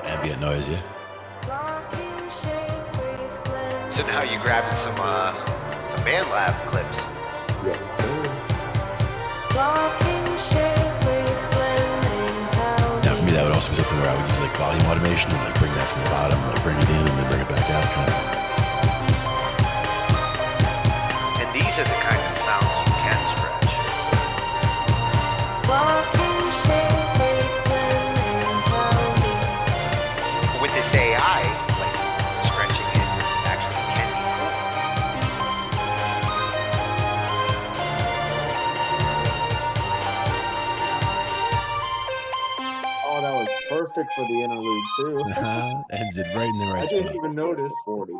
Ambient noise, yeah. So now you're grabbing some band lab clips. Now for me, that would also be something where I would use like volume automation and like bring that from the bottom, like bring it in and then bring it back out. Kind of. And these are the kinds of sounds you can stretch. With this AI, like stretching it actually can be cool. Oh, that was perfect for the interlude too. Ends it right in the right I spot. didn't even notice. 40.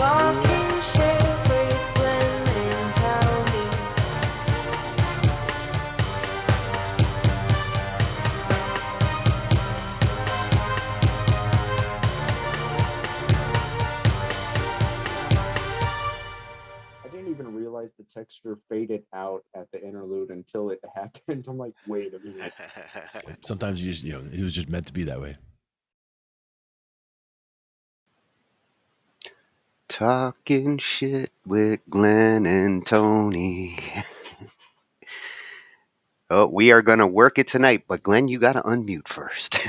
I didn't even realize the texture faded out at the interlude until it happened. I'm like, wait a minute. Sometimes you just, it was just meant to be that way. Talking shit with Glenn and Tony. Oh, we are going to work it tonight, but Glenn, you got to unmute first.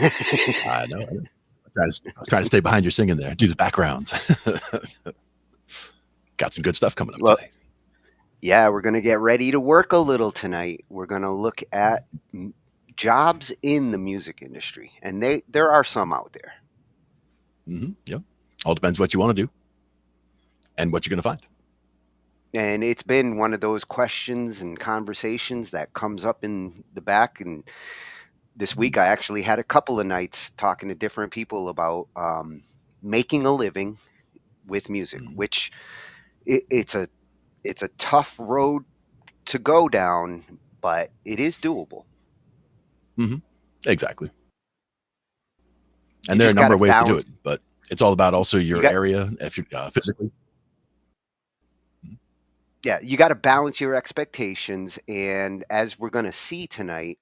I know. I was trying to stay behind your singing there. Do the backgrounds. Got some good stuff coming up today. Yeah, we're going to get ready to work a little tonight. We're going to look at jobs in the music industry, and there are some out there. Mm-hmm. Yep. All depends what you want to do and what you're going to find. And it's been one of those questions and conversations that comes up in the back. And this week I actually had a couple of nights talking to different people about making a living with music, which it's a tough road to go down, but it is doable. Mm-hmm. Exactly. And there are a number of ways to do it, but it's all about also your area, if you're physically. Yeah, you got to balance your expectations, and as we're going to see tonight,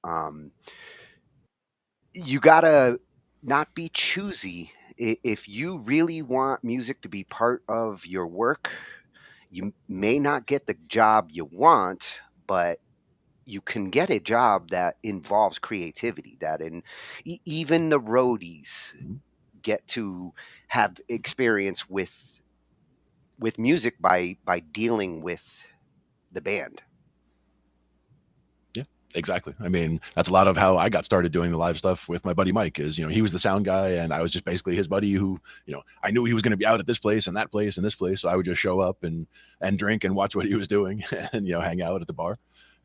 you got to not be choosy. If you really want music to be part of your work, you may not get the job you want, but you can get a job that involves creativity, that even the roadies get to have experience with music by dealing with the band. Yeah, exactly. I mean, that's a lot of how I got started doing the live stuff with my buddy Mike. Is he was the sound guy, and I was just basically his buddy who I knew he was going to be out at this place and that place and this place, so I would just show up and drink and watch what he was doing and hang out at the bar,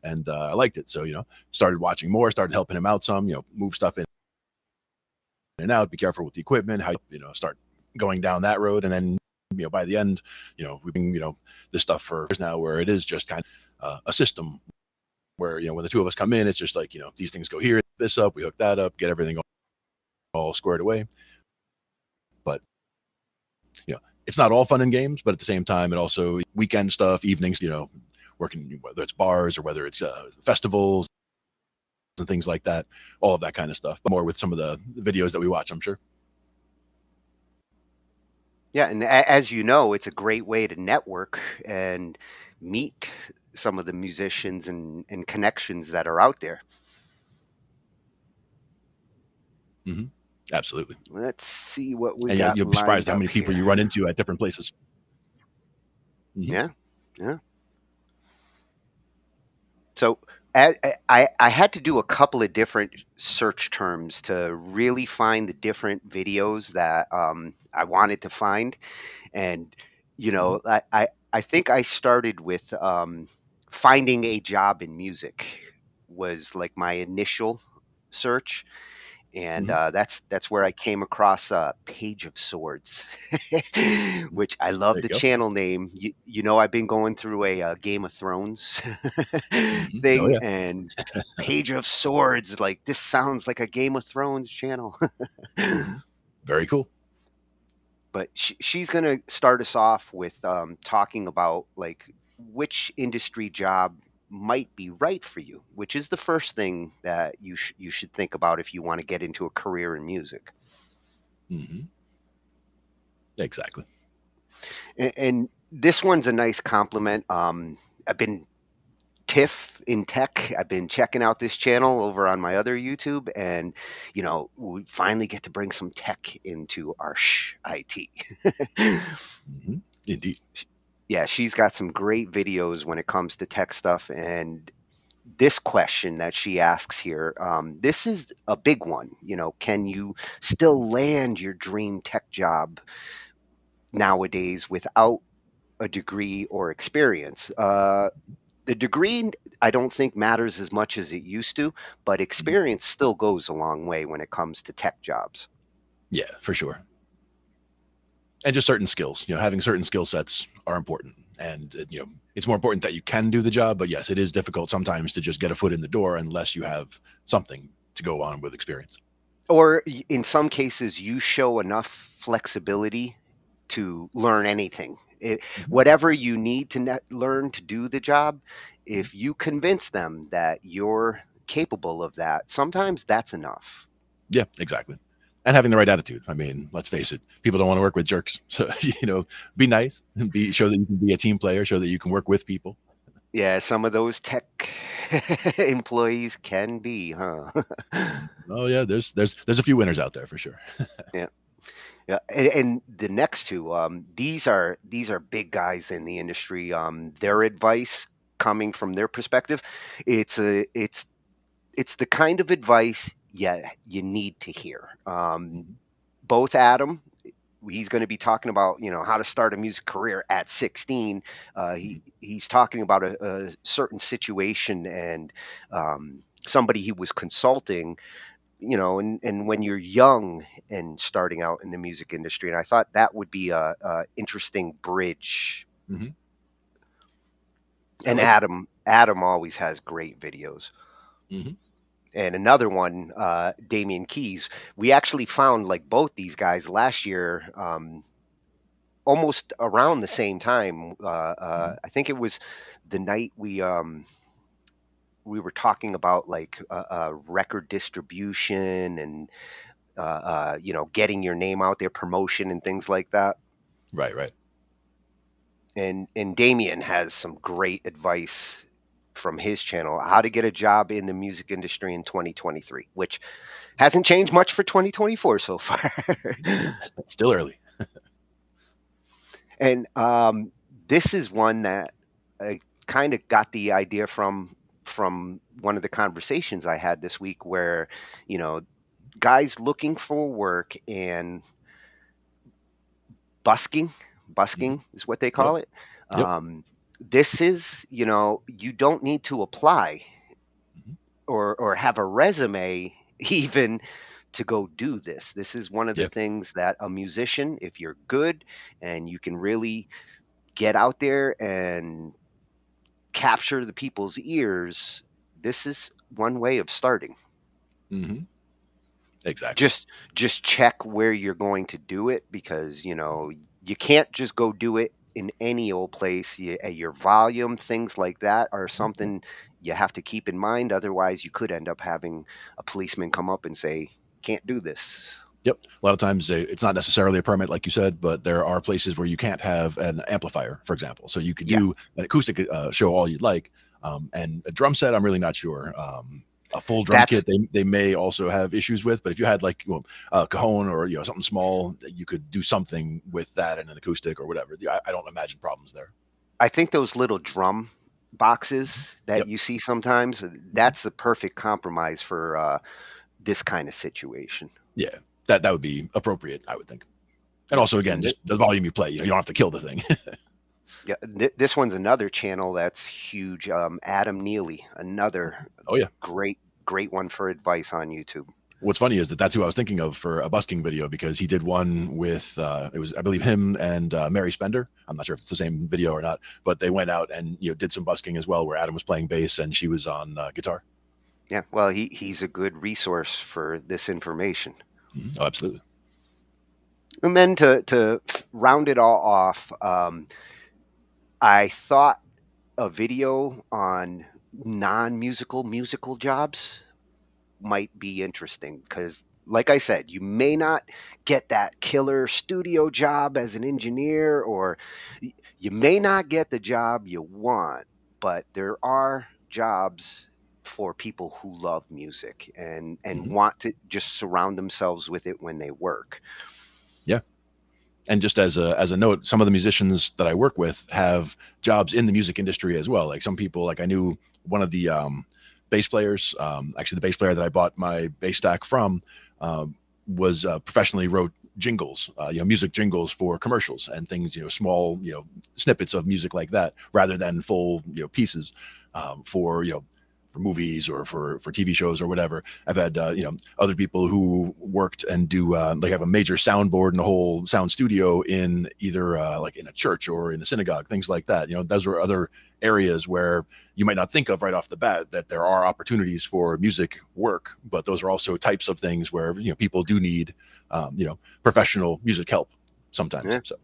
and I liked it. So started watching more, started helping him out some, move stuff in and out, be careful with the equipment, how start going down that road, and then by the end we've been this stuff for years now, where it is just kind of a system where when the two of us come in, it's just like these things go here, this up, we hook that up, get everything all squared away. But it's not all fun and games, but at the same time, it also weekend stuff, evenings, working, whether it's bars or whether it's festivals and things like that, all of that kind of stuff, but more with some of the videos that we watch, I'm sure. Yeah, and as you know, it's a great way to network and meet some of the musicians and connections that are out there. Mm-hmm. Absolutely. Let's see what we got. You'll be surprised how many people you run into at different places. Mm-hmm. Yeah. So I had to do a couple of different search terms to really find the different videos that I wanted to find. And, I think I started with finding a job in music was like my initial search. And that's where I came across Page of Swords, which I love the channel name. I've been going through a Game of Thrones thing, and Page of Swords, like this sounds like a Game of Thrones channel. Very cool. but she's going to start us off with talking about like which industry job might be right for you, which is the first thing that you should think about if you want to get into a career in music. Hmm. Exactly. And this one's a nice compliment. I've been Tiff in tech. I've been checking out this channel over on my other YouTube, and we finally get to bring some tech into our IT. Hmm. Indeed. Yeah, she's got some great videos when it comes to tech stuff. And this question that she asks here, this is a big one. Can you still land your dream tech job nowadays without a degree or experience? The degree, I don't think matters as much as it used to, but Mhm. experience still goes a long way when it comes to tech jobs. Yeah, for sure. And just certain skills, having certain skill sets are important. And, it's more important that you can do the job. But yes, it is difficult sometimes to just get a foot in the door unless you have something to go on with experience. Or in some cases, you show enough flexibility to learn anything. Hmm. Whatever you need to learn to do the job, Hmm. if you convince them that you're capable of that, sometimes that's enough. Yeah, exactly. And having the right attitude. I mean, let's face it, people don't want to work with jerks. So, be nice and show that you can be a team player, show that you can work with people. Yeah, some of those tech employees can be, huh? Oh yeah, there's a few winners out there for sure. Yeah. Yeah, and the next two, these are big guys in the industry. Their advice coming from their perspective, it's the kind of advice you need to hear. Mhm. Both Adam, he's going to be talking about how to start a music career at 16. Mhm. He's talking about a certain situation and somebody he was consulting, and when you're young and starting out in the music industry. And I thought that would be a interesting bridge. Mhm. I And like it. Adam always has great videos. Hmm. And another one, Damian Keys. We actually found like both these guys last year, almost around the same time. Hmm. I think it was the night we were talking about like record distribution and getting your name out there, promotion and things like that. Right, right. And Damien has some great advice from his channel, how to get a job in the music industry in 2023, which hasn't changed much for 2024 so far. Yeah, still early. And this is one that I kind of got the idea from one of the conversations I had this week, where you know guys looking for work and busking, Hmm. busking is what they Yep, call it. yep. Um, this is, you don't need to apply Hmm. or have a resume even to go do this. This is one of the Yeah. things that a musician, if you're good and you can really get out there and capture the people's ears, this is one way of starting. Hmm. Exactly. Just check where you're going to do it, because you can't just go do it in any old place. Your volume, things like that, are Yep. something you have to keep in mind. Otherwise, you could end up having a policeman come up and say, "Can't do this." Yep. A lot of times it's not necessarily a permit, like you said, but there are places where you can't have an amplifier, for example. So you could Yeah, do an acoustic show all you'd like, and a drum set. I'm really not sure. A full drum that's kit, they may also have issues with, but if you had like a cajon or something small, you could do something with that and an acoustic or whatever. I don't imagine problems there. I think those little drum Mhm. boxes that Yep. you see sometimes, Mhm. that's the perfect compromise for this kind of situation. Yeah, that would be appropriate, I would think. And Yep. also, again, And just the volume you play. You don't have to kill the thing. yeah, this one's another channel that's huge. Adam Neely, another Oh yeah. great one for advice on YouTube. What's funny is that that's who I was thinking of for a busking video, because he did one with it was, I believe, him and Mary Spender. I'm not sure if it's the same video or not, but they went out and did some busking as well, where Adam was playing bass and she was on guitar. Yeah, well, he's a good resource for this information. Mhm. Oh, absolutely. And then to round it all off, I thought a video on non-musical jobs might be interesting because, like I said, you may not get that killer studio job as an engineer, or you may not get the job you want, but there are jobs for people who love music and Hmm. want to just surround themselves with it when they work. Yeah. And just as a note, some of the musicians that I work with have jobs in the music industry as well. Like some people, like I knew one of the bass players, actually the bass player that I bought my bass stack from, was professionally wrote jingles, music jingles for commercials and things, small, snippets of music like that, rather than full, pieces for for movies or for TV shows or whatever. I've had other people who worked and do like have a major soundboard and a whole sound studio in either like in a church or in a synagogue, things like that. Those are other areas where you might not think of right off the bat that there are opportunities for music work, but those are also types of things where people do need professional music help sometimes. Yeah, So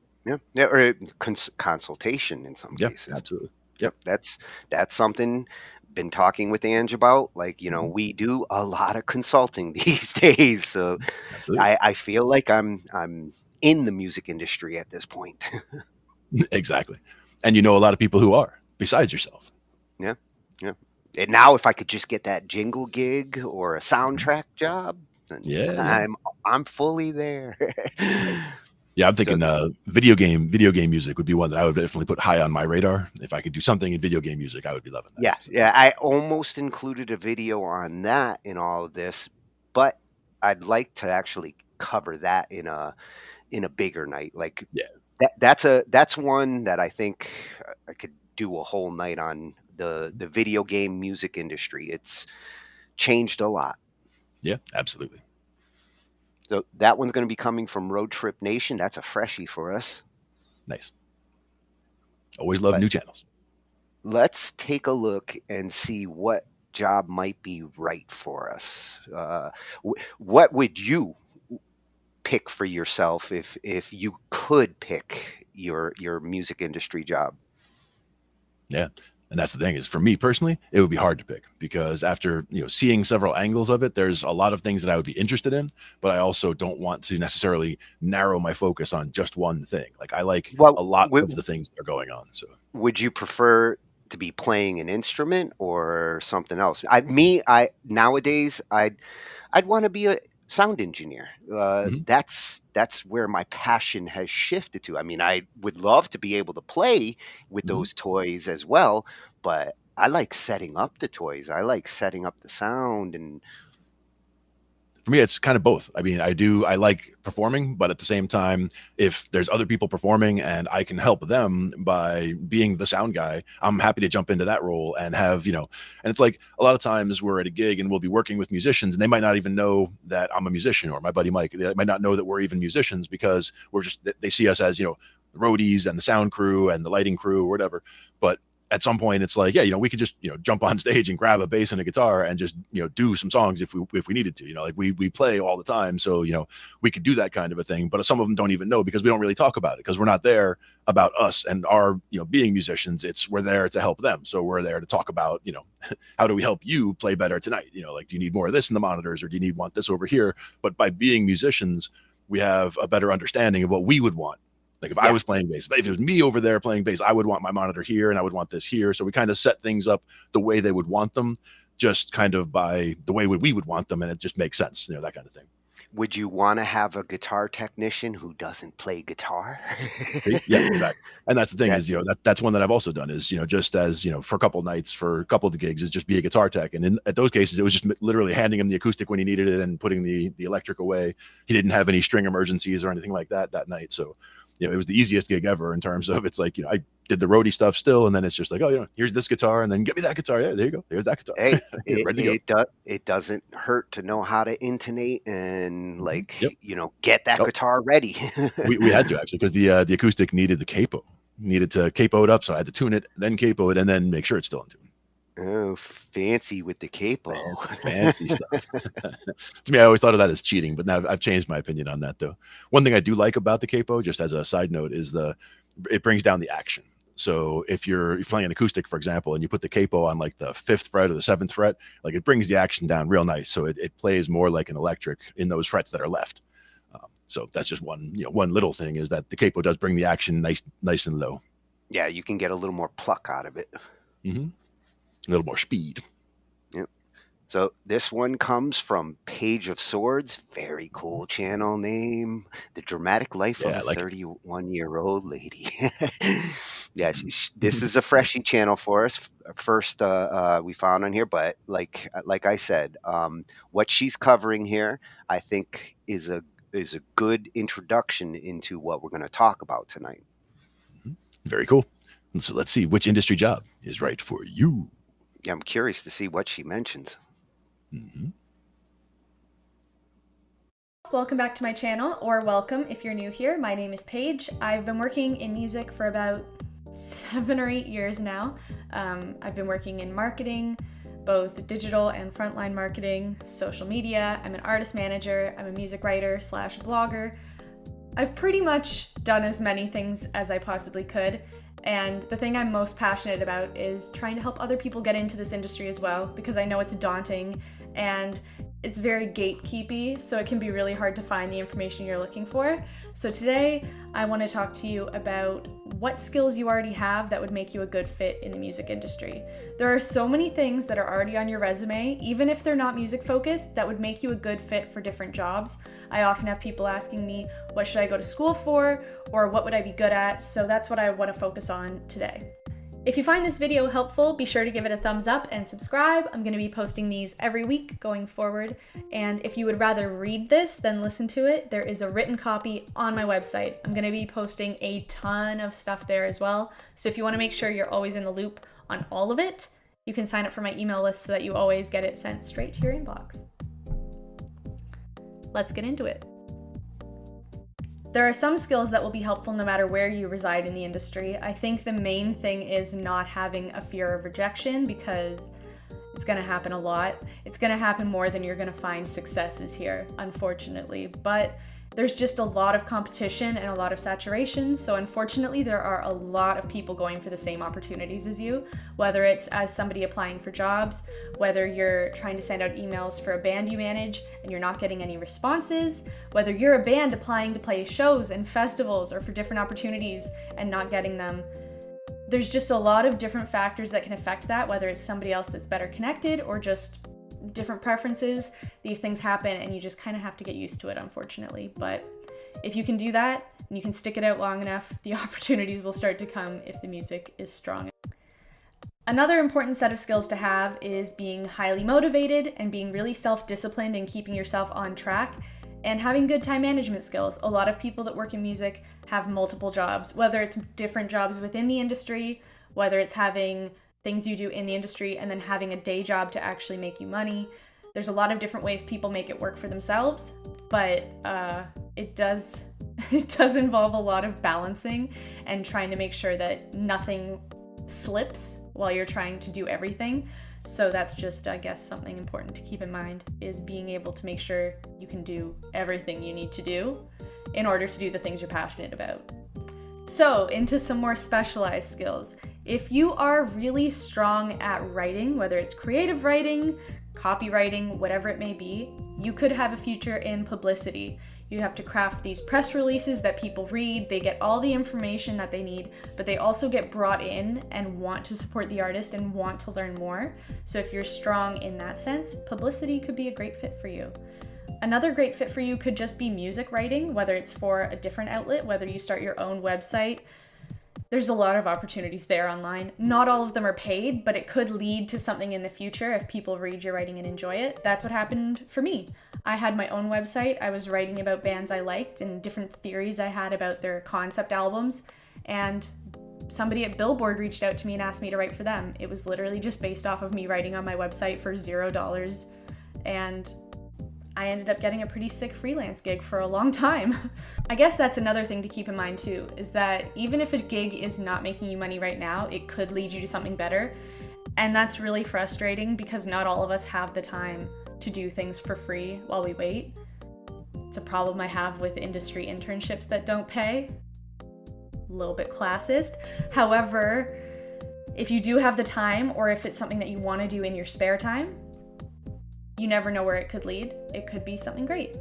yeah, or consultation in some yeah, cases. absolutely. Yep, Yep. that's something been talking with Ange about. Like, Mhm. we do a lot of consulting these days, so Absolutely. I feel like I'm in the music industry at this point. Exactly. And a lot of people who are besides yourself. Yeah, yeah. And now if I could just get that jingle gig or a Mhm. soundtrack job, then Yeah, yeah. I'm fully there. Nice. Yeah, I'm So thinking video game music would be one that I would definitely put high on my radar. If I could do something in video game music, I would be loving that. yeah, So yeah, I almost included a video on that in all of this, but I'd like to actually cover that in a bigger night. Like, yeah, that's one that I think I could do a whole night on the video game music industry. It's changed a lot. yeah, absolutely. So that one's going to be coming from Roadtrip Nation. That's a freshie for us. Nice. Always love But new channels. let's take a look and see what job might be right for us. What would you pick for yourself if you could pick your music industry job? Yeah. And that's the thing is for me personally, it would be hard to pick because after, seeing several angles of it, there's a lot of things that I would be interested in, but I also don't want to necessarily narrow my focus on just one thing. Like I like a Well, lot of the things that are going on. So would you prefer to be playing an instrument or something else? I nowadays I'd want to be a sound engineer. mhm, That's where my passion has shifted to. I mean, I would love to be able to play with mhm. those toys as well, but I like setting up the toys. I like setting up the sound and For me, it's kind of both. I mean, I like performing, but at the same time, if there's other people performing and I can help them by being the sound guy, I'm happy to jump into that role and have, and it's like a lot of times we're at a gig and we'll be working with musicians and they might not even know that I'm a musician or my buddy Mike. They might not know that we're even musicians because they see us as, the roadies and the sound crew and the lighting crew or whatever. But at some point it's like, yeah, we could just, jump on stage and grab a bass and a guitar and just, do some songs if we needed to, like we play all the time. So, we could do that kind of a thing. But some of them don't even know because we don't really talk about it because we're not there about us and our, being musicians. We're there to help them. So we're there to talk about, how do we help you play better tonight? Like, do you need more of this in the monitors or do you want this over here? But by being musicians, we have a better understanding of what we would want. Like if I yeah. was playing bass, if it was me over there playing bass, I would want my monitor here and I would want this here. So we kind of set things up the way they would want them, just kind of by the way we would want them. And it just makes sense, that kind of thing. Would you want to have a guitar technician who doesn't play guitar? See? Yeah, exactly. And that's the thing Yeah, is, that's one that I've also done is, just as, for a couple of nights, for a couple of the gigs is just be a guitar tech. And at those cases, it was just literally handing him the acoustic when he needed it and putting the electric away. He didn't have any string emergencies or anything like that night. So, it was the easiest gig ever in terms of it's like, I did the roadie stuff still. And then it's just like, oh, here's this guitar and then get me that guitar. Yeah, there you go. Here's that guitar. hey, Ready to go. it doesn't hurt to know how to intonate and, Mhm. like, Yep. get that Oh, guitar ready. we had to actually because the acoustic needed the capo, needed to capo it up. So I had to tune it, then capo it, and then make sure it's still in tune. Oh, fancy with the capo. Fancy stuff. To me, I always thought of that as cheating, but now I've changed my opinion on that though. One thing I do like about the capo, just as a side note, is it brings down the action. So if you're playing an acoustic, for example, and you put the capo on like the fifth fret or the seventh fret, like it brings the action down real nice. So it plays more like an electric in those frets that are left. So that's just one little thing, is that the capo does bring the action nice and low. Yeah, you can get a little more pluck out of it. Mm-hmm. A little more speed. Yep. So this one comes from Page of Swords. Very cool channel name. The Dramatic Life of a 31-year-old lady. Yeah, this is a freshie channel for us. First we found on here, but like I said, what she's covering here, I think is a good introduction into what we're going to talk about tonight. Very cool. So let's see which industry job is right for you. Yeah, I'm curious to see what she mentions. Mm-hmm. Welcome back to my channel, or welcome if you're new here. My name is Paige. I've been working in music for about 7 or 8 years now. I've been working in marketing, both digital and frontline marketing, social media. I'm an artist manager. I'm a music writer / blogger. I've pretty much done as many things as I possibly could. And the thing I'm most passionate about is trying to help other people get into this industry as well, because I know it's daunting and it's very gatekeepy, so it can be really hard to find the information you're looking for. So today, I want to talk to you about what skills you already have that would make you a good fit in the music industry. There are so many things that are already on your resume, even if they're not music focused, that would make you a good fit for different jobs. I often have people asking me, what should I go to school for, or what would I be good at? So that's what I want to focus on today. If you find this video helpful, be sure to give it a thumbs up and subscribe. I'm going to be posting these every week going forward. And if you would rather read this than listen to it, there is a written copy on my website. I'm going to be posting a ton of stuff there as well. So if you want to make sure you're always in the loop on all of it, you can sign up for my email list so that you always get it sent straight to your inbox. Let's get into it. There are some skills that will be helpful no matter where you reside in the industry. I think the main thing is not having a fear of rejection, because it's going to happen a lot. It's going to happen more than you're going to find successes here, unfortunately. But there's just a lot of competition and a lot of saturation. So unfortunately, there are a lot of people going for the same opportunities as you, whether it's as somebody applying for jobs, whether you're trying to send out emails for a band you manage and you're not getting any responses, whether you're a band applying to play shows and festivals or for different opportunities and not getting them. There's just a lot of different factors that can affect that, whether it's somebody else that's better connected or just different preferences. These things happen and you just kind of have to get used to it, unfortunately. But if you can do that and you can stick it out long enough, the opportunities will start to come if the music is strong. Another important set of skills to have is being highly motivated and being really self-disciplined and keeping yourself on track, and having good time management skills. A lot of people that work in music have multiple jobs, whether it's different jobs within the industry, whether it's having things you do in the industry and then having a day job to actually make you money. There's a lot of different ways people make it work for themselves, but it does involve a lot of balancing and trying to make sure that nothing slips while you're trying to do everything. So that's just, I guess, something important to keep in mind, is being able to make sure you can do everything you need to do in order to do the things you're passionate about. So into some more specialized skills. If you are really strong at writing, whether it's creative writing, copywriting, whatever it may be, you could have a future in publicity. You have to craft these press releases that people read, they get all the information that they need, but they also get brought in and want to support the artist and want to learn more. So if you're strong in that sense, publicity could be a great fit for you. Another great fit for you could just be music writing, whether it's for a different outlet, whether you start your own website. There's a lot of opportunities there online. Not all of them are paid, but it could lead to something in the future if people read your writing and enjoy it. That's what happened for me. I had my own website. I was writing about bands I liked and different theories I had about their concept albums, and somebody at Billboard reached out to me and asked me to write for them. It was literally just based off of me writing on my website for $0, and I ended up getting a pretty sick freelance gig for a long time. I guess that's another thing to keep in mind too, is that even if a gig is not making you money right now, it could lead you to something better. And that's really frustrating because not all of us have the time to do things for free while we wait. It's a problem I have with industry internships that don't pay. A little bit classist. However, if you do have the time, or if it's something that you want to do in your spare time, you never know where it could lead. It could be something great.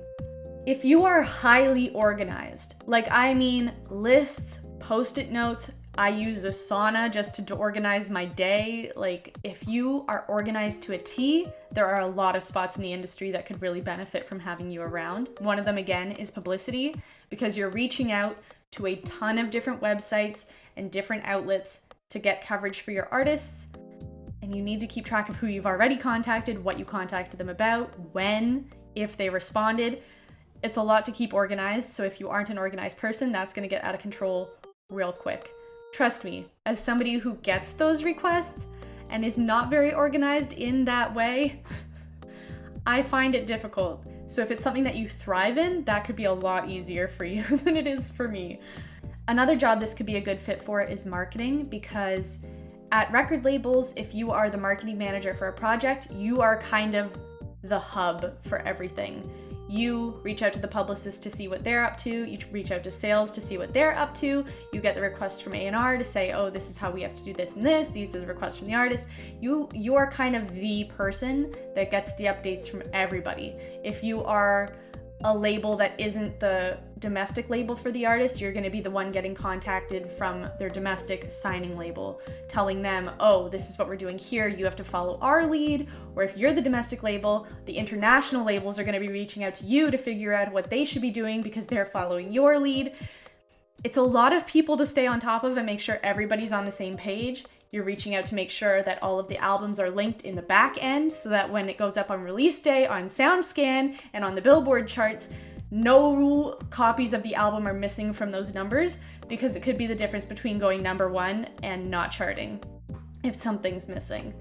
If you are highly organized, like I mean lists, post-it notes, I use Asana just to organize my day. Like if you are organized to a T, there are a lot of spots in the industry that could really benefit from having you around. One of them again is publicity, because you're reaching out to a ton of different websites and different outlets to get coverage for your artists. And you need to keep track of who you've already contacted, what you contacted them about, when, if they responded. It's a lot to keep organized, so if you aren't an organized person, that's gonna get out of control real quick. Trust me, as somebody who gets those requests and is not very organized in that way, I find it difficult. So if it's something that you thrive in, that could be a lot easier for you than it is for me. Another job this could be a good fit for is marketing, because at record labels, if you are the marketing manager for a project, you are kind of the hub for everything. You reach out to the publicist to see what they're up to, you reach out to sales to see what they're up to, you get the requests from A&R to say, oh, this is how we have to do this and this, these are the requests from the artist. You are kind of the person that gets the updates from everybody. If you are a label that isn't the domestic label for the artist, you're going to be the one getting contacted from their domestic signing label, telling them, oh, this is what we're doing here, you have to follow our lead. Or if you're the domestic label, the international labels are going to be reaching out to you to figure out what they should be doing because they're following your lead. It's a lot of people to stay on top of and make sure everybody's on the same page. You're reaching out to make sure that all of the albums are linked in the back end so that when it goes up on release day on SoundScan and on the Billboard charts, no copies of the album are missing from those numbers, because it could be the difference between going #1 and not charting if something's missing.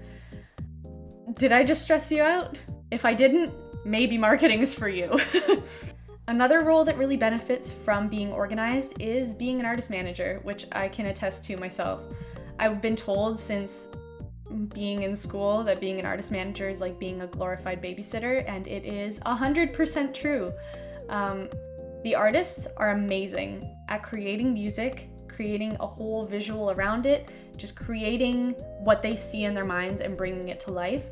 Did I just stress you out? If I didn't, maybe marketing is for you. Another role that really benefits from being organized is being an artist manager, which I can attest to myself. I've been told since being in school that being an artist manager is like being a glorified babysitter, and it is 100% true. The artists are amazing at creating music, creating a whole visual around it, just creating what they see in their minds and bringing it to life.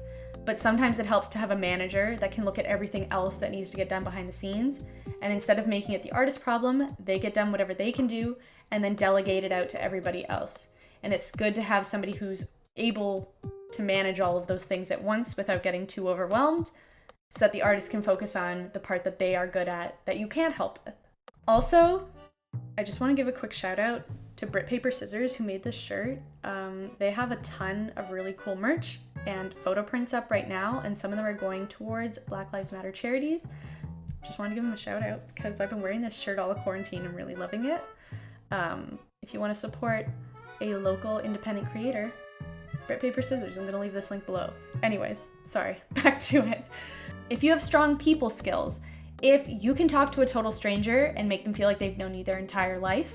But sometimes it helps to have a manager that can look at everything else that needs to get done behind the scenes. And instead of making it the artist's problem, they get done whatever they can do and then delegate it out to everybody else. And it's good to have somebody who's able to manage all of those things at once without getting too overwhelmed, so that the artist can focus on the part that they are good at that you can't help with. Also, I just want to give a quick shout out to Brit Paper Scissors, who made this shirt. They have a ton of really cool merch and photo prints up right now, and some of them are going towards Black Lives Matter charities. Just want to give them a shout out because I've been wearing this shirt all of quarantine and really loving it. If you want to support a local independent creator, Brit Paper Scissors, I'm going to leave this link below. Anyways, sorry, back to it. If you have strong people skills, if you can talk to a total stranger and make them feel like they've known you their entire life,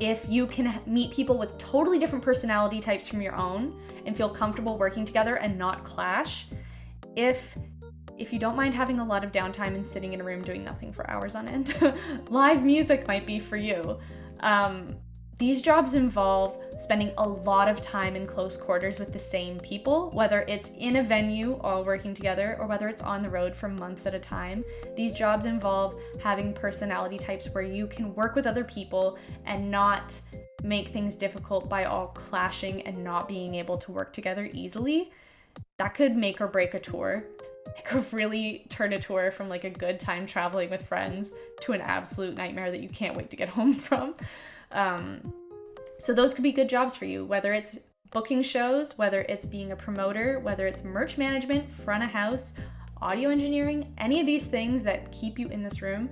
if you can meet people with totally different personality types from your own and feel comfortable working together and not clash, if you don't mind having a lot of downtime and sitting in a room doing nothing for hours on end, live music might be for you. These jobs involve spending a lot of time in close quarters with the same people, whether it's in a venue all working together or whether it's on the road for months at a time. These jobs involve having personality types where you can work with other people and not make things difficult by all clashing and not being able to work together easily. That could make or break a tour. It could really turn a tour from like a good time traveling with friends to an absolute nightmare that you can't wait to get home from. So those could be good jobs for you, whether it's booking shows, whether it's being a promoter, whether it's merch management, front of house, audio engineering, any of these things that keep you in this room.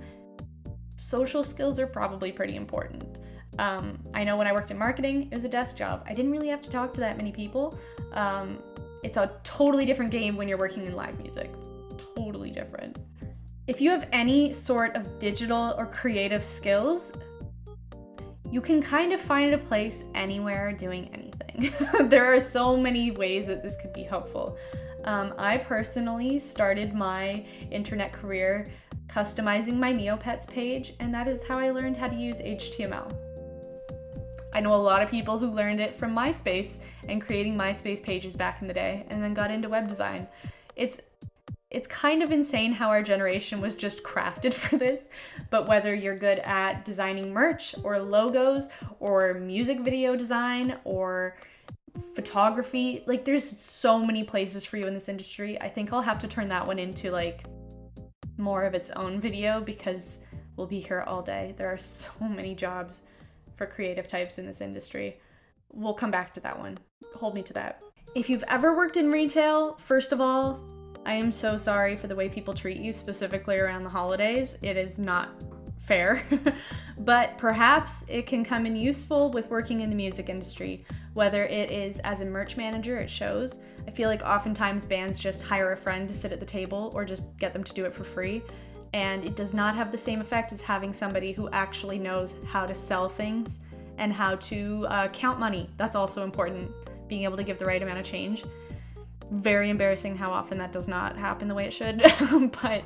Social skills are probably pretty important. I know when I worked in marketing, it was a desk job. I didn't really have to talk to that many people. It's a totally different game when you're working in live music. Totally different. If you have any sort of digital or creative skills, You can kind of find a place anywhere doing anything. There are so many ways that this could be helpful. I personally started my internet career customizing my Neopets page, and that is how I learned how to use HTML. I know a lot of people who learned it from MySpace and creating MySpace pages back in the day, and then got into web design. It's kind of insane how our generation was just crafted for this, but whether you're good at designing merch or logos or music video design or photography, like there's so many places for you in this industry. I think I'll have to turn that one into like more of its own video because we'll be here all day. There are so many jobs for creative types in this industry. We'll come back to that one. Hold me to that. If you've ever worked in retail, first of all, I am so sorry for the way people treat you, specifically around the holidays. It is not fair, but perhaps it can come in useful with working in the music industry, whether it is as a merch manager at shows. I feel like oftentimes bands just hire a friend to sit at the table or just get them to do it for free, and it does not have the same effect as having somebody who actually knows how to sell things and how to count money. That's also important, being able to give the right amount of change. Very embarrassing how often that does not happen the way it should, but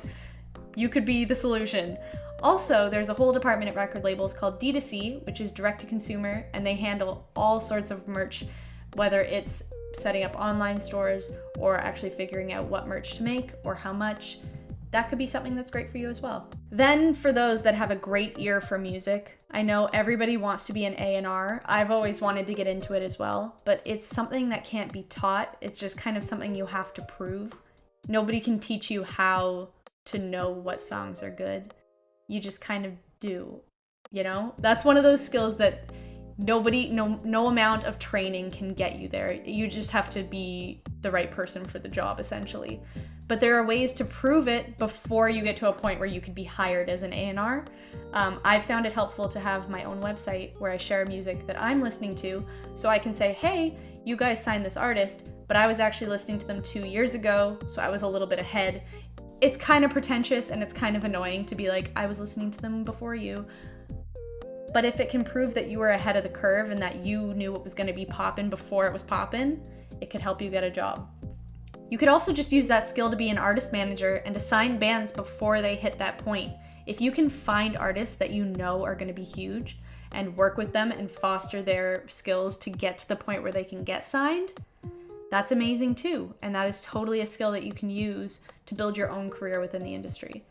you could be the solution. Also, there's a whole department at record labels called D2C, which is direct to consumer, and they handle all sorts of merch, whether it's setting up online stores or actually figuring out what merch to make or how much. That could be something that's great for you as well. Then for those that have a great ear for music, I know everybody wants to be an A&R. I've always wanted to get into it as well, but it's something that can't be taught. It's just kind of something you have to prove. Nobody can teach you how to know what songs are good. You just kind of do, you know? That's one of those skills that no amount of training can get you there. You just have to be the right person for the job, essentially. But there are ways to prove it before you get to a point where you could be hired as an A&R. I found it helpful to have my own website where I share music that I'm listening to, so I can say, hey, you guys signed this artist, but I was actually listening to them 2 years ago, so I was a little bit ahead. It's kind of pretentious and it's kind of annoying to be like, I was listening to them before you. But if it can prove that you were ahead of the curve and that you knew what was going to be poppin' before it was poppin', it could help you get a job. You could also just use that skill to be an artist manager and to sign bands before they hit that point. If you can find artists that you know are going to be huge and work with them and foster their skills to get to the point where they can get signed, that's amazing too. And that is totally a skill that you can use to build your own career within the industry.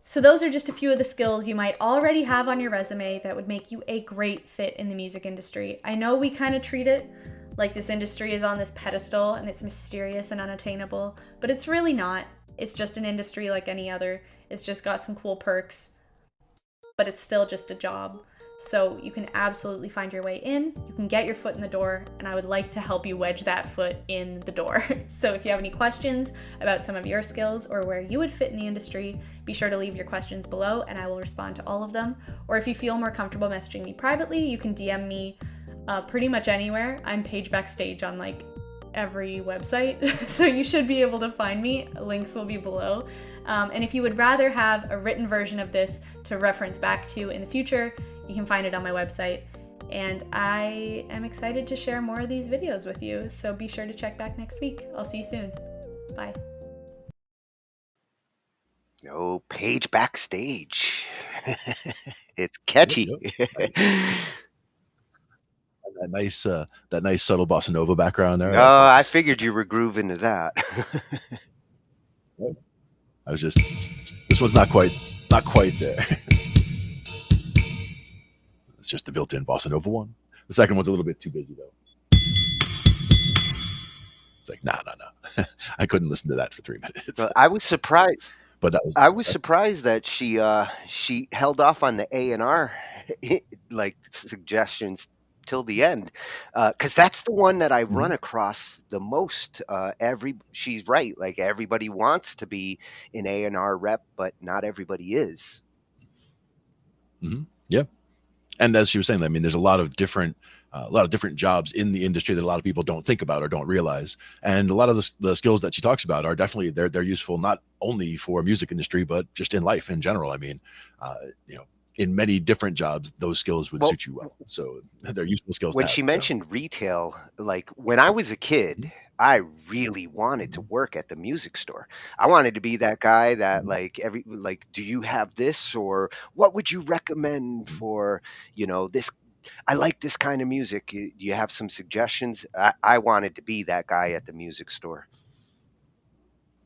So those are just a few of the skills you might already have on your resume that would make you a great fit in the music industry. I know we kind of treat it like this industry is on this pedestal and it's mysterious and unattainable, but it's really not. It's just an industry like any other. It's just got some cool perks, but it's still just a job. So you can absolutely find your way in, you can get your foot in the door, and I would like to help you wedge that foot in the door. So if you have any questions about some of your skills or where you would fit in the industry, be sure to leave your questions below and I will respond to all of them. Or if you feel more comfortable messaging me privately, you can DM me pretty much anywhere. I'm page backstage on like every website, so you should be able to find me. Links will be below. And if you would rather have a written version of this to reference back to in the future, you can find it on my website. And I am excited to share more of these videos with you, so be sure to check back next week. I'll see you soon. Bye. Oh, page backstage. It's catchy. Yep. That nice subtle bossa nova background there. Oh, I figured you were grooving to that. I was just, this one's not quite there. It's just the built-in bossa nova one. The second one's a little bit too busy though. It's like, nah. I couldn't listen to that for 3 minutes. Well, I was surprised. But I was surprised that she held off on the A&R like suggestions till the end, because that's the one that I run across the most. She's right. Like everybody wants to be an A&R rep, but not everybody is. Mm-hmm. Yeah. And as she was saying, I mean, there's a lot of different jobs in the industry that a lot of people don't think about or don't realize. And a lot of the skills that she talks about are definitely, they're useful not only for music industry, but just in life in general. I mean, in many different jobs, those skills would Well, suit you well. So they're useful skills to when have. she mentioned retail, like when I was a kid, Mhm. I really wanted to work at the music store. I wanted to be that guy that Mhm. like, do you have this, or what would you recommend Mhm. for, this? I like this kind of music. Do you have some suggestions? I wanted to be that guy at the music store.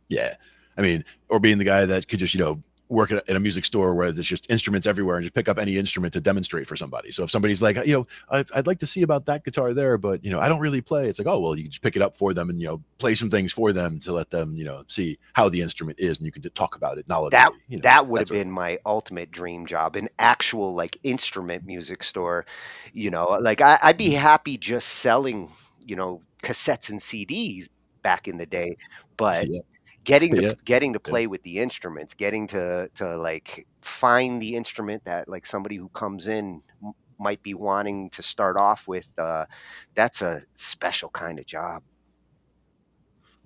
Yeah. I mean, or being the guy that could just, work at a music store where there's just instruments everywhere and just pick up any instrument to demonstrate for somebody. So if somebody's like, I'd like to see about that guitar there, but, I don't really play. It's like, oh, well, you can just pick it up for them and, play some things for them to let them, see how the instrument is. And you can talk about it That knowledgeably, that would that have sort of been thing. my ultimate dream job, an actual like instrument music store. Like I'd be Mhm. happy just selling, cassettes and CDs back in the day, but Yeah. getting to Yeah. getting to Yeah. play with the instruments, getting to like find the instrument that like somebody who comes in might be wanting to start off with, that's a special kind of job.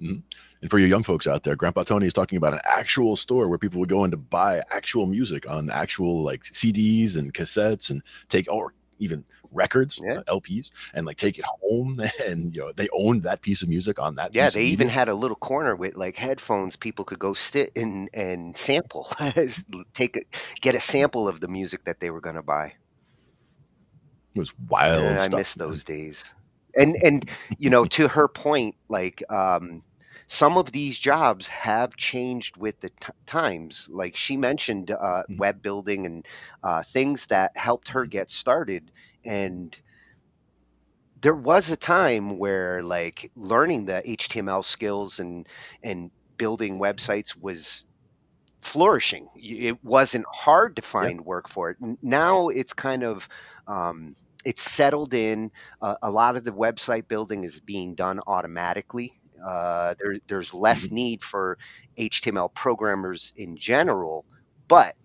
Mhm. And for you young folks out there, Grandpa Tony is talking about an actual store where people would go in to buy actual music on actual like CDs and cassettes and take or even records, Yeah. LPs, and like take it home. And they owned that piece of music on that Yeah, piece of they even media. had a little corner with like headphones people could go sit in and sample, take a, get a Mhm. sample of the music that they were going to buy. It was wild I miss stuff, those man. days. And to her point, like some of these jobs have changed with the times. Like she mentioned, Mhm. web building and things that helped her Mhm. get started. And there was a time where like learning the HTML skills and building websites was flourishing. It wasn't hard to Yeah. find work for it. Now it's kind of um, it's settled in. A lot of the website building is being done automatically. There's less Mhm. need for HTML programmers in general, but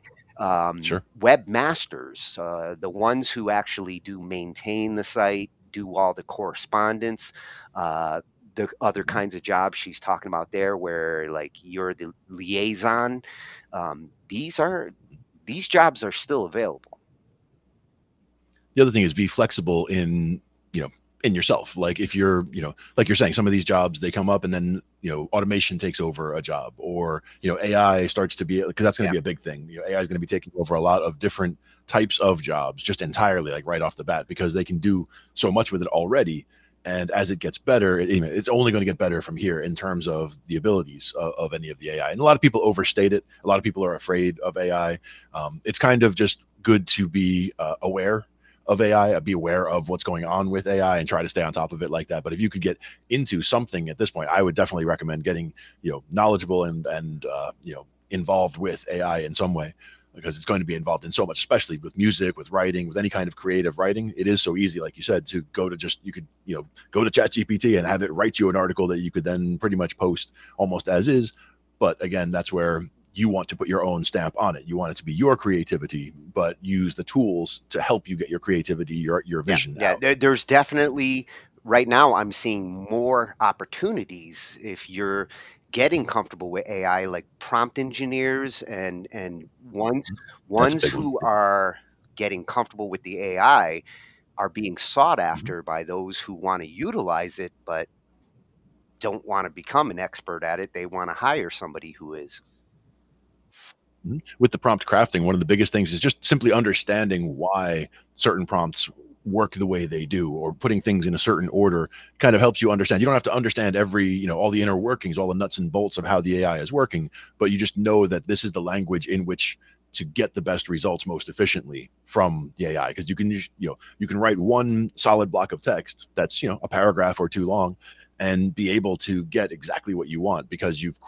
Sure. webmasters, the ones who actually do maintain the site, do all the correspondence, uh, the other Mhm. kinds of jobs she's talking about there, where like you're the liaison. These jobs are still available. The other thing is be flexible you know in yourself. Like if you're like you're saying, some of these jobs they come up and then automation takes over a job, or AI starts to be, because that's going to Yeah, be a big thing. AI is going to be taking over a lot of different types of jobs just entirely, like right off the bat, because they can do so much with it already. And as it gets better, it's only going to get better from here in terms of the abilities of any of the AI. And a lot of people overstate it. A lot of people are afraid of AI. It's kind of just good to be aware of AI, be aware of what's going on with AI and try to stay on top of it like that. But if you could get into something at this point, I would definitely recommend getting, knowledgeable and involved with AI in some way, because it's going to be involved in so much, especially with music, with writing, with any kind of creative writing. It is so easy, like you said, to go to you could, go to ChatGPT and have it write you an article that you could then pretty much post almost as is. But again, that's where you want to put your own stamp on it. You want it to be your creativity, but use the tools to help you get your creativity, your yeah, vision yeah. out. There's definitely right now I'm seeing more opportunities if you're getting comfortable with AI, like prompt engineers and ones That's a ones big one. who are getting comfortable with the AI are being sought Mhm. after by those who want to utilize it but don't want to become an expert at it. They want to hire somebody who is. Mhm. With the prompt crafting, one of the biggest things is just simply understanding why certain prompts work the way they do, or putting things in a certain order kind of helps you understand. You don't have to understand every, all the inner workings, all the nuts and bolts of how the AI is working, but you just know that this is the language in which to get the best results most efficiently from the AI. Because you can write one solid block of text that's a paragraph or two long, and be able to get exactly what you want, because you've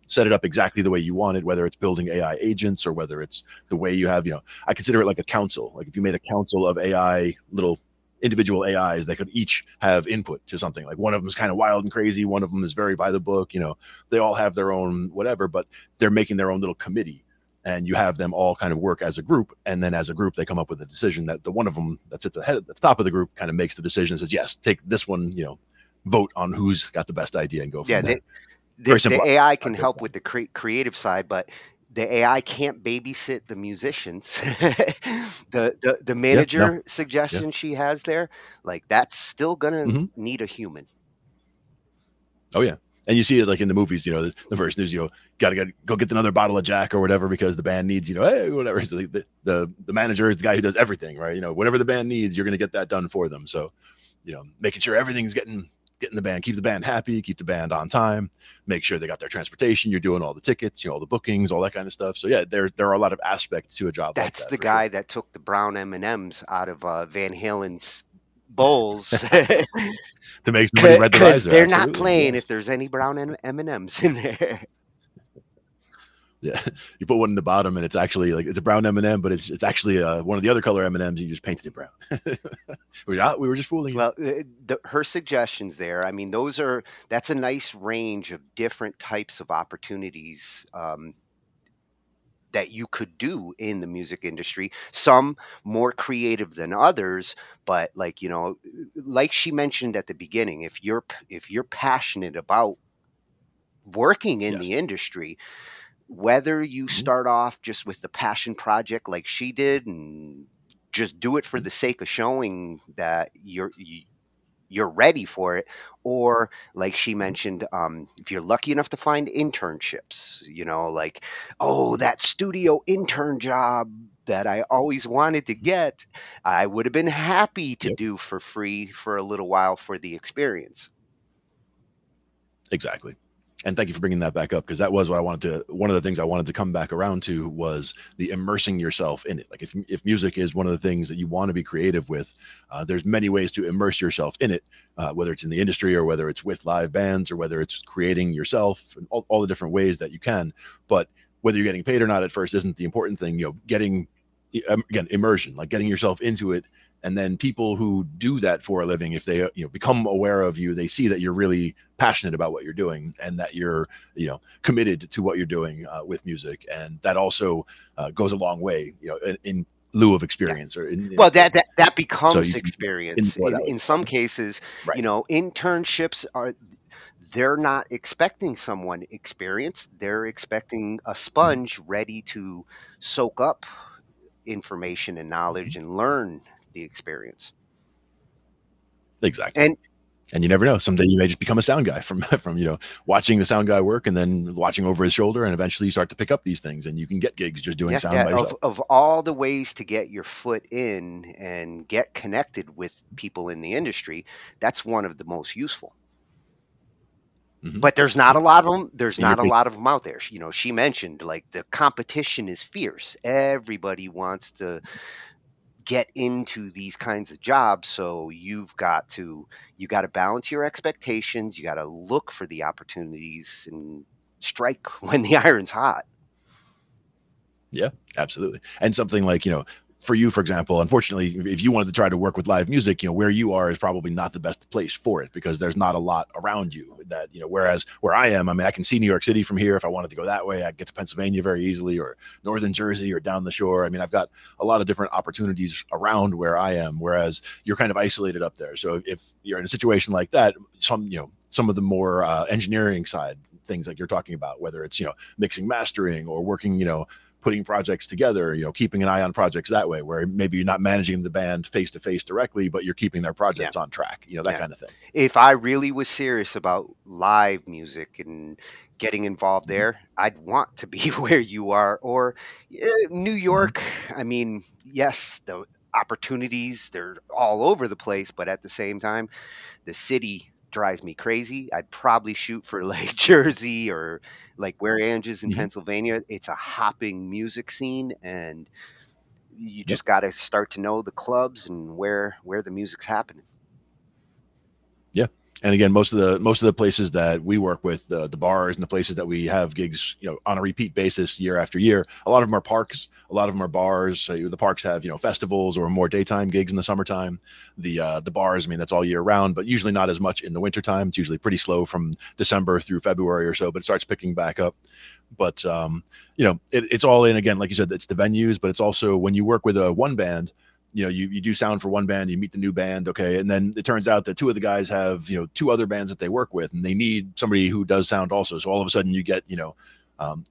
set it up exactly the way you want it, whether it's building AI agents or whether it's the way you have, I consider it like a council. Like if you made a council of AI, little individual AIs that could each have input to something. Like one of them is kind of wild and crazy, one of them is very by the book, they all have their own whatever, but they're making their own little committee, and you have them all kind of work as a group, and then as a group they come up with a decision that the one of them that sits ahead at the top of the group kind of makes the decision and says, yes, take this one, vote on who's got the best idea and go from Yeah, there. the Very the simple AI can idea. help with the creative side, but the AI can't babysit the musicians. The Yeah, no, manager yeah. suggestion she has there, like, that's still gonna Hmm. need a human. Oh yeah. And you see it like in the movies, the first news, gotta go get another bottle of Jack or whatever because the band needs, hey, whatever. So the manager is the guy who does everything, right? Whatever the band needs, you're gonna get that done for them. So, making sure everything's getting the band, keep the band happy, keep the band on time, make sure they got their transportation, you're doing all the tickets, all the bookings, all that kind of stuff. So yeah, there are a lot of aspects to a job like That's that the for sure. guy that took the brown M&Ms out of, Van Halen's bowls. To make somebody red their eyes Because there, they're not absolutely. playing if Yes. there's any brown M&Ms in there. Yeah, you put one in the bottom, and it's actually like it's a brown M&M, but it's actually one of the other color M&Ms. You just painted it brown. We were just fooling you. Well, her suggestions there, I mean, that's a nice range of different types of opportunities, that you could do in the music industry. Some more creative than others, but like she mentioned at the beginning, if you're passionate about working in Yes. the industry, whether you Mhm. start off just with the passion project like she did and just do it for Mhm. the sake of showing that you're ready for it, or like she Mhm. mentioned, if you're lucky enough to find internships, like, oh, Mhm. that studio intern job that I always wanted to Mhm. get, I would have been happy to Yep. do for free for a little while for the experience. Exactly. And thank you for bringing that back up because that was what I wanted to. One of the things I wanted to come back around to was the immersing yourself in it. Like if music is one of the things that you want to be creative with, there's many ways to immerse yourself in it. Whether it's in the industry or whether it's with live bands or whether it's creating yourself, and all the different ways that you can. But whether you're getting paid or not at first isn't the important thing. Getting again immersion, like getting yourself into it, and then people who do that for a living, if they become aware of you, they see that you're really passionate about what you're doing and that you're committed to what you're doing with music, and that also goes a long way in lieu of Yeah. experience or in Well, that so becomes you can experience enjoy in that with in your some friends, cases. right? Internships are, they're not expecting someone experienced, they're expecting a Mhm. sponge ready to soak up information and Mhm. knowledge and learn the experience. Exactly. And And you never know. Someday you may just become a sound guy from from watching the sound guy work and then watching over his shoulder, and eventually you start to pick up these things, and you can get gigs just doing yeah, sound yeah, by of yourself. of all the ways to get your foot in and get connected with people in the industry, that's one of the most useful. Hmm. But there's not Yeah, a lot of them. There's and you're not a based. lot of them out there. She mentioned, like, the competition is fierce. Everybody wants to get into these kinds of jobs, so you got to balance your expectations. You got to look for the opportunities and strike when the iron's hot. Yeah, absolutely. And something like, for you, for example, unfortunately, if you wanted to try to work with live music, where you are is probably not the best place for it because there's not a lot around you that, whereas where I am, I mean, I can see New York City from here. If I wanted to go that way, I get to Pennsylvania very easily or Northern Jersey or down the shore. I mean, I've got a lot of different opportunities around where I am, whereas you're kind of isolated up there. So if you're in a situation like that, some of the more engineering side things like you're talking about, whether it's, mixing, mastering or working, putting projects together, keeping an eye on projects that way, where maybe you're not managing the band face to face directly, but you're keeping their Yeah, projects on track, that yeah. kind of thing. If I really was serious about live music and getting involved Hmm. there, I'd want to be where you are, or New Hmm. York. I mean, yes, the opportunities, they're all over the place, but at the same time, the city drives me crazy. I'd probably shoot for like Jersey or like where Ange is in Hmm. Pennsylvania. It's a hopping music scene, and you Yep. just got to start to know the clubs and where the music's happening. Yeah. And again, most of the places that we work with, the bars and the places that we have gigs, on a repeat basis year after year, a lot of them are parks, a lot of them are bars. So the parks have festivals or more daytime gigs in the summertime. The bars, I mean, that's all year round, but usually not as much in the wintertime. It's usually pretty slow from December through February or so, but it starts picking back up. But it's all in, again, like you said, it's the venues, but it's also when you work with a one band, you do sound for one band, you meet the new band, okay, and then it turns out that two of the guys have two other bands that they work with, and they need somebody who does sound also. So all of a sudden you get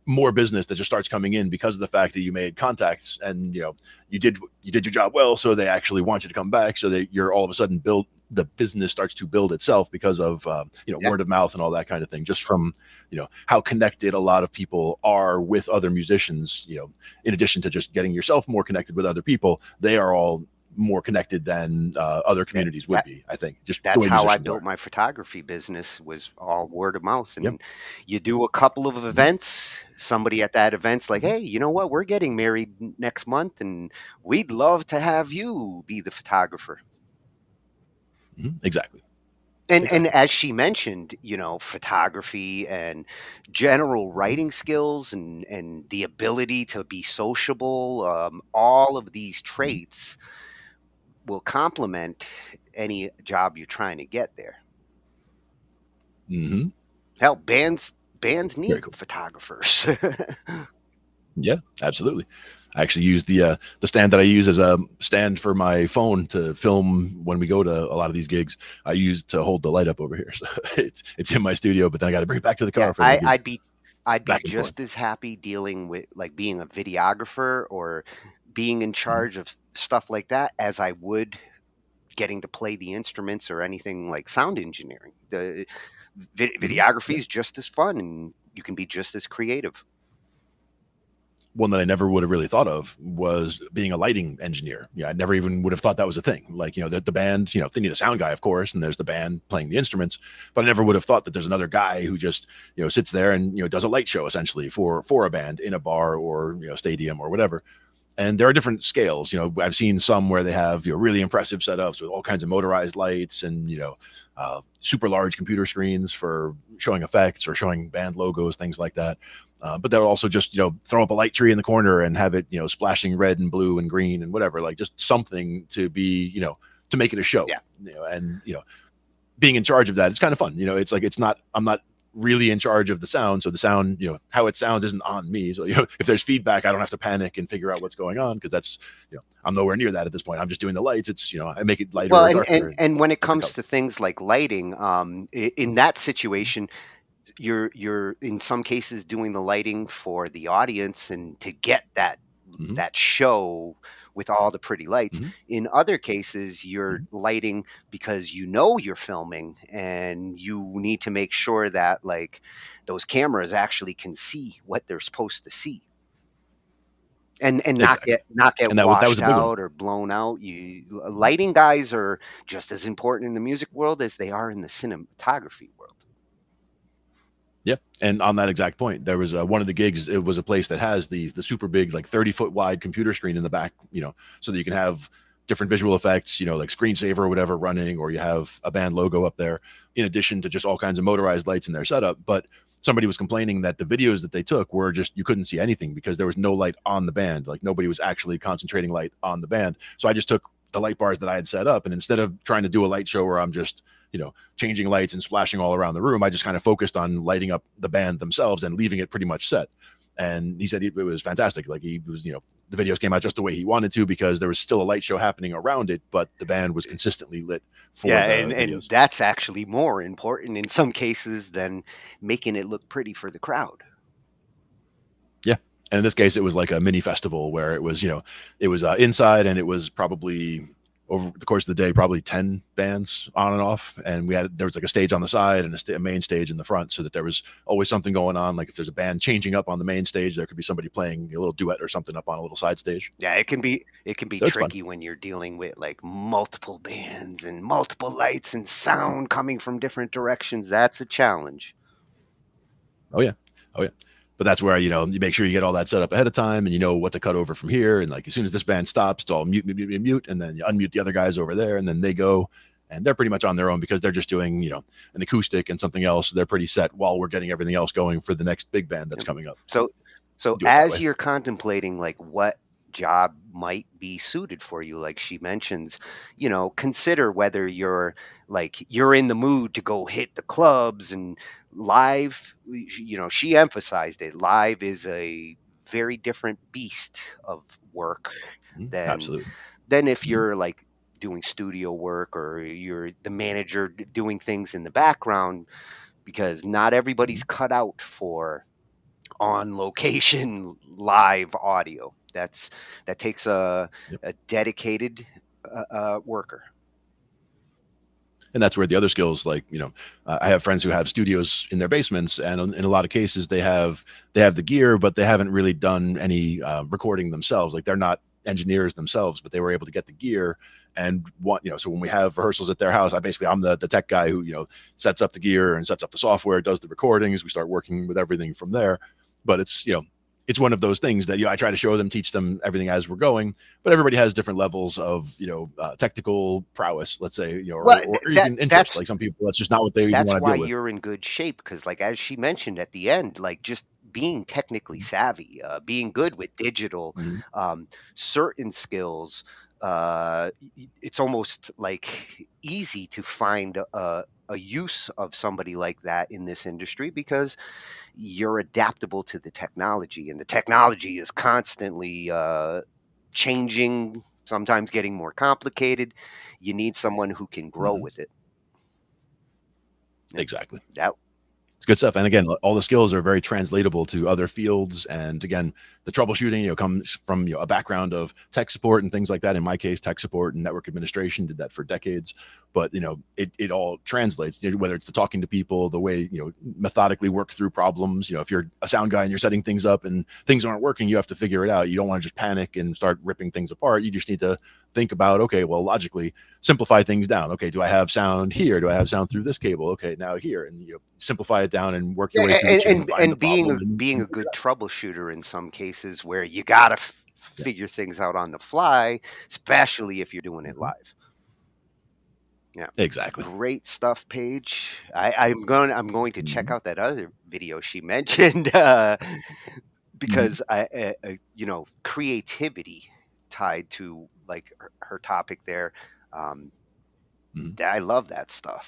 more business that just starts coming in because of the fact that you made contacts and you did your job well, so they actually want you to come back, so that you're all of a sudden built the business starts to build itself because of Yeah, word of mouth and all that kind of thing, just from how connected a lot of people are with other musicians. In addition to just getting yourself more connected with other people, they are all more connected than other that, communities would that be, I think, just the that's way how I musicians built are. my photography business, was all word of mouth. Yep. And you do a couple of Hmm. events, somebody at that event's like, Hmm. hey, you know what, we're getting married next month and we'd love to have you be the photographer. Hmm. Exactly. And Exactly. as she mentioned, photography and general Hmm. writing skills and the ability to be sociable, all of these Hmm. traits will complement any job you're trying to get there. Hmm. Hell, bands Very need cool. photographers. Yeah, absolutely. I actually use the stand that I use as a stand for my phone to film when we go to a lot of these gigs. I use to hold the light up over here, so it's in my studio. But then I got to bring it back to the Yeah, car for the I'd gigs, be back and just forth. as happy dealing with like being a videographer or being in Hmm. charge of stuff like that as I would getting to play the instruments or anything like sound engineering. The Hmm. videography Yeah. is just as fun, and you can be just as creative. One that I never would have really thought of was being a lighting engineer. Yeah, I never even would have thought that was a thing. Like, the band, they need a sound guy, of course, and there's the band playing the instruments, but I never would have thought that there's another guy who just, sits there and, does a light show essentially for a band in a bar or, stadium or whatever. And there are different scales. I've seen some where they have really impressive setups with all kinds of motorized lights and super large computer screens for showing effects or showing band logos, things like that. But they'll also just throw up a light tree in the corner and have it splashing red and blue and green and whatever, like just something to be to make it a show. Yeah. And being in charge of that, it's kind of fun. It's like I'm not really in charge of the sound, so the sound, how it sounds isn't on me. So if there's feedback, I don't have to panic and figure out what's going on, because that's I'm nowhere near that at this point. I'm just doing the lights. It's I make it lighter Well, or and darker and and and when it different comes colors. to things like lighting, in that situation, you're in some cases doing the lighting for the audience and to get Hmm. that show with all the pretty lights. Hmm. In other cases, you're Hmm. lighting because you're filming and you need to make sure that like those cameras actually can see what they're supposed to see and Exactly. not get And that was washed a big one. out or blown out. Lighting guys are just as important in the music world as they are in the cinematography world. Yeah, and on that exact point, there was one of the gigs. It was a place that has the super big, like 30-foot wide computer screen in the back, so that you can have different visual effects, like screensaver or whatever running, or you have a band logo up there, in addition to just all kinds of motorized lights in their setup. But somebody was complaining that the videos that they took were just, you couldn't see anything because there was no light on the band. Like nobody was actually concentrating light on the band. So I just took the light bars that I had set up, and instead of trying to do a light show where I'm just changing lights and splashing all around the room, I just kind of focused on lighting up the band themselves and leaving it pretty much set. And he said it was fantastic. Like he was, the videos came out just the way he wanted to, because there was still a light show happening around it, but the band was consistently lit for Yeah, the and videos. that's actually more important in some cases than making it look pretty for the crowd. Yeah. And in this case, it was like a mini festival where it was, it was inside, and it was probably over the course of the day, probably 10 bands on and off. And there was like a stage on the side and a main stage in the front, so that there was always something going on. Like if there's a band changing up on the main stage, there could be somebody playing a little duet or something up on a little side stage. Yeah, it can be So it's fun. tricky when you're dealing with like multiple bands and multiple lights and sound coming from different directions. That's a challenge. Oh yeah. Oh yeah. But that's where, you make sure you get all that set up ahead of time, and you know what to cut over from here. And like as soon as this band stops, it's all mute, mute, mute, mute, and then you unmute the other guys over there, and then they go, and they're pretty much on their own because they're just doing, an acoustic and something else. So they're pretty set while we're getting everything else going for the next big band that's Yep. coming up. So so Do it that as way. you're contemplating like what job might be suited for you, like she mentions, consider whether you're in the mood to go hit the clubs and live. She emphasized it. Live is a very different beast of work Mhm. than Absolutely. if Hmm. you're like doing studio work or you're the manager doing things in the background, because not everybody's Hmm. cut out for on location live audio. That takes Yep. a dedicated worker. And that's where the other skills, like, I have friends who have studios in their basements, and in a lot of cases they have the gear, but they haven't really done any recording themselves. Like, they're not engineers themselves, but they were able to get the gear. And so when we have rehearsals at their house, I'm the tech guy who sets up the gear and sets up the software, does the recordings. We start working with everything from there. But it's one of those things that I try to show them, teach them everything as we're going. But everybody has different levels of technical prowess, let's say, Well, or even interest. Like, some people, that's just not what they even that's want to why deal with. you're in good shape, because, like, as she mentioned at the end, like, just being technically savvy, being good with digital, Mhm. certain skills, it's almost like easy to find a use of somebody like that in this industry, because you're adaptable to the technology, and the technology is constantly changing, sometimes getting more complicated. You need someone who can grow Mhm. with it. And Exactly. that It's good stuff. And again, all the skills are very translatable to other fields. And again, the troubleshooting, comes from a background of tech support and things like that. In my case, tech support and network administration, did that for decades. But it all translates. Whether it's the talking to people, the way methodically work through problems. If you're a sound guy and you're setting things up and things aren't working, you have to figure it out. You don't want to just panic and start ripping things apart. You just need to think about, okay, well, logically simplify things down. Okay, do I have sound here? Do I have sound through this cable? Okay, now here, and simplify it down and work your Yeah, way through the chain, find the and being problem, being and a figure it good out. troubleshooter in some cases, where you gotta Yeah. figure things out on the fly, especially if you're doing it Mhm. live. Yeah, Exactly. great stuff, Paige. I'm going to check Mhm. out that other video she mentioned, Mhm. because creativity tied to, like, her topic there. Um, Mhm. I love that stuff.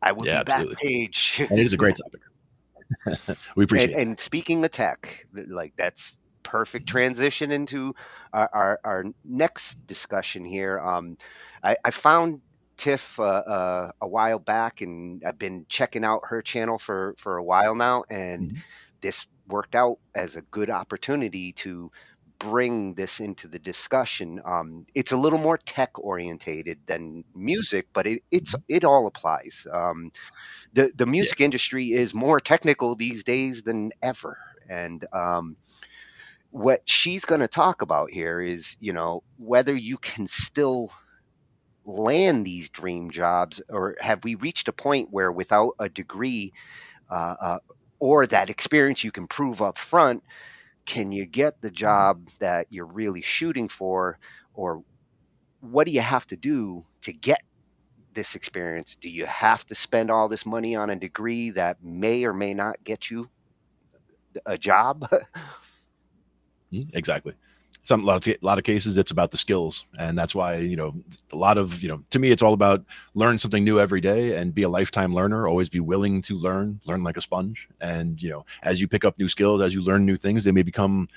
I will Yeah, be back, absolutely. Paige. And it is a great topic. We appreciate that. And speaking of tech, like, that's perfect transition into our next discussion here. I found Tiff a while back, and I've been checking out her channel for a while now, and Mhm. this worked out as a good opportunity to bring this into the discussion. It's a little more tech orientated than music, but Mhm. it all applies. The Yeah. music industry is more technical these days than ever, and what she's going to talk about here is, whether you can still land these dream jobs, or have we reached a point where, without a degree, uh, uh, or that experience you can prove up front, can you get the Mhm. job that you're really shooting for? Or what do you have to do to get this experience? Do you have to spend all this money on a degree that may or may not get you a job? Exactly. A lot of cases, it's about the skills, and that's why a lot of to me, it's all about learn something new every day and be a lifetime learner. Always be willing to learn like a sponge. And as you pick up new skills, as you learn new things, they may become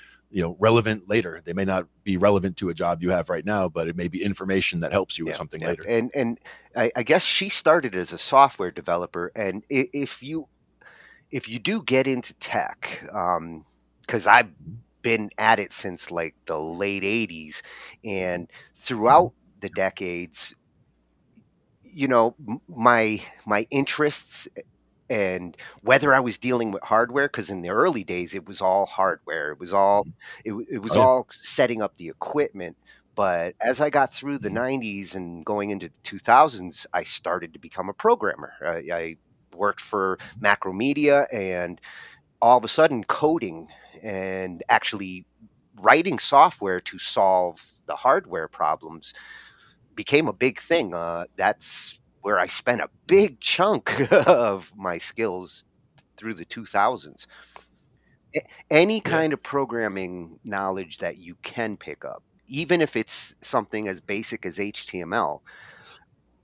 relevant later. They may not be relevant to a job you have right now, but it may be information that helps you with Yeah, something yeah, later. and I guess she started as a software developer, and if you do get into tech, because I've Mhm. been at it since, like, the late '80s, and Mhm. throughout the decades, my interests, and whether I was dealing with hardware, because in the early days it was all hardware, Mhm. it was Oh yeah. all setting up the equipment. But as I got through the Mhm. '90s and going into the 2000s, I started to become a programmer. I worked for Macromedia, and all of a sudden, coding and actually writing software to solve the hardware problems became a big thing. That's where I spent a big chunk of my skills through the 2000s. Any Yeah. kind of programming knowledge that you can pick up, even if it's something as basic as HTML,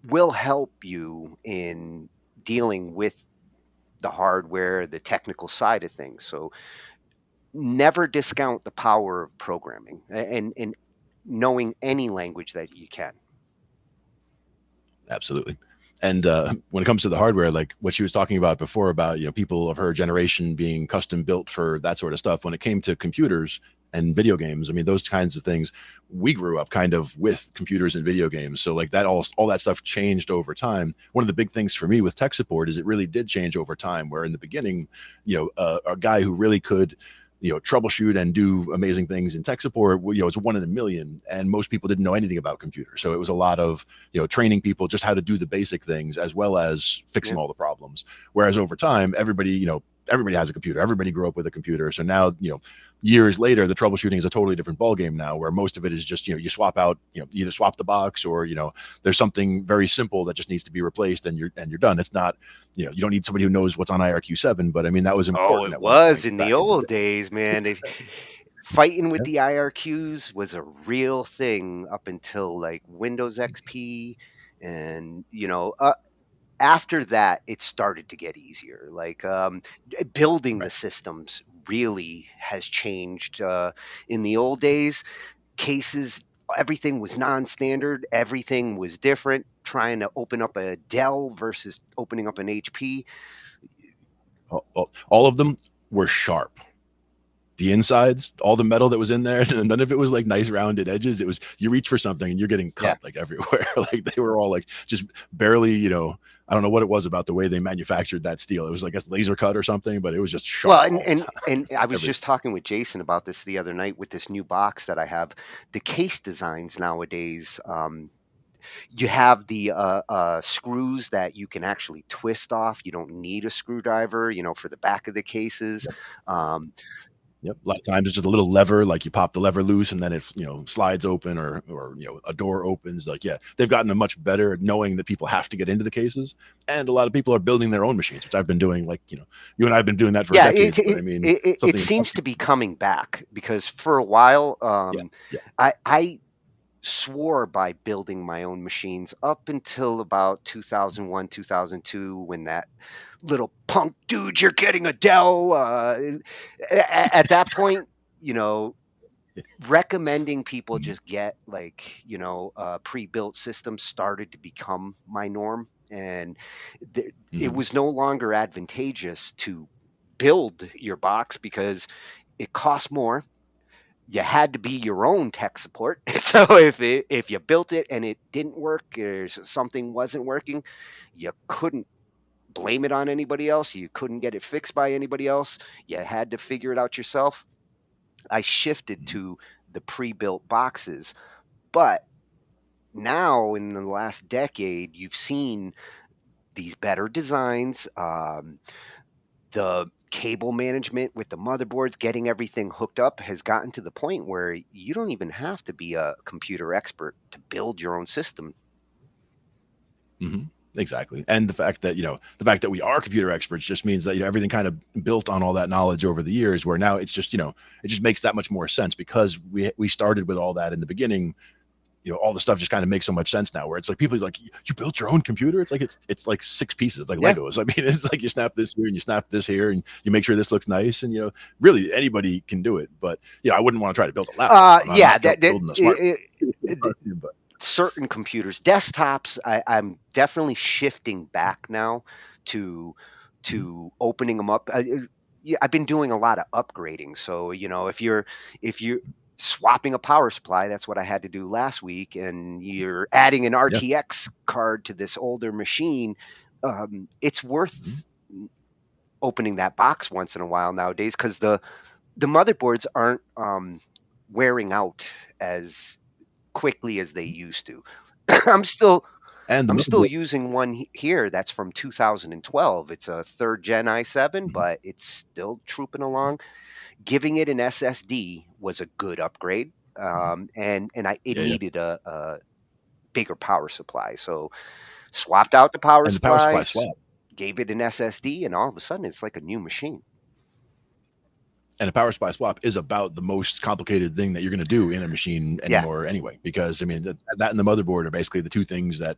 will help you in dealing with the hardware, the technical side of things. So never discount the power of programming, and knowing any language that you can. Absolutely. And when it comes to the hardware, like what she was talking about before, about people of her generation being custom built for that sort of stuff. When it came to computers and video games, I mean, those kinds of things, we grew up kind of with computers and video games. So like that, all that stuff changed over time. One of the big things for me with tech support is it really did change over time. Where in the beginning, a guy who really could troubleshoot and do amazing things in tech support, it's one in a million, and most people didn't know anything about computers. So it was a lot of training people just how to do the basic things as well as fixing all the problems. Whereas over time, everybody has a computer, everybody grew up with a computer. So now years later, the troubleshooting is a totally different ballgame now, where most of it is just you swap out, either swap the box, or there's something very simple that just needs to be replaced, and you're done. It's not, you don't need somebody who knows what's on IRQ7, but I mean that was Oh, important it at one was point in the back in the old day. days, man. Fighting with the IRQs was a real thing up until like Windows XP, and after that it started to get easier. Like building the Right. systems really has changed. In the old days, cases, everything was non-standard, everything was different. Trying to open up a Dell versus opening up an HP. All of them were sharp. The insides, all the metal that was in there, and none of it was like nice rounded edges. It was, you reach for something and you're getting Yeah. cut like everywhere. Like they were all like just barely, I don't know what it was about the way they manufactured that steel. It was like a laser cut or something, but it was just Well, sharp and all the and time. and I was Everything. just talking with Jason about this the other night with this new box that I have. The case designs nowadays, you have the screws that you can actually twist off. You don't need a screwdriver, for the back of the cases. Yep. Um, Yep. A lot of times it's just a little lever, like you pop the lever loose and then it, slides open, or a door opens. Like, yeah, they've gotten much better at knowing that people have to get into the cases. And a lot of people are building their own machines, which I've been doing, like, you and I have been doing that for yeah, it, decades. But I it mean, it it something, seems to be coming back because for a while, yeah, yeah. I swore by building my own machines up until about 2001, 2002, when that little punk dude, you're getting a Dell. At that point, you know, recommending people Mhm. just get like, pre-built systems started to become my norm. And it Mhm. was no longer advantageous to build your box because it cost more. You had to be your own tech support. So if you built it and it didn't work, or something wasn't working, you couldn't blame it on anybody else. You couldn't get it fixed by anybody else. You had to figure it out yourself. I shifted Mhm. to the pre-built boxes, but now in the last decade, you've seen these better designs. The cable management with the motherboards, getting everything hooked up, has gotten to the point where you don't even have to be a computer expert to build your own system. Mhm. Exactly. And the fact that we are computer experts just means that everything kind of built on all that knowledge over the years, where now it's just, it just makes that much more sense because we started with all that in the beginning. All the stuff just kind of makes so much sense now, where it's like people are like, you built your own computer. It's like it's like six pieces. It's like Yeah. Legos. I mean, it's like you snap this here and you snap this here and you make sure this looks nice, and really anybody can do it. But I wouldn't want to try to build a laptop. I'm Yeah. not building a smart but Certain computers, desktops, I'm definitely shifting back now to Mhm. opening them up. Yeah, I've been doing a lot of upgrading. So if you're swapping a power supply, that's what I had to do last week, and you're adding an Yeah. RTX card to this older machine, it's worth Mhm. opening that box once in a while nowadays because the motherboards aren't wearing out as quickly as they used to. I'm still And the I'm still motherboard. using one here that's from 2012. It's a third gen i7, Mhm. but it's still trooping along. Giving it an SSD was a good upgrade, Mhm. and it Yeah, yeah. needed a bigger power supply. So swapped out the power And the power supply supplies, swap. gave it an SSD, and all of a sudden it's like a new machine. And a power supply swap is about the most complicated thing that you're going to do in a machine anymore anyway, because I mean that and the motherboard are basically the two things that,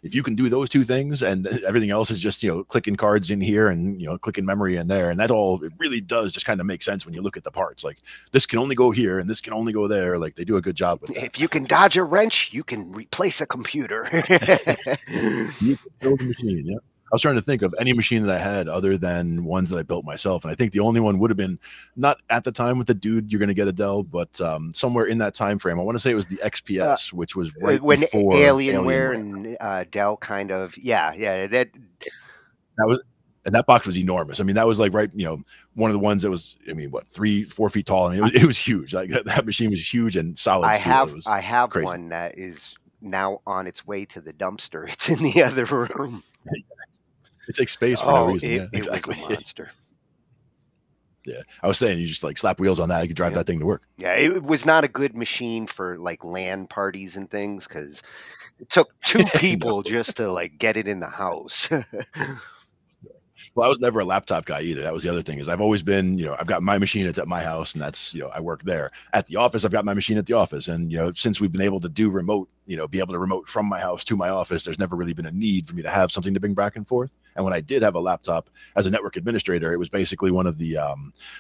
if you can do those two things and everything else is just, clicking cards in here and, clicking memory in there. And that all, it really does just kind of make sense when you look at the parts. Like this can only go here and this can only go there. Like they do a good job with that. If you can dodge a wrench, you can replace a computer. You can build a machine. Yeah. I was trying to think of any machine that I had other than ones that I built myself. And I think the only one would have been, not at the time with the dude you're going to get a Dell, but somewhere in that time frame. I want to say it was the XPS, which was right when before Alienware and Dell kind of, that was, and that box was enormous. I mean, that was like one of the ones that was, I mean, what, 3-4 feet tall. I mean, it was huge. Like that machine was huge and solid steel. I have crazy. one that is now on its way to the dumpster. It's in the other room. It takes space for no reason. Yeah, exactly. It was a monster. Yeah, I was saying, you just like slap wheels on that, you could drive that thing to work. Yeah, it was not a good machine for like LAN parties and things because it took 2 people just to like get it in the house. Well, I was never a laptop guy either. That was the other thing, is I've always been, I've got my machine, it's at my house, and that's, I work there. At the office, I've got my machine at the office. And, since we've been able to do remote, be able to remote from my house to my office, there's never really been a need for me to have something to bring back and forth. And when I did have a laptop as a network administrator, it was basically one of the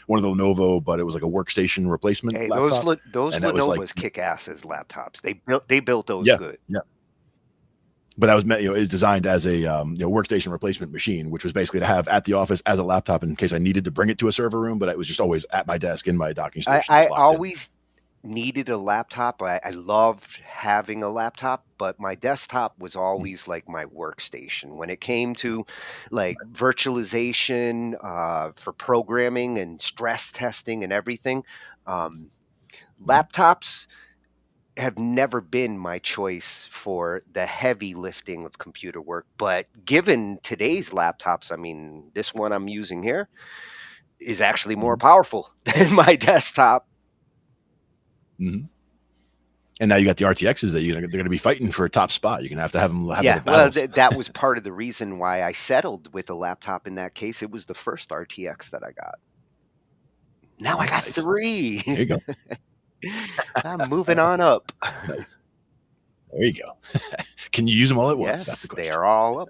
Lenovo, but it was like a workstation replacement laptop. Those Lenovo's kick ass as laptops. They built those good. Yeah. But that was, is designed as a workstation replacement machine, which was basically to have at the office as a laptop in case I needed to bring it to a server room. But it was just always at my desk in my docking station. I always needed a laptop. I loved having a laptop, but my desktop was always like my workstation. When it came to like virtualization for programming and stress testing and everything, laptops have never been my choice for the heavy lifting of computer work. But given today's laptops, I mean, this one I'm using here is actually more powerful than my desktop. Mm-hmm. And now you got the RTXs that they're going to be fighting for a top spot. You're going to have them. Well, that was part of the reason why I settled with a laptop in that case. It was the first RTX that I got. Now I got 3. There you go. I'm moving on up. Nice. There you go. Can you use them all at once? Yes, that's the question. They are all up.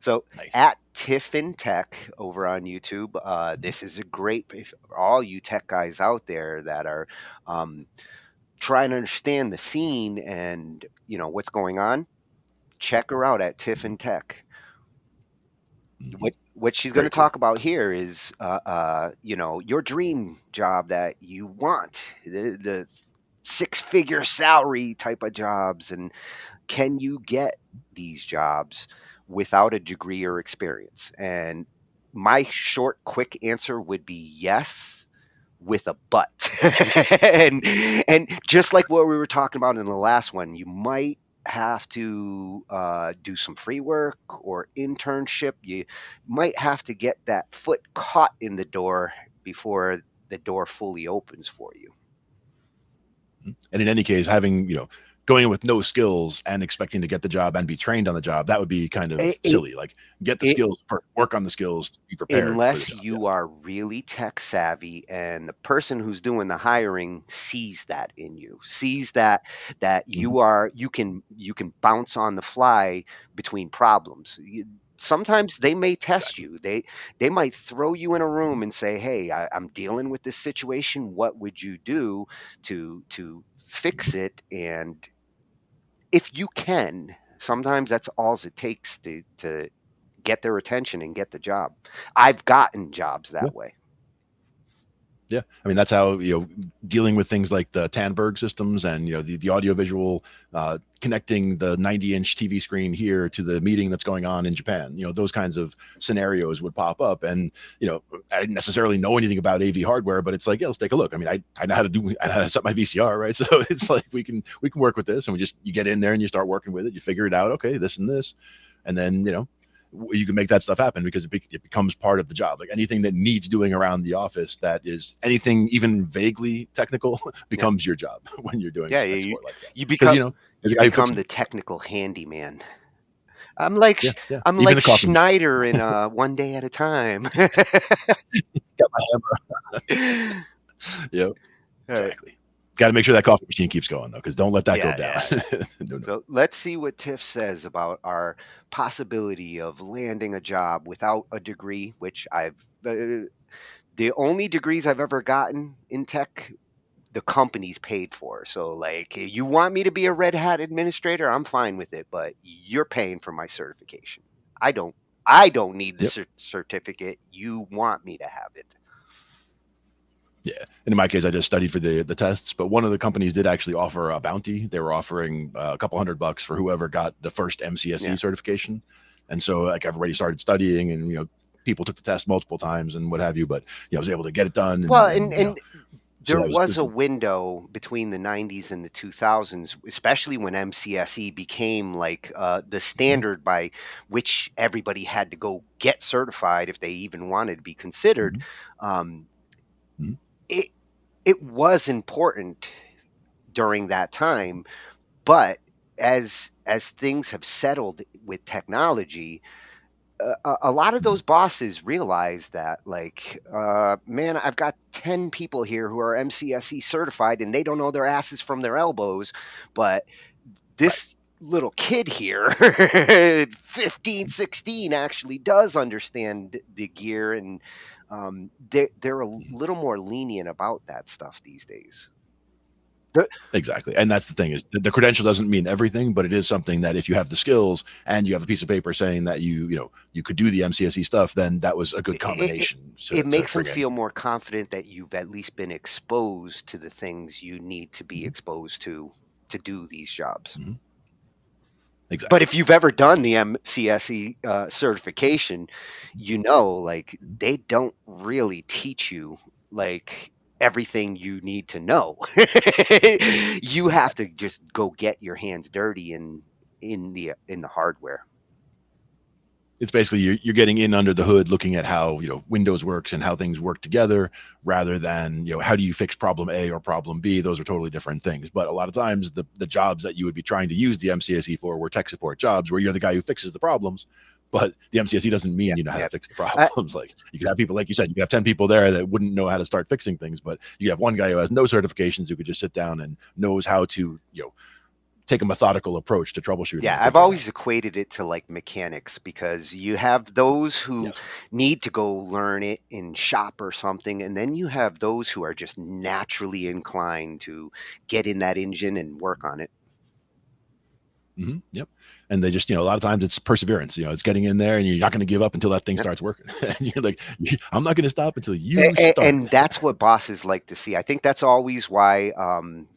So nice. At Talkin Tech over on YouTube, this is a great, for all you tech guys out there that are trying to understand the scene and what's going on. Check her out at Talkin Tech. Mm-hmm. What she's going to talk about here is, your dream job that you want, the 6-figure salary type of jobs, and can you get these jobs without a degree or experience? And my short, quick answer would be yes, with a but. and just like what we were talking about in the last one, you might have to do some free work or internship. You might have to get that foot caught in the door before the door fully opens for you. And in any case, having, going in with no skills and expecting to get the job and be trained on the job, that would be kind of silly. Like get the skills, work on the skills to be prepared. Unless you are really tech savvy and the person who's doing the hiring sees that in you, sees that you can bounce on the fly between problems. Sometimes they may test you. They might throw you in a room and say, hey, I'm dealing with this situation. What would you do to fix it? And if you can, sometimes that's all it takes to get their attention and get the job. I've gotten jobs that way. Yeah. I mean, that's how, dealing with things like the Tandberg systems and, the audiovisual, connecting the 90-inch TV screen here to the meeting that's going on in Japan, those kinds of scenarios would pop up. And, I didn't necessarily know anything about AV hardware, but it's like, yeah, let's take a look. I mean, I know how to set my VCR, right? So it's like, we can work with this, and you get in there and you start working with it. You figure it out. Okay, this and this. And then, you can make that stuff happen because it becomes part of the job. Like anything that needs doing around the office that is anything even vaguely technical becomes your job when you're doing you become the technical handyman. I'm like Yeah, yeah. I'm Even like the coffee machine. Schneider in One Day at a Time. Got my hammer. Yep, All right. exactly. Got to make sure that coffee machine keeps going though, because don't let that go Yeah, down. yeah, yeah. No, no. So let's see what Tiff says about our possibility of landing a job without a degree, which the only degrees I've ever gotten in tech, the company's paid for. So, like, you want me to be a Red Hat administrator, I'm fine with it, but you're paying for my certification. I don't. I don't need the Yep. certificate. You want me to have it. Yeah. And in my case, I just studied for the tests, but one of the companies did actually offer a bounty. They were offering a couple $100 for whoever got the first MCSE Yeah. certification. And so like everybody started studying, and people took the test multiple times and what have you, but I was able to get it done, Well, and so there that was was a cool. window between the 90s and the 2000s, especially when MCSE became like the Mhm. standard by which everybody had to go get certified if they even wanted to be considered. Mhm. Um, Mhm. it it was important during that time, but as things have settled with technology, a lot of Mhm. those bosses realize that, like, man, I've got 10 people here who are MCSE certified and they don't know their asses from their elbows, but Right. this little kid here 15, 16, actually does understand the gear, and they're a Mhm. little more lenient about that stuff these days. Exactly. And that's the thing, is the credential doesn't mean everything, but it is something that if you have the skills and you have a piece of paper saying that you could do the MCSE stuff, then that was a good it, combination it to makes them bring in. feel more confident that you've at least been exposed to the things you need to be Mhm. exposed to do these jobs. Mhm. But Exactly. if you've ever done the MCSE certification, like, Mhm. they don't really teach you, like, everything you need to know. You have to just go get your hands dirty in the hardware. It's basically you're getting in under the hood, looking at how Windows works and how things work together, rather than how do you fix problem A or problem B. Those are totally different things. But a lot of times the jobs that you would be trying to use the MCSE for were tech support jobs, where you're the guy who fixes the problems. But the MCSE doesn't Yeah, mean you know how yeah. to fix the Uh, problems. Like, you could have people, like you said, you could have 10 people there that wouldn't know how to start fixing things, but you have one guy who has no certifications who could just sit down and knows how to take a methodical approach to troubleshooting Yeah, and I've figure it out. always equated it to like mechanics, because you have those who Yes. need to go learn it in shop or something, and then you have those who are just naturally inclined to get in that engine and work on it. Yep. And they just, a lot of times it's perseverance. It's getting in there, and you're not going to give up until that thing Yep. starts working. And you're like, I'm not going to stop until you start. And that's what bosses like to see. I think that's always why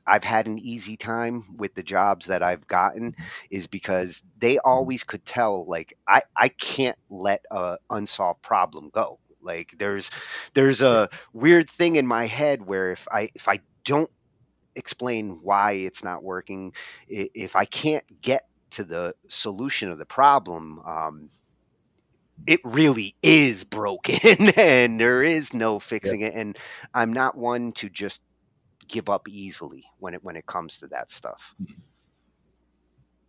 I've had an easy time with the jobs that I've gotten, Mhm. is because they Mhm. always could tell, like, I can't let a unsolved problem go. Like, there's Yeah. a weird thing in my head where if I don't explain why it's not working, if I can't get to the solution of the problem, it really is broken and there is no Yeah. fixing it. And I'm not one to just give up easily when it comes to that stuff. Mhm.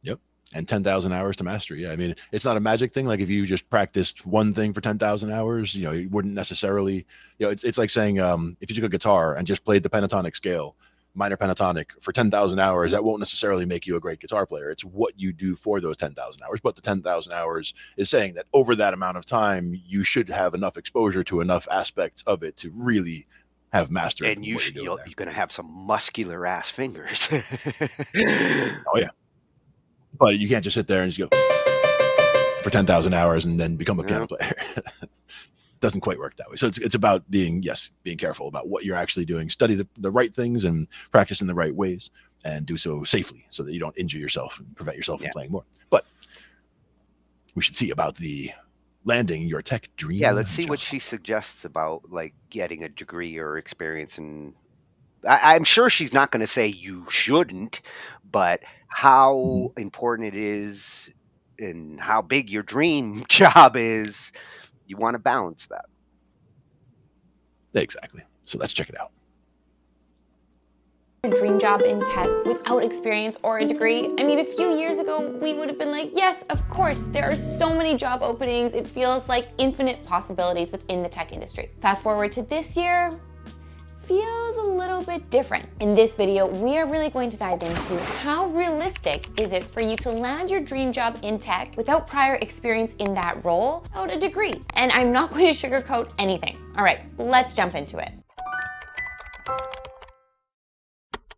Yep. And 10,000 hours to mastery. Yeah. I mean, it's not a magic thing. Like, if you just practiced one thing for 10,000 hours, you wouldn't necessarily, it's like saying, if you took a guitar and just played the pentatonic scale, minor pentatonic, for 10,000 hours, that won't necessarily make you a great guitar player. It's what you do for those 10,000 hours. But the 10,000 hours is saying that over that amount of time, you should have enough exposure to enough aspects of it to really have mastered And what you're doing there. you're going to have some muscular ass fingers. Oh, yeah. But you can't just sit there and just go for 10,000 hours and then become a piano No. player. Doesn't quite work that way. So it's about being careful about what you're actually doing. Study the right things and practice in the right ways, and do so safely so that you don't injure yourself and prevent yourself from Yeah. playing more. But we should see about the landing your tech Yeah, dream let's see what job. she suggests about, like, getting a degree or experience. And I'm sure she's not going to say you shouldn't, but Mhm. how important it is and how big your dream job is, you want to balance that. Exactly. So let's check it out. A dream job in tech without experience or a degree. I mean, a few years ago, we would have been like, yes, of course, there are so many job openings. It feels like infinite possibilities within the tech industry. Fast forward to this year, feels a little bit different. In this video, we are really going to dive into how realistic is it for you to land your dream job in tech without prior experience in that role, without a degree. And I'm not going to sugarcoat anything. All right, let's jump into it.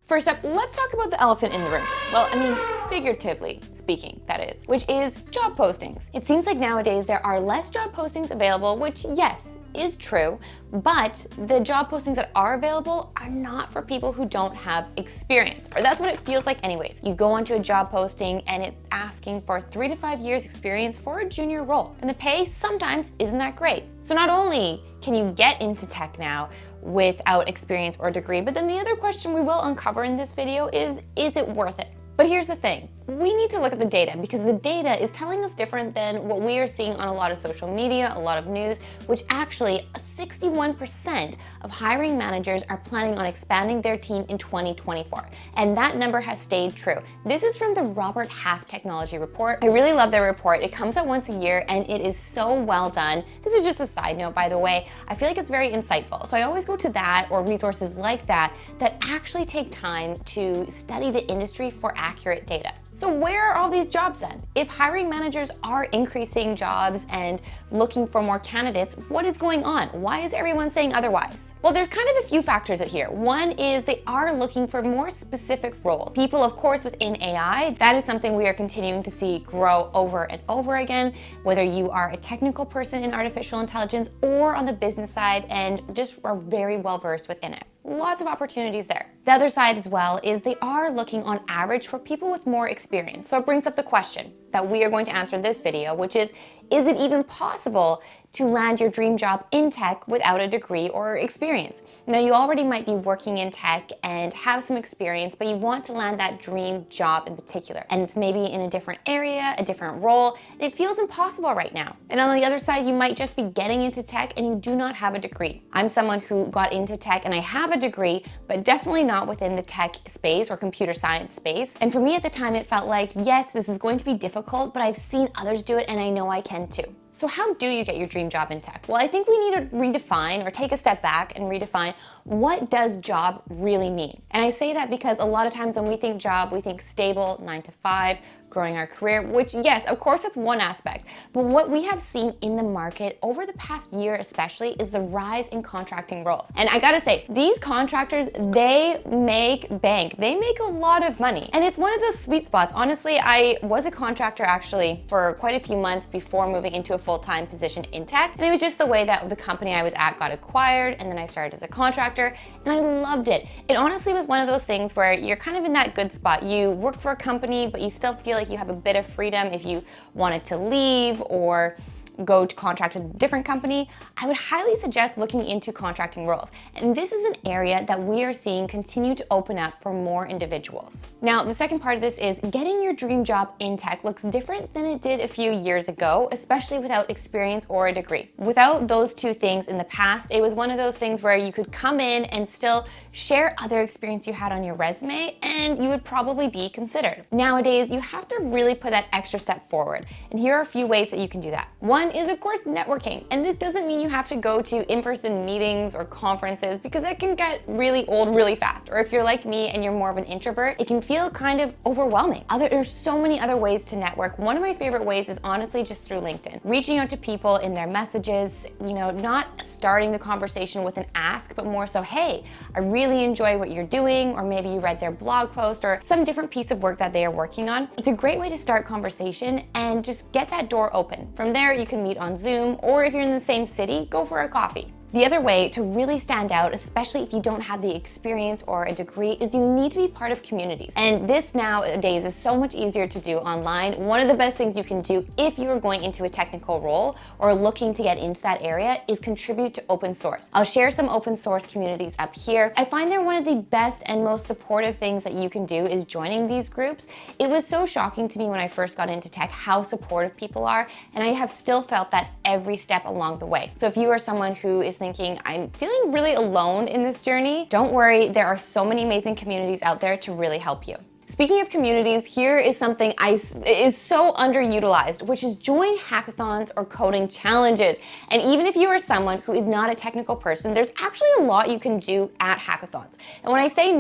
First up, let's talk about the elephant in the room. Well, I mean, figuratively speaking, that is, which is job postings. It seems like nowadays there are less job postings available, which yes, is true, but the job postings that are available are not for people who don't have experience, or that's what it feels like anyways. You go onto a job posting and it's asking for 3 to 5 years experience for a junior role, and the pay sometimes isn't that great. So not only can you get into tech now without experience or degree, but then the other question we will uncover in this video is it worth it? But here's the thing, we need to look at the data because the data is telling us different than what we are seeing on a lot of social media, a lot of news, which actually 61% of hiring managers are planning on expanding their team in 2024. And that number has stayed true. This is from the Robert Half Technology Report. I really love their report. It comes out once a year and it is so well done. This is just a side note, by the way. I feel like it's very insightful. So I always go to that or resources like that that actually take time to study the industry for accurate data. So where are all these jobs then? If hiring managers are increasing jobs and looking for more candidates, what is going on? Why is everyone saying otherwise? Well, there's kind of a few factors at here. One is they are looking for more specific roles. People, of course, within AI, that is something we are continuing to see grow over and over again, whether you are a technical person in artificial intelligence or on the business side and just are very well versed within it. Lots of opportunities there. The other side as well is they are looking on average for people with more experience. So it brings up the question that we are going to answer in this video, which is it even possible to land your dream job in tech without a degree or experience? Now, you already might be working in tech and have some experience, but you want to land that dream job in particular. And it's maybe in a different area, a different role, and it feels impossible right now. And on the other side, you might just be getting into tech and you do not have a degree. I'm someone who got into tech and I have a degree, but definitely not within the tech space or computer science space. And for me at the time, it felt like, yes, this is going to be difficult, but I've seen others do it and I know I can too. So how do you get your dream job in tech? Well, I think we need to redefine or take a step back and redefine what does job really mean? And I say that because a lot of times when we think job, we think stable, 9 to 5, growing our career, which yes, of course that's one aspect. But what we have seen in the market over the past year especially is the rise in contracting roles. And I gotta say, these contractors, they make bank. They make a lot of money. And it's one of those sweet spots. Honestly, I was a contractor actually for quite a few months before moving into a full-time position in tech. And it was just the way that the company I was at got acquired, and then I started as a contractor, and I loved it. It honestly was one of those things where you're kind of in that good spot. You work for a company, but you still feel like you have a bit of freedom if you wanted to leave or go to contract a different company. I would highly suggest looking into contracting roles. And this is an area that we are seeing continue to open up for more individuals. Now, the second part of this is getting your dream job in tech looks different than it did a few years ago, especially without experience or a degree. Without those two things in the past, it was one of those things where you could come in and still share other experience you had on your resume and you would probably be considered. Nowadays, you have to really put that extra step forward. And here are a few ways that you can do that. One is, of course, networking. And this doesn't mean you have to go to in-person meetings or conferences because that can get really old really fast. Or if you're like me and you're more of an introvert, it can feel kind of overwhelming. There's so many other ways to network. One of my favorite ways is honestly just through LinkedIn. Reaching out to people in their messages, not starting the conversation with an ask, but more so, hey, I really enjoy what you're doing, or maybe you read their blog post or some different piece of work that they are working on. It's a great way to start conversation and just get that door open. From there, you can meet on Zoom, or if you're in the same city, go for a coffee. The other way to really stand out, especially if you don't have the experience or a degree, is you need to be part of communities. And this nowadays is so much easier to do online. One of the best things you can do if you are going into a technical role or looking to get into that area is contribute to open source. I'll share some open source communities up here. I find they're one of the best and most supportive things that you can do is joining these groups. It was so shocking to me when I first got into tech how supportive people are, and I have still felt that every step along the way. So if you are someone who is is thinking, I'm feeling really alone in this journey, don't worry, there are so many amazing communities out there to really help you. Speaking of communities, here is something is so underutilized, which is join hackathons or coding challenges. And even if you are someone who is not a technical person, there's actually a lot you can do at hackathons. And when I say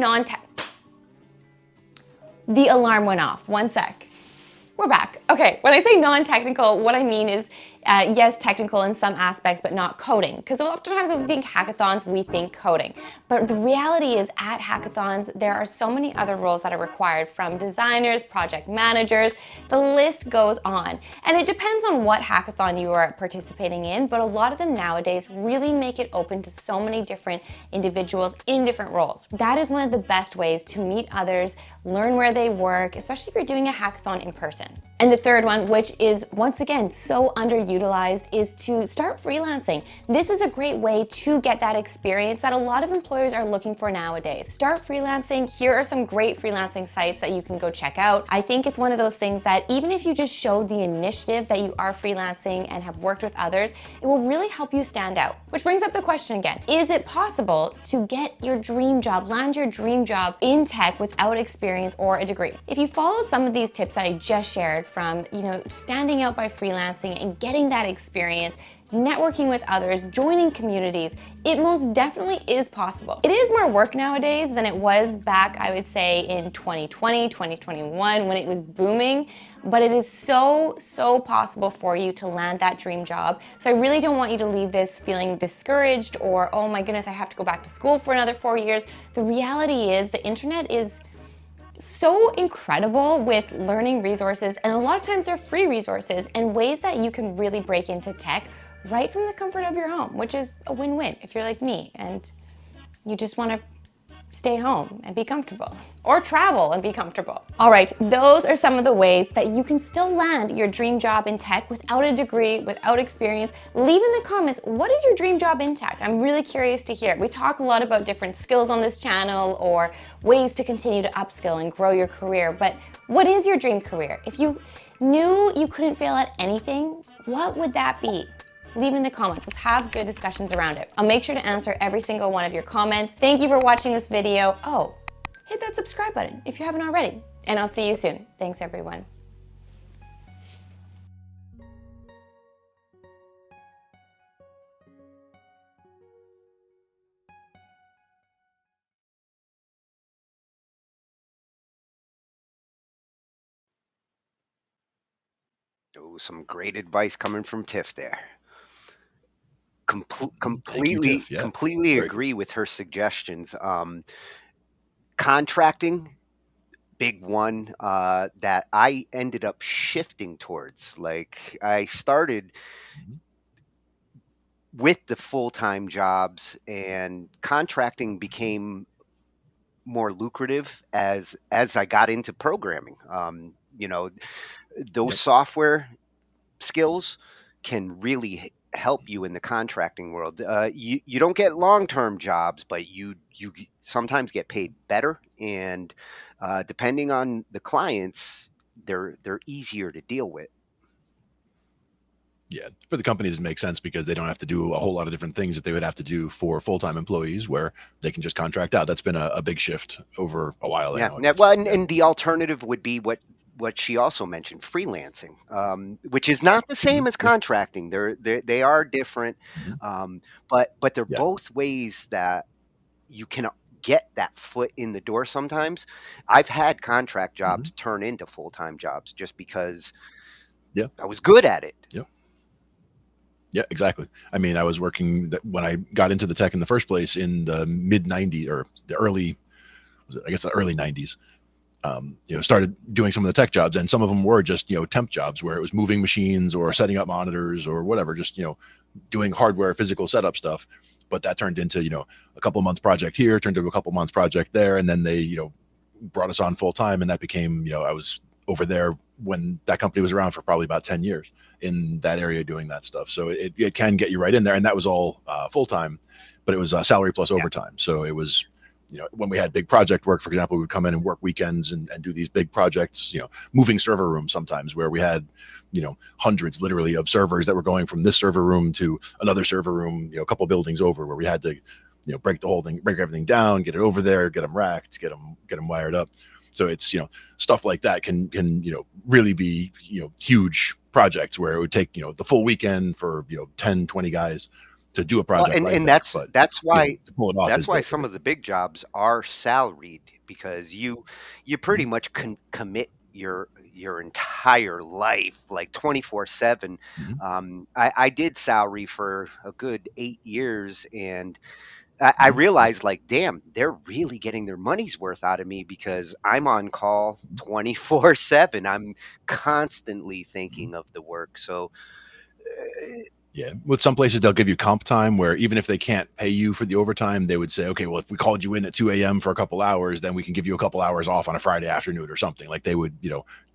the alarm went off. One sec. We're back. Okay, when I say non-technical, what I mean is, yes, technical in some aspects, but not coding. Because oftentimes when we think hackathons, we think coding. But the reality is at hackathons, there are so many other roles that are required, from designers, project managers, the list goes on. And it depends on what hackathon you are participating in, but a lot of them nowadays really make it open to so many different individuals in different roles. That is one of the best ways to meet others, learn where they work, especially if you're doing a hackathon in person. And the third one, which is once again so underutilized, is to start freelancing. This is a great way to get that experience that a lot of employers are looking for nowadays. Start freelancing. Here are some great freelancing sites that you can go check out. I think it's one of those things that even if you just show the initiative that you are freelancing and have worked with others, it will really help you stand out. Which brings up the question again, is it possible to get your dream job, land your dream job in tech without experience or a degree? If you follow some of these tips that I just shared, from standing out by freelancing and getting that experience, networking with others, joining communities, it most definitely is possible. It is more work nowadays than it was back, I would say, in 2020, 2021, when it was booming, but it is so possible for you to land that dream job. So I really don't want you to leave this feeling discouraged or, oh my goodness, I have to go back to school for another 4 years. The reality is the internet is so incredible with learning resources, and a lot of times they're free resources and ways that you can really break into tech right from the comfort of your home, which is a win-win if you're like me and you just want to stay home and be comfortable, or travel and be comfortable. All right, those are some of the ways that you can still land your dream job in tech without a degree, without experience. Leave in the comments, what is your dream job in tech? I'm really curious to hear. We talk a lot about different skills on this channel or ways to continue to upskill and grow your career, but what is your dream career? If you knew you couldn't fail at anything, what would that be? Leave in the comments. Let's have good discussions around it. I'll make sure to answer every single one of your comments. Thank you for watching this video. Oh, hit that subscribe button if you haven't already. And I'll see you soon. Thanks, everyone. Oh, some great advice coming from Tiff there. Thank you, Completely Tiff. Yeah, completely very agree with her suggestions. Contracting, big one that I ended up shifting towards. Like, I started Mhm. with the full-time jobs, and contracting became more lucrative as I got into programming. Those Yep. software skills can really help you in the contracting world. You don't get long-term jobs, but you sometimes get paid better, and depending on the clients, they're easier to deal with. Yeah, for the companies, it makes sense because they don't have to do a whole lot of different things that they would have to do for full-time employees, where they can just contract out. That's been a big shift over a while there Yeah. now, I Now, guess. well, Yeah. and the alternative would be what she also mentioned, freelancing, which is not the same as Yeah. contracting. They are different, Mhm. but they're Yeah. both ways that you can get that foot in the door. Sometimes I've had contract Mhm. jobs turn into full-time jobs just because Yeah. I was good at it. Yeah. Yeah, exactly. I mean, I was working when I got into the tech in the first place in the mid 90s, or the early, I guess the early 90s. Started doing some of the tech jobs, and some of them were just, temp jobs where it was moving machines or setting up monitors or whatever, just, doing hardware, physical setup stuff. But that turned into, a couple months project here, turned into a couple months project there. And then they, brought us on full time. And that became, I was over there when that company was around for probably about 10 years in that area doing that stuff. So it can get you right in there. And that was all full time, but it was salary plus overtime. So it was, when we had big project work, for example, we would come in and work weekends and do these big projects, moving server rooms sometimes, where we had, hundreds literally of servers that were going from this server room to another server room, a couple buildings over, where we had to break the whole thing, break everything down, get it over there, get them racked, get them wired up. So it's stuff like that can really be huge projects where it would take the full weekend for 10, 20 guys to do a Well, project like and that. But that's why to pull it off is some of the big jobs are salaried, because you pretty Mhm, much commit your entire life like 24/7. mhm, I did salary for a good 8 years, and I mhm, realized, like, damn, they're really getting their money's worth out of me, because I'm on call mhm, 24/7. I'm constantly mhm. thinking of the work. So uh, Yeah, with some places they'll give you comp time, where even if they can't pay you for the overtime, they would say, okay, well, if we called you in at 2 a.m. for a couple hours, then we can give you a couple hours off on a Friday afternoon or something. Like they would,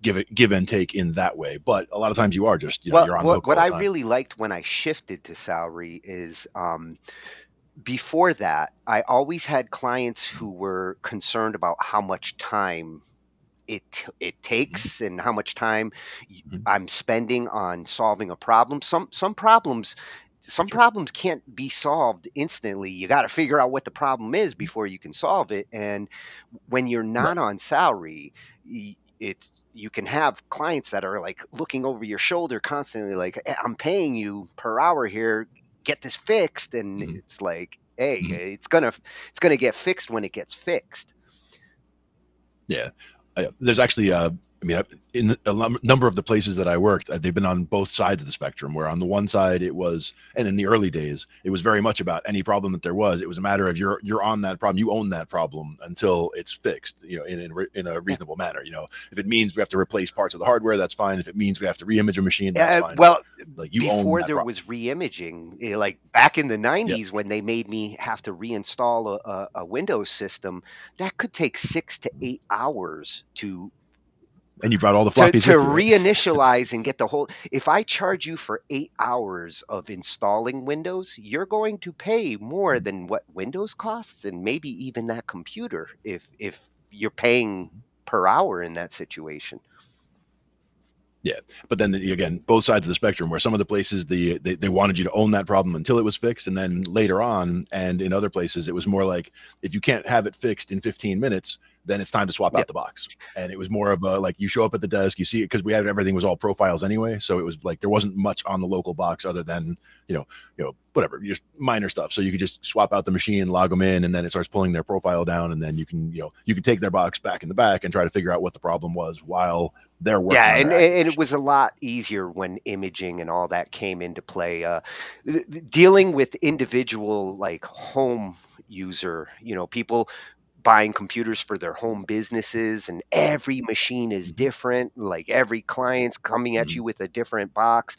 give and take in that way. But a lot of times you are just, well, you're on the hook what all the I time. really liked when I shifted to salary is, before that, I always had clients Mhm, who were concerned about how much time it mhm, takes, and how much time mhm. I'm spending on solving a problem. Some Sure. problems can't be solved instantly. You got to figure out what the problem is Mhm. before you can solve it. And when you're not Right. on salary, you can have clients that are like looking over your shoulder constantly, like, I'm paying you per hour here, get this fixed. And Mhm, it's like, hey, mhm. it's gonna get fixed when it gets fixed. Yeah. There's actually, I mean, in number of the places that I worked, they've been on both sides of the spectrum. Where on the one side it was, and in the early days, it was very much about any problem that there was. It was a matter of you're on that problem, you own that problem until it's fixed, in a Yeah. reasonable manner. If it means we have to replace parts of the hardware, that's fine. If it means we have to reimage a machine, that's fine. But Well, like you own before that there problem. was re-imaging, like back in the Yep. 90s when they made me have to reinstall a Windows system, that could take 6 to 8 hours And you brought all the to floppies with you, right? reinitialize and get the whole. If I charge you for 8 hours of installing Windows, you're going to pay more than what Windows costs, and maybe even that computer, if you're paying per hour in that situation. Yeah, but then again, both sides of the spectrum, where some of the places they wanted you to own that problem until it was fixed, and then later on, and in other places, it was more like, if you can't have it fixed in 15 minutes, then it's time to swap Yeah. out the box. And it was more of a, like, you show up at the desk, you see it, because we had everything was all profiles anyway, so it was like there wasn't much on the local box other than whatever, just minor stuff. So you could just swap out the machine, log them in, and then it starts pulling their profile down, and then you can take their box back in the back and try to figure out what the problem was while they're Yeah, working on and their and it activation. was a lot easier when imaging and all that came into play. Dealing with individual, like, home user, people buying computers for their home businesses, and every machine is Mhm, different. Like, every client's coming at mhm, you with a different box.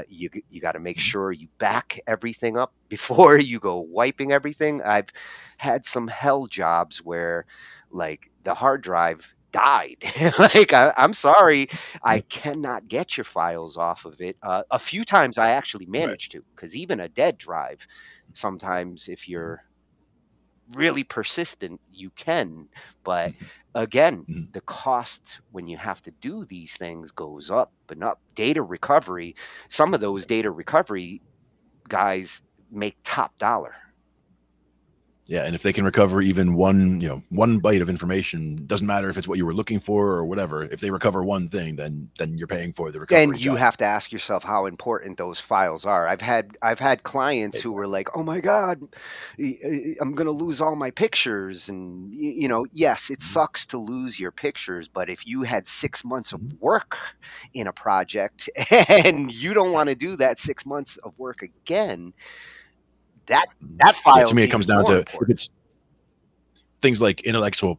You got to make mhm. sure you back everything up before you go wiping everything. I've had some hell jobs where, like, the hard drive died. Like, I'm sorry, I Yeah, cannot get your files off of it. A few times I actually right. managed to, because even a dead drive, sometimes if Mhm, you're really persistent, you can. But mhm, again, mhm. the cost when you have to do these things goes up and up. Data recovery, some of those data recovery guys make top dollar. Yeah, and if they can recover even one byte of information, doesn't matter if it's what you were looking for or whatever. If they recover one thing, then you're paying for the Then recovery you job. have to ask yourself how important those files are. I've had clients who were Exactly. like, "Oh my God, I'm gonna lose all my pictures." And yes, it Mhm, sucks to lose your pictures, but if you had 6 months of mhm, work in a project and you don't want to do that 6 months of work again, that mhm. that Yeah, to me, file's it comes even down more to, if important. it's things like intellectual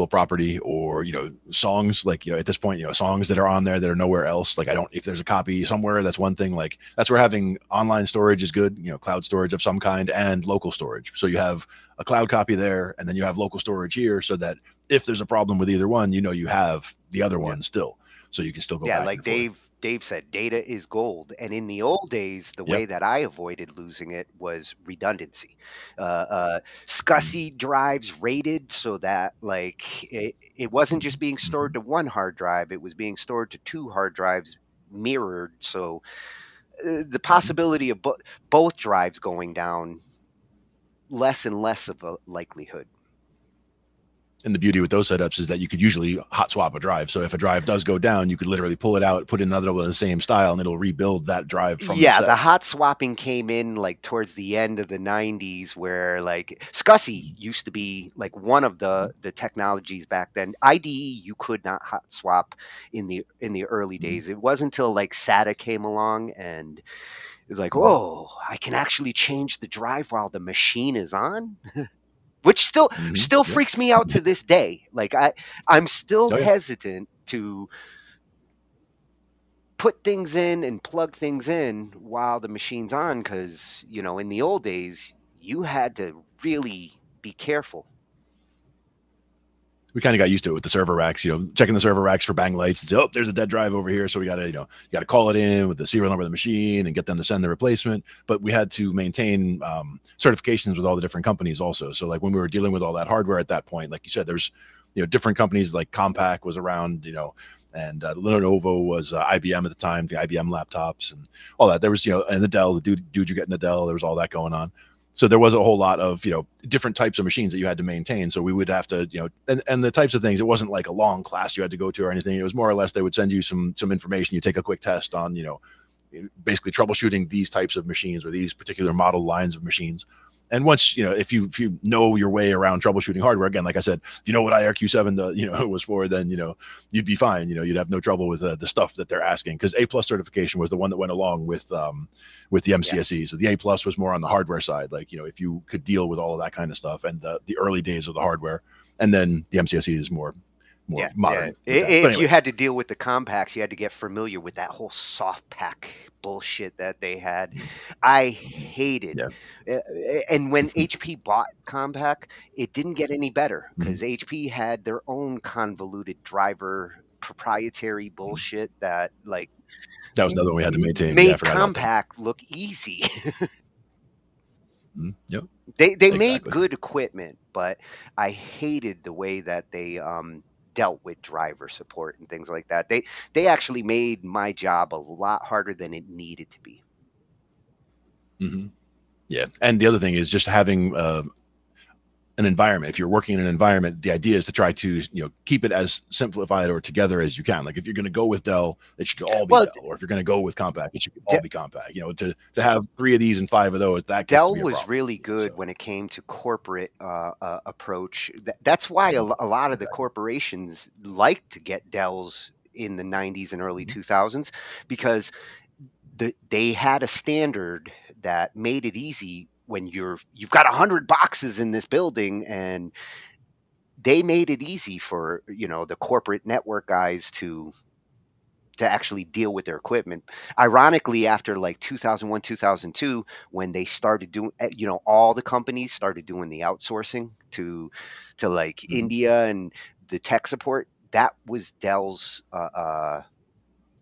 property, or songs, like at this point, songs that are on there that are nowhere else. Like, I don't, if there's a copy somewhere, that's one thing. Like, that's where having online storage is good, cloud storage of some kind, and local storage. So you have a cloud copy there, and then you have local storage here, so that if there's a problem with either one, you have the other Yeah. one still, so you can still go Yeah, back like and forth. Dave said, data is gold. And in the old days, the Yeah. way that I avoided losing it was redundancy. Mhm. SCSI drives rated so that, like, it wasn't just being stored Mhm. to one hard drive, it was being stored to two hard drives mirrored, so the possibility of both drives going down, less and less of a likelihood. And the beauty with those setups is that you could usually hot swap a drive. So if a drive does go down, you could literally pull it out, put in another one in the same style, and it'll rebuild that drive from the Yeah, the set. hot swapping came in like towards the end of the 90s, where like SCSI used to be like one of the technologies back then. IDE you could not hot swap in the early days. It wasn't until like SATA came along and it was like, whoa, I can actually change the drive while the machine is on. Which still Yep. freaks me out to this day. Like I'm still Oh, yeah. hesitant to put things in and plug things in while the machine's on, because in the old days you had to really be careful. We kind of got used to it with the server racks, checking the server racks for bang lights and say, oh, there's a dead drive over here. So we got to, you got to call it in with the serial number of the machine and get them to send the replacement. But we had to maintain certifications with all the different companies also. So like when we were dealing with all that hardware at that point, like you said, there's, different companies like Compaq was around, and Lenovo was IBM at the time, the IBM laptops and all that. There was, and the Dell, the dude you're getting the Dell, there was all that going on. So there was a whole lot of, different types of machines that you had to maintain. So we would have to, and the types of things, it wasn't like a long class you had to go to or anything. It was more or less, they would send you some information. You take a quick test on, basically troubleshooting these types of machines or these particular model lines of machines. And once, if you know your way around troubleshooting hardware, again, like I said, if you know what IRQ7, was for, then, you'd be fine. You'd have no trouble with the stuff that they're asking, because A+ certification was the one that went along with the MCSE. Yeah. So the A+ was more on the hardware side. Like, if you could deal with all of that kind of stuff and the early days of the hardware, and then the MCSE is more modern. Yeah. If you had to deal with the Compaqs, you had to get familiar with that whole soft pack bullshit that they had. I hated. Yeah. And when HP bought Compaq, it didn't get any better, because HP had their own convoluted driver proprietary bullshit that like. That was another one we had to maintain. Made Compaq look easy. Yep. They made good equipment, but I hated the way that they dealt with driver support and things like that. They actually made my job a lot harder than it needed to be. Yeah, and the other thing is just having an environment. If you're working in an environment, the idea is to try to keep it as simplified or together as you can. Like if you're going to go with Dell, it should all be Dell, or if you're going to go with Compaq, it should all be Compaq. To have 3 of these and 5 of those, that gets Dell to be a was problem. really good when it came to corporate approach. That's why a lot of the corporations liked to get Dells in the 90s and early 2000s, because they had a standard that made it easy when you've got 100 boxes in this building, and they made it easy for the corporate network guys to actually deal with their equipment. Ironically, after like 2001, 2002, when they started doing, all the companies started doing the outsourcing to like India and the tech support, that was Dell's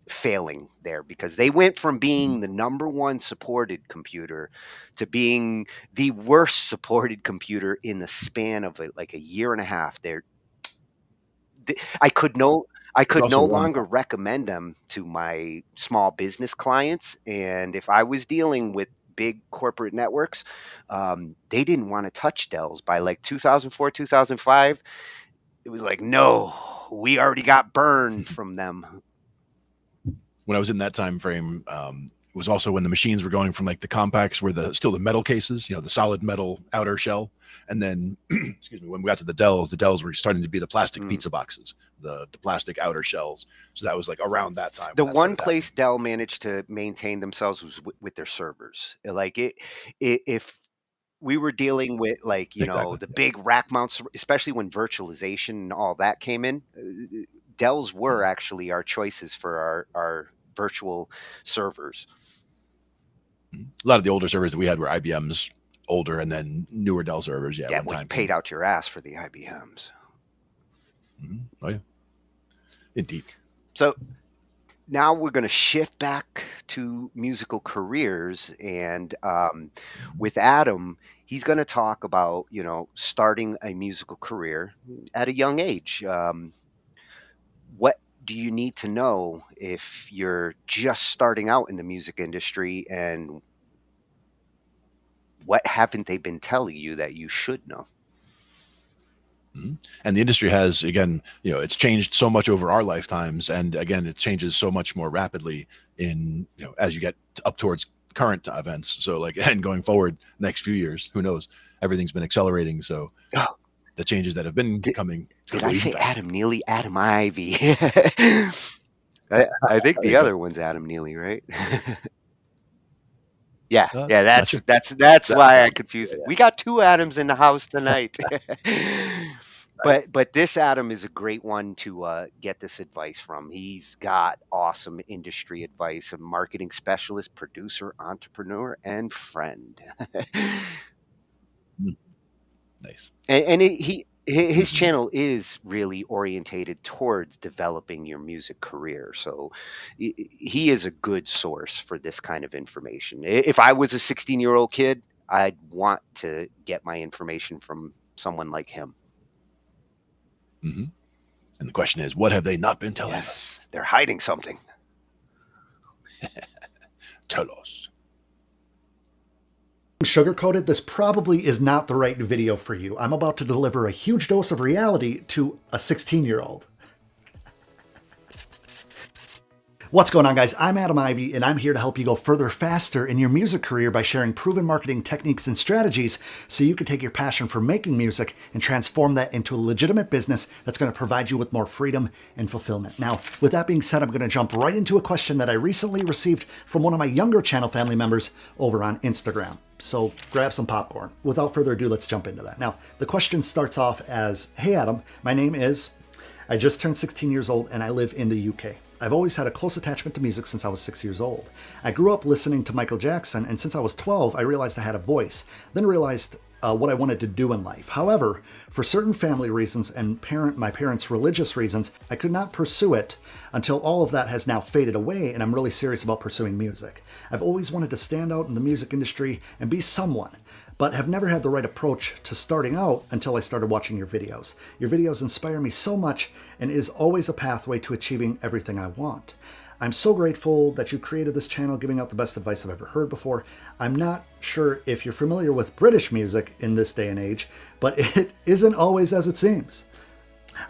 failing there, because they went from being the #1 supported computer to being the worst supported computer in the span of like a year and a half. I could no longer recommend them to my small business clients, and if I was dealing with big corporate networks, they didn't want to touch Dells. By like 2004, 2005, it was like, no, we already got burned from them. When I was in that time frame, it was also when the machines were going from like the Compaqs were still the metal cases, the solid metal outer shell, and then excuse me, when we got to the Dells were starting to be the plastic pizza boxes, the plastic outer shells. So that was like around that time. The one place Dell managed to maintain themselves was with their servers. Like if we were dealing with like the big rack mounts, especially when virtualization and all that came in, Dells were actually our choices for our virtual servers. A lot of the older servers that we had were IBM's older, and then newer Dell servers. Yeah, well, you paid out your ass for the IBMs. Oh yeah, indeed. So now we're going to shift back to musical careers, and with Adam, he's going to talk about starting a musical career at a young age. What do you need to know if you're just starting out in the music industry, and what haven't they been telling you that you should know? And the industry has, again, it's changed so much over our lifetimes, and again, it changes so much more rapidly in as you get up towards current events. So like, and going forward next few years, who knows? Everything's been accelerating, so Oh, the changes that have been coming, it's did gonna I go even say faster. Adam Neely? Adam Ivy. I think There the you other go. one's Adam Neely, right? Yeah, Uh, yeah, Not sure. that's That, why that I one. confused it. Yeah, We got two Adams in the house tonight. nice. But this Adam is a great one to get this advice from. He's got awesome industry advice, a marketing specialist, producer, entrepreneur, and friend. Mm, nice. And his This is channel is really orientated towards developing your music career. So he is a good source for this kind of information. If I was a 16-year-old kid, I'd want to get my information from someone like him. hmm And the question is, what have they not been telling us? Yes, they're hiding something. Tell us. Sugar-coated, this probably is not the right video for you. I'm about to deliver a huge dose of reality to a 16-year-old. What's going on, guys? I'm Adam Ivy, and I'm here to help you go further faster in your music career by sharing proven marketing techniques and strategies so you can take your passion for making music and transform that into a legitimate business that's going to provide you with more freedom and fulfillment. Now, with that being said, I'm going to jump right into a question that I recently received from one of my younger channel family members over on Instagram. So grab some popcorn. Without further ado, let's jump into that. Now, the question starts off as, "Hey Adam, my name is, I just turned 16 years old and I live in the UK. I've always had a close attachment to music since I was 6 years old. I grew up listening to Michael Jackson, and since I was 12, I realized I had a voice, then realized what I wanted to do in life. However, for certain family reasons and my parents' religious reasons, I could not pursue it until all of that has now faded away and I'm really serious about pursuing music. I've always wanted to stand out in the music industry and be someone, but have never had the right approach to starting out until I started watching your videos. Your videos inspire me so much and is always a pathway to achieving everything I want. I'm so grateful that you created this channel, giving out the best advice I've ever heard before. I'm not sure if you're familiar with British music in this day and age, but it isn't always as it seems.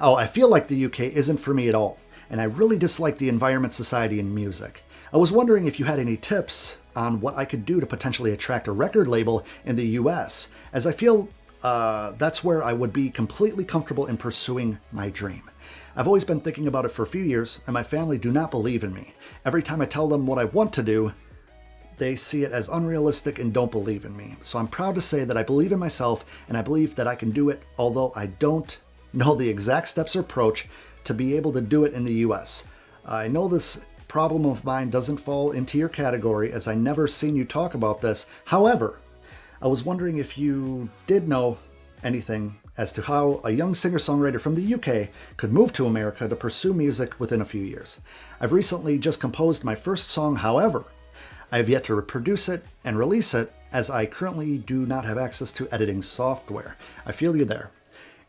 Oh, I feel like the UK isn't for me at all, and I really dislike the environment, society, and music. I was wondering if you had any tips on what I could do to potentially attract a record label in the US, as I feel that's where I would be completely comfortable in pursuing my dream. I've always been thinking about it for a few years, and my family do not believe in me. Every time I tell them what I want to do, they see it as unrealistic and don't believe in me. So I'm proud to say that I believe in myself, and I believe that I can do it, although I don't know the exact steps or approach to be able to do it in the US. I know this problem of mine doesn't fall into your category, as I never seen you talk about this. However, I was wondering if you did know anything as to how a young singer-songwriter from the UK could move to America to pursue music within a few years. I've recently just composed my first song, however, I have yet to produce it and release it, as I currently do not have access to editing software. I feel you there.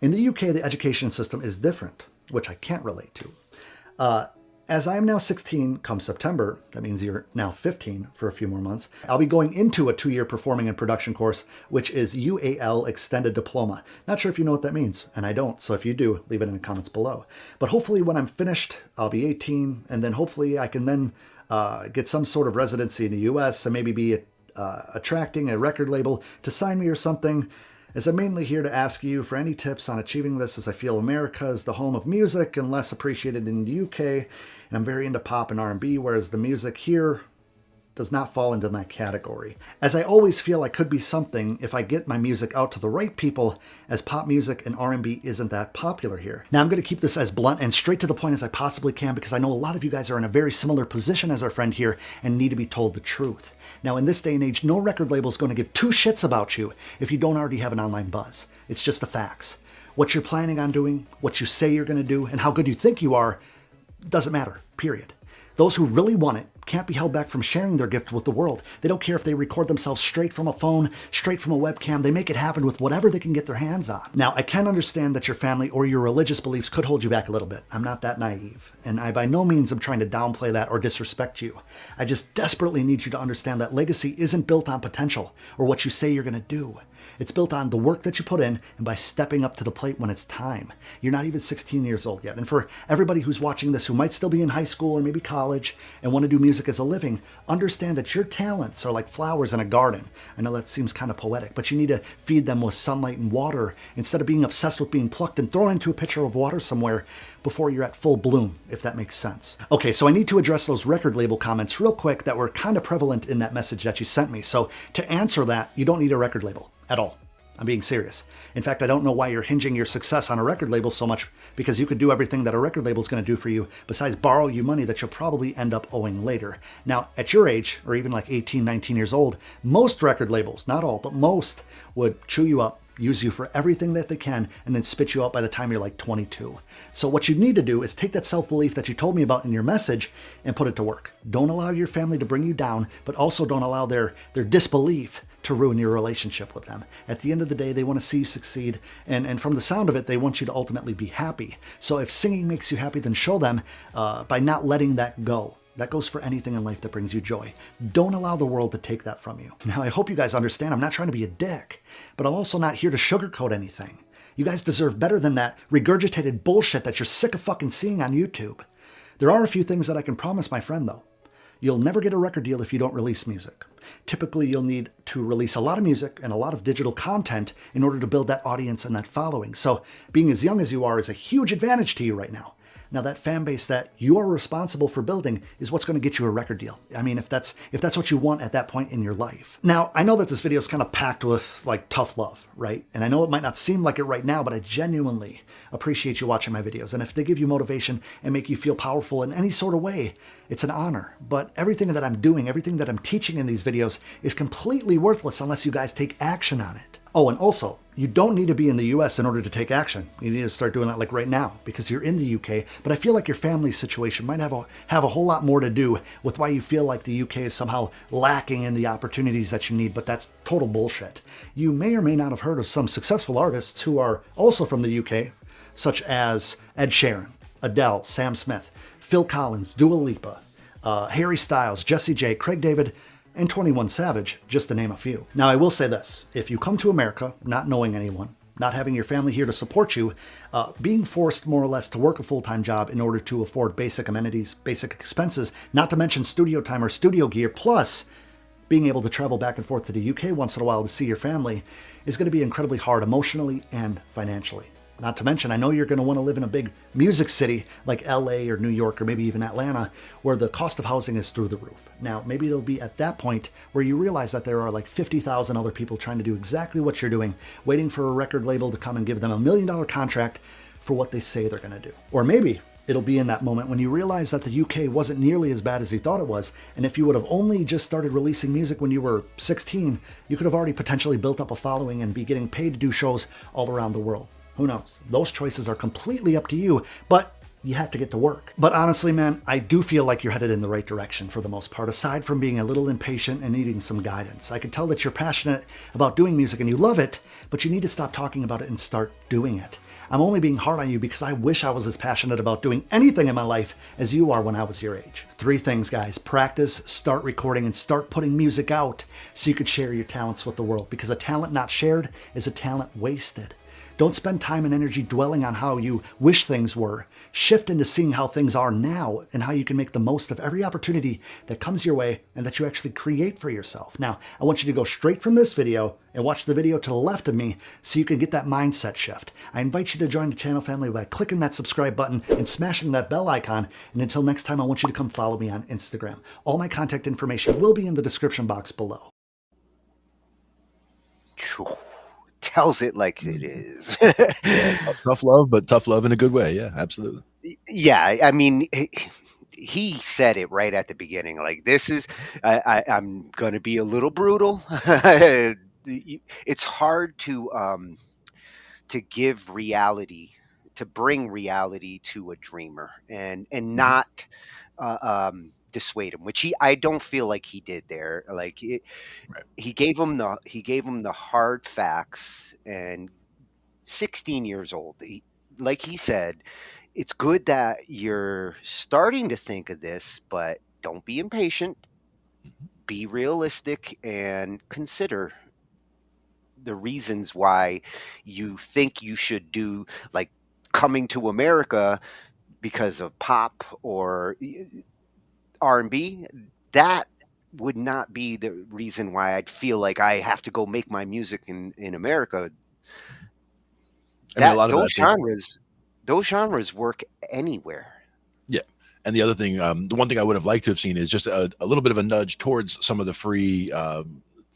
In the UK, the education system is different, which I can't relate to. As I am now 16 come September, that means you're now 15 for a few more months, I'll be going into a 2-year performing and production course, which is UAL Extended Diploma. Not sure if you know what that means, and I don't, so if you do, leave it in the comments below. But hopefully when I'm finished, I'll be 18, and then hopefully I can then get some sort of residency in the US and maybe be attracting a record label to sign me or something. As I'm mainly here to ask you for any tips on achieving this, as I feel America is the home of music and less appreciated in the UK, and I'm very into pop and R&B, whereas the music here does not fall into my category. As I always feel I could be something if I get my music out to the right people, as pop music and R&B isn't that popular here. Now I'm going to keep this as blunt and straight to the point as I possibly can, because I know a lot of you guys are in a very similar position as our friend here and need to be told the truth. Now in this day and age, no record label is going to give two shits about you if you don't already have an online buzz. It's just the facts. What you're planning on doing, what you say you're going to do, and how good you think you are doesn't matter, period. Those who really want it can't be held back from sharing their gift with the world. They don't care if they record themselves straight from a phone, straight from a webcam. They make it happen with whatever they can get their hands on. Now, I can understand that your family or your religious beliefs could hold you back a little bit. I'm not that naive, and I by no means am trying to downplay that or disrespect you. I just desperately need you to understand that legacy isn't built on potential or what you say you're going to do. It's built on the work that you put in and by stepping up to the plate when it's time. You're not even 16 years old yet. And for everybody who's watching this who might still be in high school or maybe college and want to do music as a living, understand that your talents are like flowers in a garden. I know that seems kind of poetic, but you need to feed them with sunlight and water instead of being obsessed with being plucked and thrown into a pitcher of water somewhere before you're at full bloom, if that makes sense. Okay, so I need to address those record label comments real quick that were kind of prevalent in that message that you sent me. So to answer that, you don't need a record label at all. I'm being serious. In fact, I don't know why you're hinging your success on a record label so much, because you could do everything that a record label is going to do for you besides borrow you money that you'll probably end up owing later. Now, at your age, or even like 18, 19 years old, most record labels, not all, but most, would chew you up, use you for everything that they can, and then spit you out by the time you're like 22. So what you need to do is take that self-belief that you told me about in your message and put it to work. Don't allow your family to bring you down, but also don't allow their disbelief to ruin your relationship with them. At the end of the day, they want to see you succeed, and from the sound of it, they want you to ultimately be happy. So if singing makes you happy, then show them by not letting that go. That goes for anything in life that brings you joy. Don't allow the world to take that from you. Now, I hope you guys understand I'm not trying to be a dick, but I'm also not here to sugarcoat anything. You guys deserve better than that regurgitated bullshit that you're sick of fucking seeing on YouTube. There are a few things that I can promise my friend, though. You'll never get a record deal if you don't release music. Typically, you'll need to release a lot of music and a lot of digital content in order to build that audience and that following. So being as young as you are is a huge advantage to you right now. Now, that fan base that you are responsible for building is what's going to get you a record deal. I mean, if that's what you want at that point in your life. Now, I know that this video is kind of packed with like tough love, right? And I know it might not seem like it right now, but I genuinely appreciate you watching my videos. And if they give you motivation and make you feel powerful in any sort of way, it's an honor. But everything that I'm doing, everything that I'm teaching in these videos is completely worthless unless you guys take action on it. Oh, and also, you don't need to be in the US in order to take action. You need to start doing that like right now because you're in the UK. But I feel like your family situation might have a whole lot more to do with why you feel like the UK is somehow lacking in the opportunities that you need, but that's total bullshit. You may or may not have heard of some successful artists who are also from the UK, such as Ed Sheeran, Adele, Sam Smith, Phil Collins, Dua Lipa, Harry Styles, Jessie J, Craig David, and 21 Savage, just to name a few. Now, I will say this. If you come to America not knowing anyone, not having your family here to support you, being forced more or less to work a full-time job in order to afford basic amenities, basic expenses, not to mention studio time or studio gear, plus being able to travel back and forth to the UK once in a while to see your family is going to be incredibly hard emotionally and financially. Not to mention, I know you're going to want to live in a big music city like LA or New York or maybe even Atlanta, where the cost of housing is through the roof. Now, maybe it'll be at that point where you realize that there are like 50,000 other people trying to do exactly what you're doing, waiting for a record label to come and give them $1 million contract for what they say they're going to do. Or maybe it'll be in that moment when you realize that the UK wasn't nearly as bad as you thought it was, and if you would have only just started releasing music when you were 16, you could have already potentially built up a following and be getting paid to do shows all around the world. Who knows? Those choices are completely up to you, but you have to get to work. But honestly, man, I do feel like you're headed in the right direction for the most part, aside from being a little impatient and needing some guidance. I can tell that you're passionate about doing music and you love it, but you need to stop talking about it and start doing it. I'm only being hard on you because I wish I was as passionate about doing anything in my life as you are when I was your age. 3 things, guys. Practice, start recording, and start putting music out so you could share your talents with the world, because a talent not shared is a talent wasted. Don't spend time and energy dwelling on how you wish things were. Shift into seeing how things are now and how you can make the most of every opportunity that comes your way and that you actually create for yourself. Now, I want you to go straight from this video and watch the video to the left of me so you can get that mindset shift. I invite you to join the channel family by clicking that subscribe button and smashing that bell icon. And until next time, I want you to come follow me on Instagram. All my contact information will be in the description box below. Tells it like it is. Tough love, but tough love in a good way. Yeah, absolutely. Yeah, I mean, he said it right at the beginning. Like, this is, I'm going to be a little brutal. It's hard to give reality, to bring reality to a dreamer, and not dissuade him, which I don't feel like he did there. Like Right. he gave him the hard facts. And 16 years old, like he said, it's good that you're starting to think of this, but don't be impatient. Mhm. Be realistic and consider the reasons why you think you should do, like, coming to America because of pop or R&B. That would not be the reason why I'd feel like I have to go make my music in America. I mean, a That lot of it, I think, those genres work anywhere. yeah. And the other thing, the one thing I would have liked to have seen is just a little bit of a nudge towards some of the free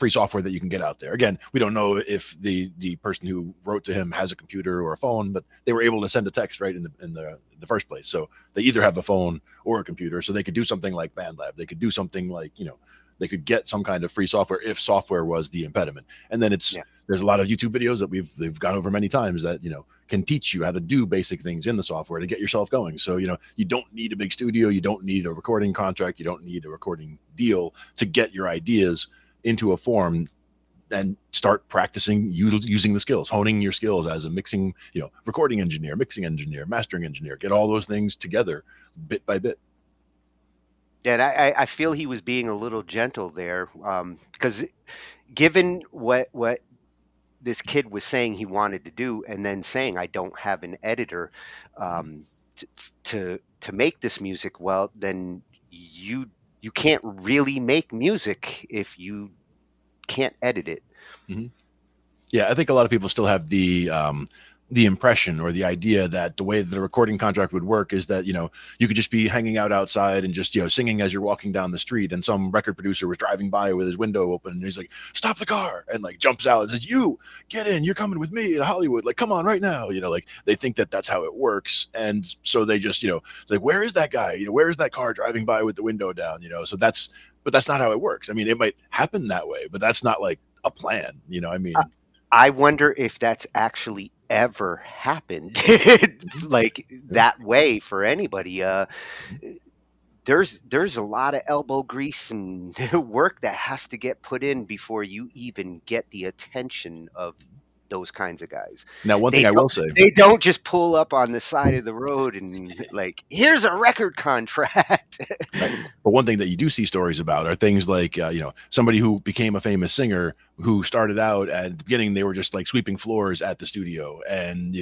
software that you can get out there. Again, we don't know if the person who wrote to him has a computer or a phone, but they were able to send a text right in the first place. So they either have a phone or a computer, so they could do something like BandLab. They could do something like, they could get some kind of free software if software was the impediment. And then Yeah. there's a lot of YouTube videos that they've gone over many times that can teach you how to do basic things in the software to get yourself going. So you don't need a big studio, you don't need a recording contract, you don't need a recording deal to get your ideas into a form and start practicing using the skills, honing your skills as a recording engineer, mixing engineer, mastering engineer. Get all those things together bit by bit. Yeah, and I feel he was being a little gentle there, because given what this kid was saying he wanted to do, and then saying I don't have an editor to to make this music, well, then you can't really make music if you can't edit it. Mm-hmm. Yeah, I think a lot of people still have the impression or the idea that the way that a recording contract would work is that you could just be hanging out outside and just singing as you're walking down the street, and some record producer was driving by with his window open and he's like, "Stop the car!" and like jumps out and says, "You get in! You're coming with me to Hollywood! Like, come on right now!" Like they think that that's how it works, and so they just it's like, "Where is that guy? Where is that car driving by with the window down?" So but that's not how it works. I mean, it might happen that way, but that's not like a plan. I mean. I wonder if that's actually ever happened like that way for anybody. There's a lot of elbow grease and work that has to get put in before you even get the attention of those kinds of guys. Now, one thing I will say, They don't just pull up on the side of the road and like, here's a record contract. right? But one thing that you do see stories about are things like somebody who became a famous singer who started out at the beginning, they were just like sweeping floors at the studio, and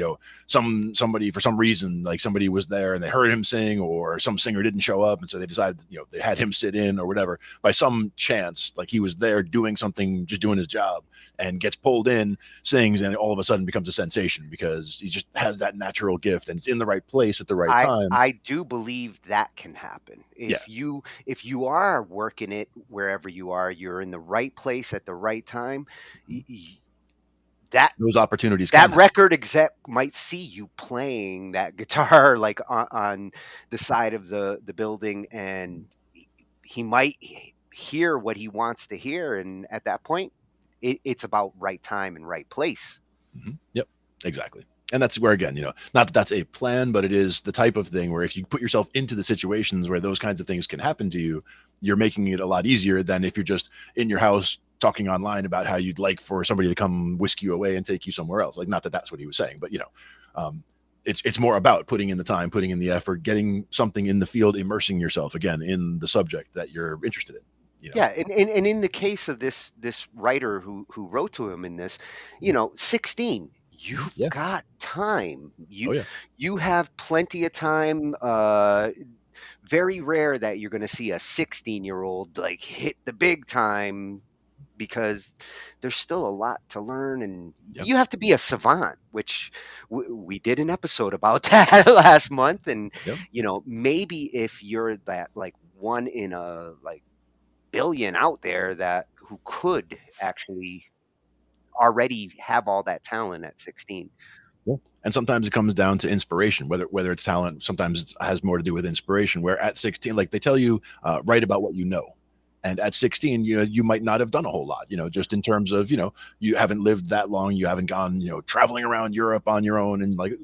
somebody for some reason, like somebody was there and they heard him sing, or some singer didn't show up, and so they decided they had him sit in or whatever. By some chance, like he was there doing something, just doing his job, and gets pulled in, sings, and all of a sudden becomes a sensation because he just has that natural gift and it's in the right place at the right time. I do believe that can happen. If you are working it wherever you are, you're in the right place at the right time. That Those opportunities that can record exec might see you playing that guitar like on the side of the building, and he might hear what he wants to hear, and at that point it's about right time and right place. Mm-hmm. Yep, exactly. And that's where, again, not that that's a plan, but it is the type of thing where if you put yourself into the situations where those kinds of things can happen to you, you're making it a lot easier than if you're just in your house talking online about how you'd like for somebody to come whisk you away and take you somewhere else. Like, not that that's what he was saying, but it's more about putting in the time, putting in the effort, getting something in the field, immersing yourself again in the subject that you're interested in. Yeah, and in the case of this writer who wrote to him in this, 16, you've Yeah. got time. Oh yeah. You have plenty of time. Very rare that you're going to see a 16-year-old like hit the big time, because there's still a lot to learn, and Yep. you have to be a savant, which we did an episode about that last month. And Yep. maybe if you're that like one in a like billion out there that who could actually already have all that talent at 16. Yeah. And sometimes it comes down to inspiration, whether it's talent. Sometimes it has more to do with inspiration, where at 16, like they tell you, write about what you know. And at 16, you might not have done a whole lot, just in terms of, you haven't lived that long, you haven't gone, traveling around Europe on your own, and like,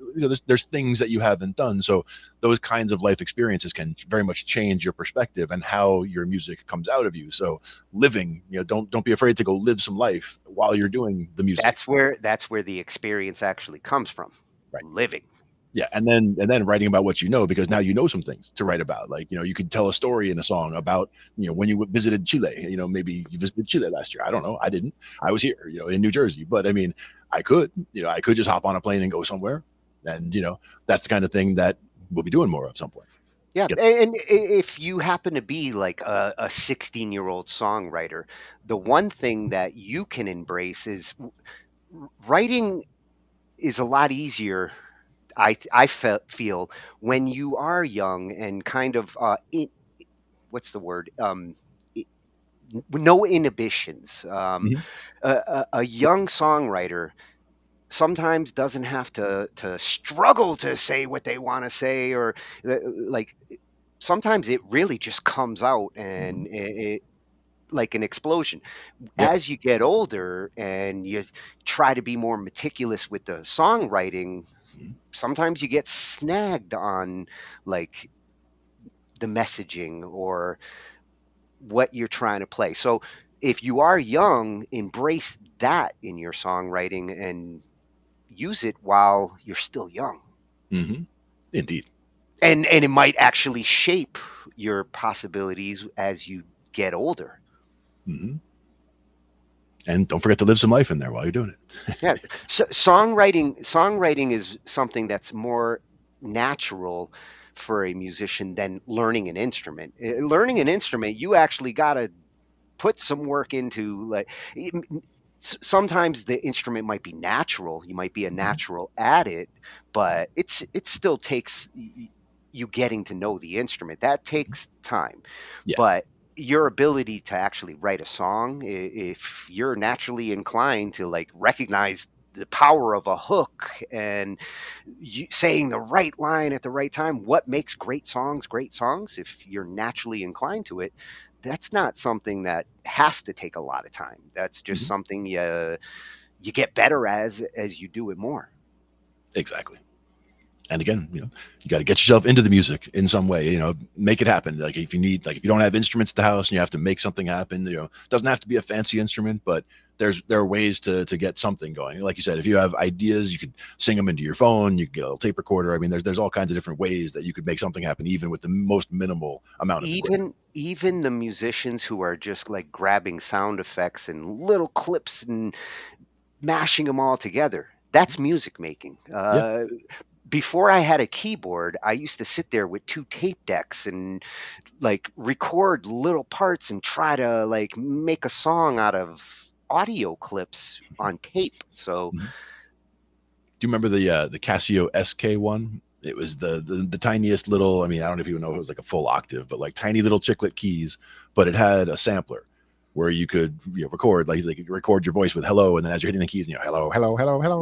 there's things that you haven't done. So those kinds of life experiences can very much change your perspective and how your music comes out of you. So living, don't be afraid to go live some life while you're doing the music. That's where the experience actually comes from. Right. Living. Yeah, and then writing about what you know, because now you know some things to write about. Like, you could tell a story in a song about, when you visited Chile. Maybe you visited Chile last year. I don't know. I didn't. I was here, in New Jersey. But I mean, I could just hop on a plane and go somewhere, and that's the kind of thing that we'll be doing more of some point. Yeah, and if you happen to be like a 16-year-old songwriter, the one thing that you can embrace is writing is a lot easier. I feel when you are young and kind of what's the word? No inhibitions. A young songwriter sometimes doesn't have to struggle to say what they want to say, or like sometimes it really just comes out and it like an explosion. Yeah. As you get older and you try to be more meticulous with the songwriting, sometimes you get snagged on like the messaging or what you're trying to play. So if you are young, embrace that in your songwriting and use it while you're still young. Indeed. And it might actually shape your possibilities as you get older. And don't forget to live some life in there while you're doing it. Yeah. So songwriting is something that's more natural for a musician than learning an instrument. Learning an instrument, you actually got to put some work into, like, sometimes the instrument might be natural. You might be a natural at it, but it still takes you getting to know the instrument. That takes time. Yeah. But your ability to actually write a song, if you're naturally inclined to like recognize the power of a hook and saying the right line at the right time, what makes great songs, if you're naturally inclined to it, that's not something that has to take a lot of time. That's just something you get better as you do it more. Exactly. And again, you got to get yourself into the music in some way, make it happen. Like if you don't have instruments at the house and you have to make something happen, it doesn't have to be a fancy instrument, but there are ways to get something going. Like you said, if you have ideas, you could sing them into your phone, you could get a little tape recorder. I mean, there's all kinds of different ways that you could make something happen, even with the most minimal amount of equipment. Even the musicians who are just like grabbing sound effects and little clips and mashing them all together, that's music making. Before I had a keyboard, I used to sit there with 2 tape decks and like record little parts and try to like make a song out of audio clips on tape. So do you remember the Casio SK1? It was the tiniest little, I mean, I don't know if you know if it was like a full octave, but like tiny little chiclet keys, but it had a sampler where you could record, like you record your voice with hello, and then as you're hitting the keys, hello, hello, hello, hello,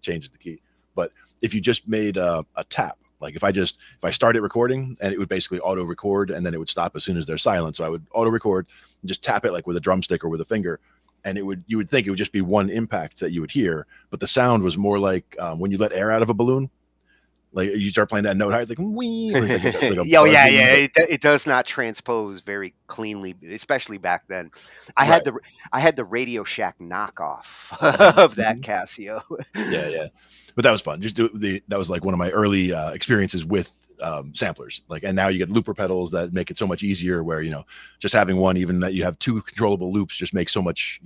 change the key. But if you just made a tap, like if I started recording and it would basically auto record and then it would stop as soon as there's silence. So I would auto record and just tap it like with a drumstick or with a finger. And you would think it would just be one impact that you would hear, but the sound was more like when you let air out of a balloon. Like you start playing that note high, it's like wee. It's like it does not transpose very cleanly, especially back then. I had the Radio Shack knockoff of that Casio. Yeah, but that was fun. That was like one of my early experiences with samplers. Like, and now you get looper pedals that make it so much easier. Where just having one, even that you have 2 controllable loops, just makes so much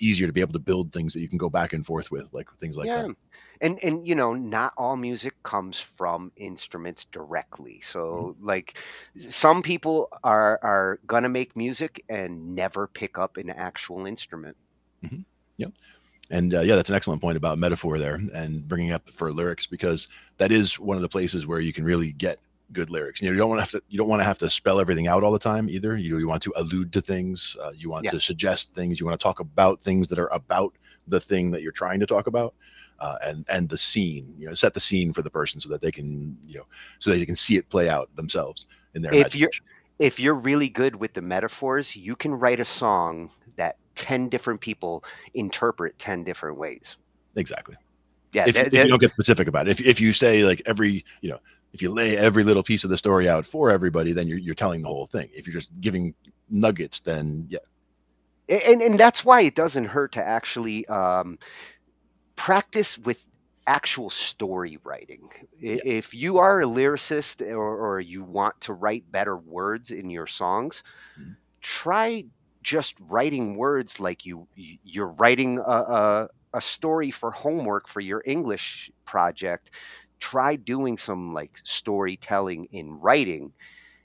easier to be able to build things that you can go back and forth with, like things like that. And not all music comes from instruments directly. So like some people are gonna make music and never pick up an actual instrument. Yeah. And that's an excellent point about metaphor there and bringing up for lyrics, because that is one of the places where you can really get good lyrics. You don't want to have to spell everything out all the time either. You want to allude to things. You want to suggest things. You want to talk about things that are about the thing that you're trying to talk about. And the scene, set the scene for the person so that they can, so that they can see it play out themselves in their imagination. if you're really good with the metaphors, you can write a song that 10 different people interpret 10 different ways. Exactly. Yeah, If you don't get specific about it, if you say like every, if you lay every little piece of the story out for everybody, then you're telling the whole thing. If you're just giving nuggets, then yeah. and that's why it doesn't hurt to actually practice with actual story writing. Yeah. If you are a lyricist, or you want to write better words in your songs, Mhm. try just writing words like you're writing a story for homework for your English project. Try doing some like storytelling in writing,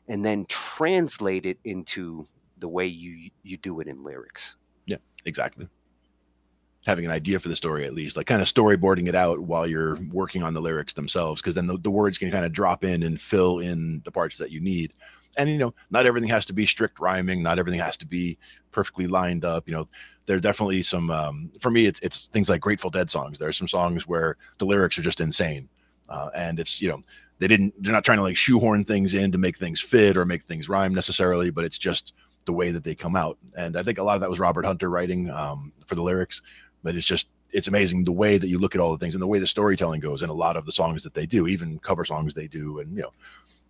and then translate it into the way you do it in lyrics. Yeah, exactly. Having an idea for the story, at least like kind of storyboarding it out while you're working on the lyrics themselves, because then the words can kind of drop in and fill in the parts that you need. And not everything has to be strict rhyming, not everything has to be perfectly lined up. There are definitely some for me it's things like Grateful Dead songs. There are some songs where the lyrics are just insane, and it's they're not trying to like shoehorn things in to make things fit or make things rhyme necessarily, but it's just the way that they come out. And I think a lot of that was Robert Hunter writing for the lyrics. But it's amazing the way that you look at all the things and the way the storytelling goes in a lot of the songs that they do, even cover songs they do. And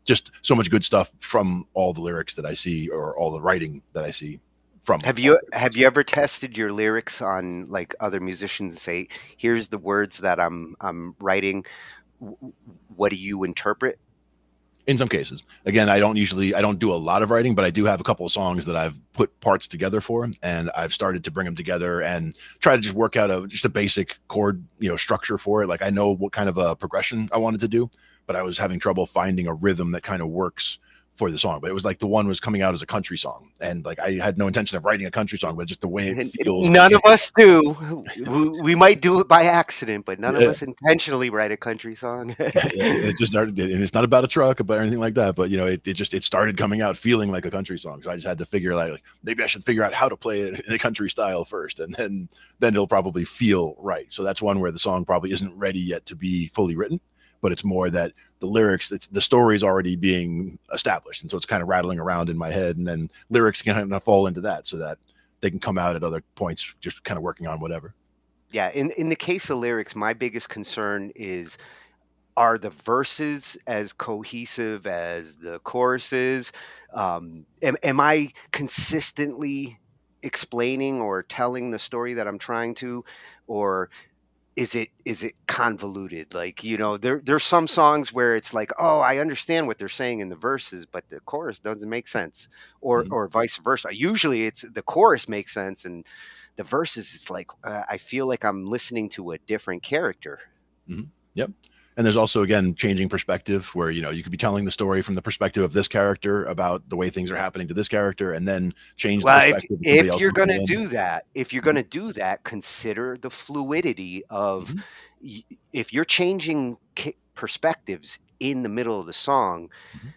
just so much good stuff from all the lyrics that I see, or all the writing that I see from Have all you the have lyrics. you ever tested your lyrics on like other musicians and say, "Here's the words that I'm writing. What do you interpret?" In some cases, again, I don't do a lot of writing, but I do have a couple of songs that I've put parts together for, and I've started to bring them together and try to just work out just a basic chord structure for it. Like I know what kind of a progression I wanted to do, but I was having trouble finding a rhythm that kind of works for the song. But it was like the one was coming out as a country song, and like I had no intention of writing a country song, but just the way it And feels when none you of us do. We might do it by accident, but none of yeah, us intentionally write a country song. it just started, and it's not about a truck or anything like that, but it started coming out feeling like a country song. So I just had to figure out like maybe I should figure out how to play it in a country style first, and then it'll probably feel right. So that's one where the song probably isn't ready yet to be fully written, but it's more that the lyrics, it's the story's already being established, and so it's kind of rattling around in my head, and then lyrics can kind of fall into that so that they can come out at other points, just kind of working on whatever. Yeah, in the case of lyrics, my biggest concern is, are the verses as cohesive as the choruses? Am I consistently explaining or telling the story that I'm trying to, or is it convoluted? Like, there's some songs where it's like, oh, I understand what they're saying in the verses, but the chorus doesn't make sense, or Mhm. or vice versa. Usually, it's the chorus makes sense, and the verses, it's like, I feel like I'm listening to a different character. Mm-hmm. Yep. And there's also again changing perspective where you could be telling the story from the perspective of this character about the way things are happening to this character, and then change the Well, if perspective of somebody if else you're looking gonna in. do that, Mhm. consider the fluidity of, Mhm. if you're changing perspectives in the middle of the song, Mhm.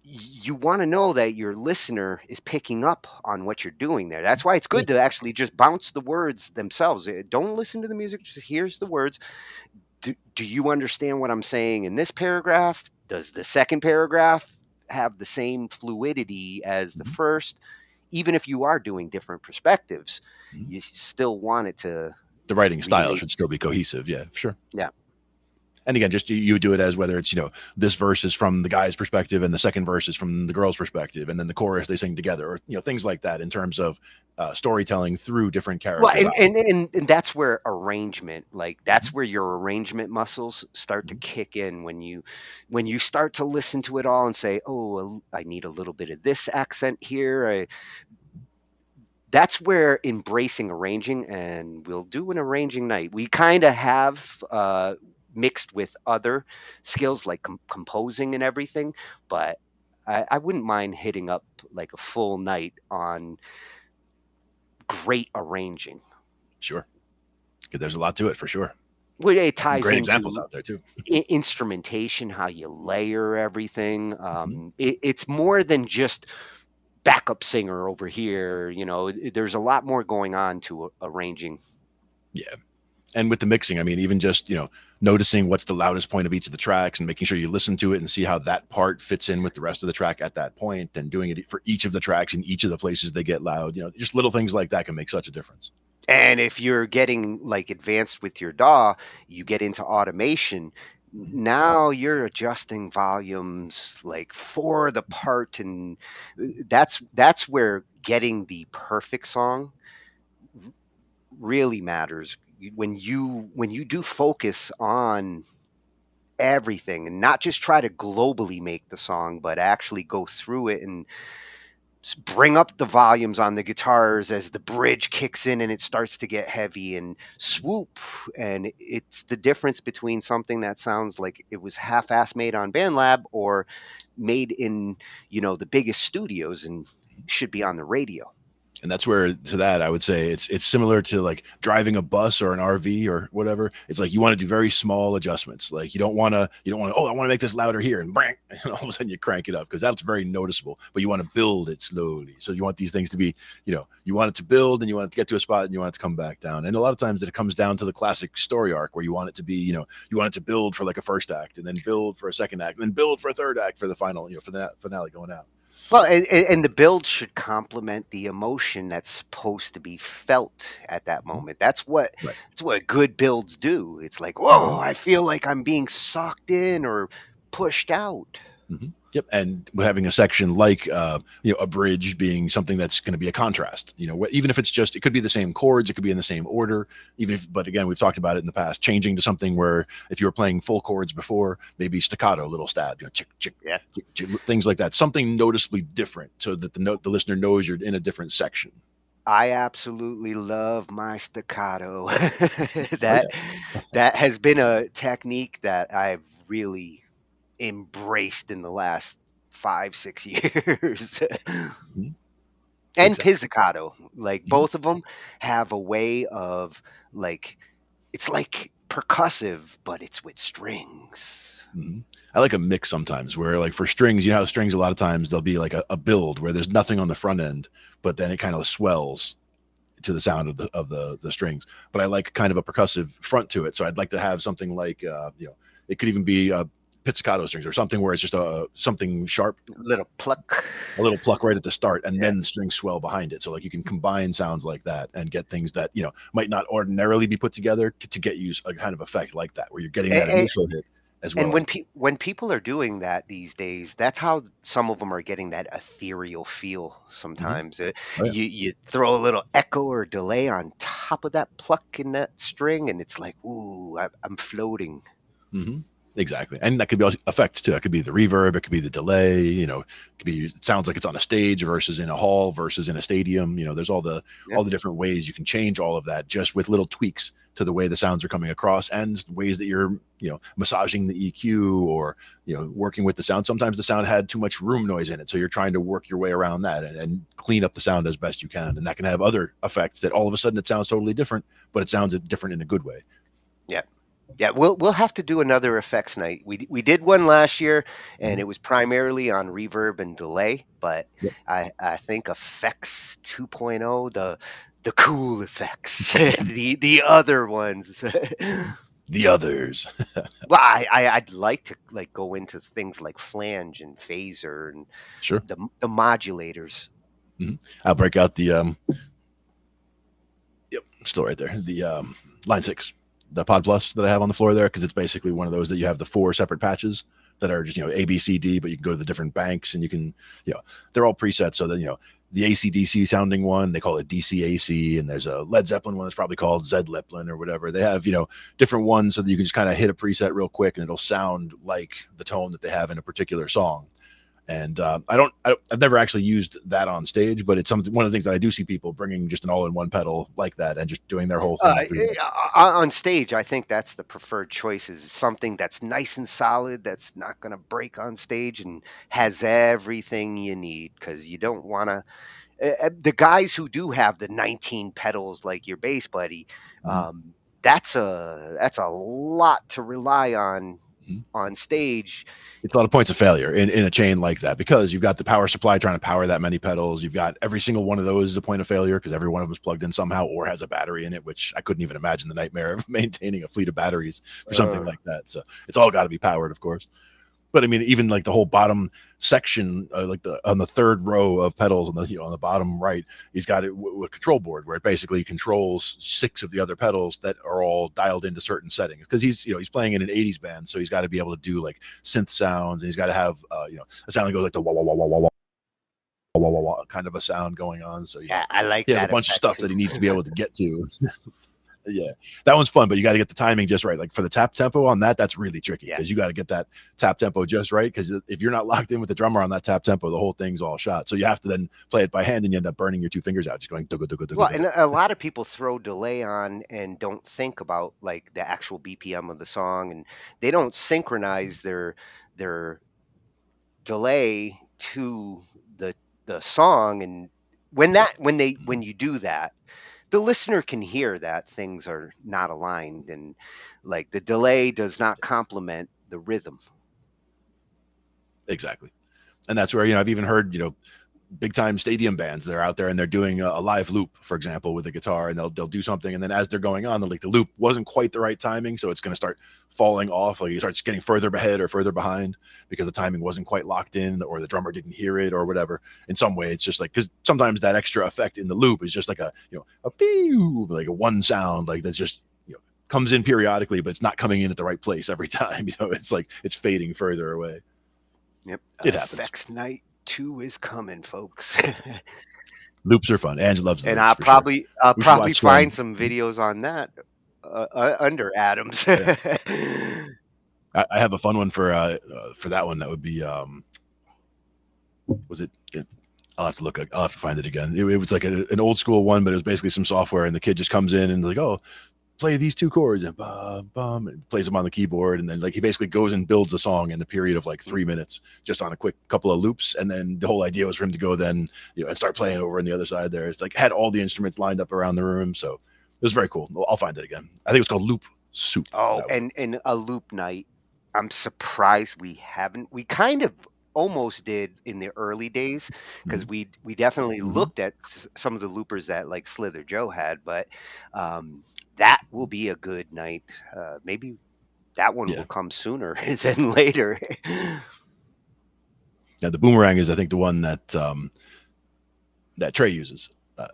you want to know that your listener is picking up on what you're doing there. That's why it's Yeah. good to actually just bounce the words themselves. Don't listen to the music, just here's the words. Do you understand what I'm saying in this paragraph? Does the second paragraph have the same fluidity as the Mhm. first? Even if you are doing different perspectives, Mhm. you still want it to The writing style relate. should still be cohesive. Yeah, sure. Yeah. And again, just you do it as whether it's this verse is from the guy's perspective and the second verse is from the girl's perspective, and then the chorus they sing together, or things like that in terms of storytelling through different Well, characters' and, eyes. and and and that's where arrangement, like Mhm. that's where your arrangement muscles start to Mhm. kick in, when you start to listen to it all and say, "Oh, I need a little bit of this accent here." That's where embracing arranging, and we'll do an arranging night. We kind of have mixed with other skills like composing and everything, but I wouldn't mind hitting up like a full night on great arranging. Sure. 'Cause there's a lot to it for sure. Well, it Some ties great examples into out there too. instrumentation, how you layer everything. Mhm. It's more than just backup singer over here. There's a lot more going on to arranging. Yeah. And with the mixing, I mean, even just noticing what's the loudest point of each of the tracks and making sure you listen to it and see how that part fits in with the rest of the track at that point, and doing it for each of the tracks in each of the places they get loud. Just little things like that can make such a difference. And if you're getting like advanced with your DAW, you get into automation. Now you're adjusting volumes like for the part, and that's where getting the perfect song really matters. When you do focus on everything and not just try to globally make the song, but actually go through it and bring up the volumes on the guitars as the bridge kicks in and it starts to get heavy and swoop. And it's the difference between something that sounds like it was half-ass made on BandLab or made in the biggest studios and should be on the radio. And that's where, to that, I would say it's similar to like driving a bus or an RV or whatever. It's like you want to do very small adjustments. Like you don't want to, oh, I want to make this louder here, and bang, and all of a sudden you crank it up, because that's very noticeable. But you want to build it slowly. So you want these things to be, you want it to build, and you want it to get to a spot, and you want it to come back down. And a lot of times it comes down to the classic story arc where you want it to be, you want it to build for like a first act, and then build for a second act, and then build for a third act for the final, for the finale going out. Well, and the build should complement the emotion that's supposed to be felt at that moment. That's what Right. that's what good builds do. It's like, whoa, I feel like I'm being sucked in or pushed out. Mm-hmm. Yep. And having a section like, a bridge being something that's going to be a contrast, even if it's just, it could be the same chords, it could be in the same order, but again, we've talked about it in the past, changing to something where if you were playing full chords before, maybe staccato, little stab, chick, chick, Yeah. chick, chick, things like that, something noticeably different so that the listener knows you're in a different section. I absolutely love my staccato. That has been a technique that I've really embraced in the last 5-6 years. Mm-hmm. And Exactly. pizzicato, like both of them have a way of like, it's like percussive, but it's with strings. Mm-hmm. I like a mix sometimes where, like, for strings, how strings a lot of times there'll be like a build where there's nothing on the front end, but then it kind of swells to the sound of the strings. But I like kind of a percussive front to it, so I'd like to have something like it could even be pizzicato strings or something where it's just something sharp, A little pluck. a little pluck right at the start, and then the strings swell behind it. So like you can combine sounds like that and get things that might not ordinarily be put together to get you a kind of effect like that, where you're getting that initial hit as well. And when people are doing that these days, that's how some of them are getting that ethereal feel sometimes. Oh, yeah. You throw a little echo or delay on top of that pluck in that string, and it's like, ooh, I'm floating. Mm-hmm. Exactly. And that could be effects too. It could be the reverb, it could be the delay, it could be, it sounds like it's on a stage versus in a hall versus in a stadium. There's all the different ways you can change all of that just with little tweaks to the way the sounds are coming across, and ways that you're, massaging the EQ or, working with the sound. Sometimes the sound had too much room noise in it, so you're trying to work your way around that and clean up the sound as best you can. And that can have other effects that all of a sudden it sounds totally different, but it sounds different in a good way. Yeah, we'll have to do another effects night. We did one last year, and it was primarily on reverb and delay. But I think effects 2.0, the cool effects, the other ones. The others. Well, I'd like to like go into things like flange and phaser and Sure. the modulators. Mm-hmm. I'll break out the still right there, the line 6. The Pod Plus that I have on the floor there, because it's basically one of those that you have the 4 separate patches that are just A, B, C, D, but you can go to the different banks and you can they're all preset, so that the AC/DC sounding one, they call it DC/AC, and there's a Led Zeppelin one that's probably called Zed-Leplin or whatever. They have different ones so that you can just kind of hit a preset real quick and it'll sound like the tone that they have in a particular song. And I've never actually used that on stage, but it's one of the things that I do see people bringing, just an all-in-one pedal like that and just doing their whole thing. On stage, I think that's the preferred choice, is something that's nice and solid, that's not going to break on stage and has everything you need, because you don't want to. The guys who do have the 19 pedals like your bass buddy, that's a lot to rely on on stage. It's a lot of points of failure in a chain like that, because you've got the power supply trying to power that many pedals. You've got every single one of those is a point of failure because every one of them is plugged in somehow or has a battery in it, which I couldn't even imagine the nightmare of maintaining a fleet of batteries for something like that. So it's all got to be powered, of course. But I mean, even like the whole bottom section, like on the third row of pedals on the on the bottom right, he's got it with a control board where it basically controls 6 of the other pedals that are all dialed into certain settings. Because he's he's playing in an 80s band, so he's got to be able to do like synth sounds, and he's got to have a sound that goes like the wah wah wah wah wah wah wah wah wah kind of a sound going on. So Yeah, I like he has that a bunch of effect stuff too. that he needs to be able to get to. Yeah, that one's fun, but you got to get the timing just right. Like for the tap tempo on that, that's really tricky because you got to get that tap tempo just right. Because if you're not locked in with the drummer on that tap tempo, the whole thing's all shot. So you have to then play it by hand, and you end up burning your 2 fingers out, just going. Well, and a lot of people throw delay on and don't think about like the actual BPM of the song, and they don't synchronize their delay to the song. And when you do that, the listener can hear that things are not aligned, and like the delay does not complement the rhythm. Exactly. And that's where, I've even heard, big time stadium bands, they're out there and they're doing a live loop, for example, with a guitar, and they'll do something. And then as they're going on, the loop wasn't quite the right timing. So it's going to start falling off. Like it starts getting further ahead or further behind because the timing wasn't quite locked in, or the drummer didn't hear it or whatever. In some way, it's just like, because sometimes that extra effect in the loop is just like a pew, like a one sound, like that's just, comes in periodically, but it's not coming in at the right place every time. It's like, it's fading further away. Yep. It happens. Effects Night 2 is coming, folks. Loops are fun. Ange loves and loops. I'll probably find some. some videos on that under Adams. Yeah. I have a fun one for that one. That would be was it? I'll have to look. I'll have to find it again. It was like an old school one, but it was basically some software, and the kid just comes in and like, oh, play these 2 chords, and bum, bum, and plays them on the keyboard. And then like he basically goes and builds a song in the period of like 3 minutes, just on a quick couple of loops. And then the whole idea was for him to go then, and start playing over on the other side there. It's like had all the instruments lined up around the room. So it was very cool. I'll find it again. I think it was called Loop Soup. Oh, and a loop night. I'm surprised we haven't. We kind of almost did in the early days, because we definitely looked at some of the loopers that like Slither Joe had, but that will be a good night. Maybe that one will come sooner than later. Yeah, the boomerang is, I think, the one that that Trey uses.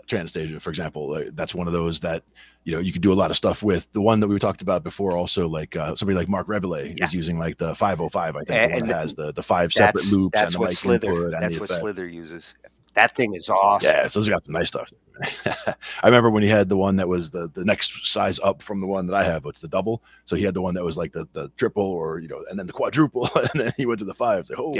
Trey Anastasia, for example, that's one of those that you could do a lot of stuff with. The one that we talked about before, also like somebody like Mark Rebele is using like the 505. I think the one that has the 5 separate loops and the mic input. That's what Slither uses. That thing is awesome. Yeah, so those got some nice stuff. I remember when he had the one that was the next size up from the one that I have. It's the double. So he had the one that was like the triple, or and then the quadruple, and then he went to the 5. So,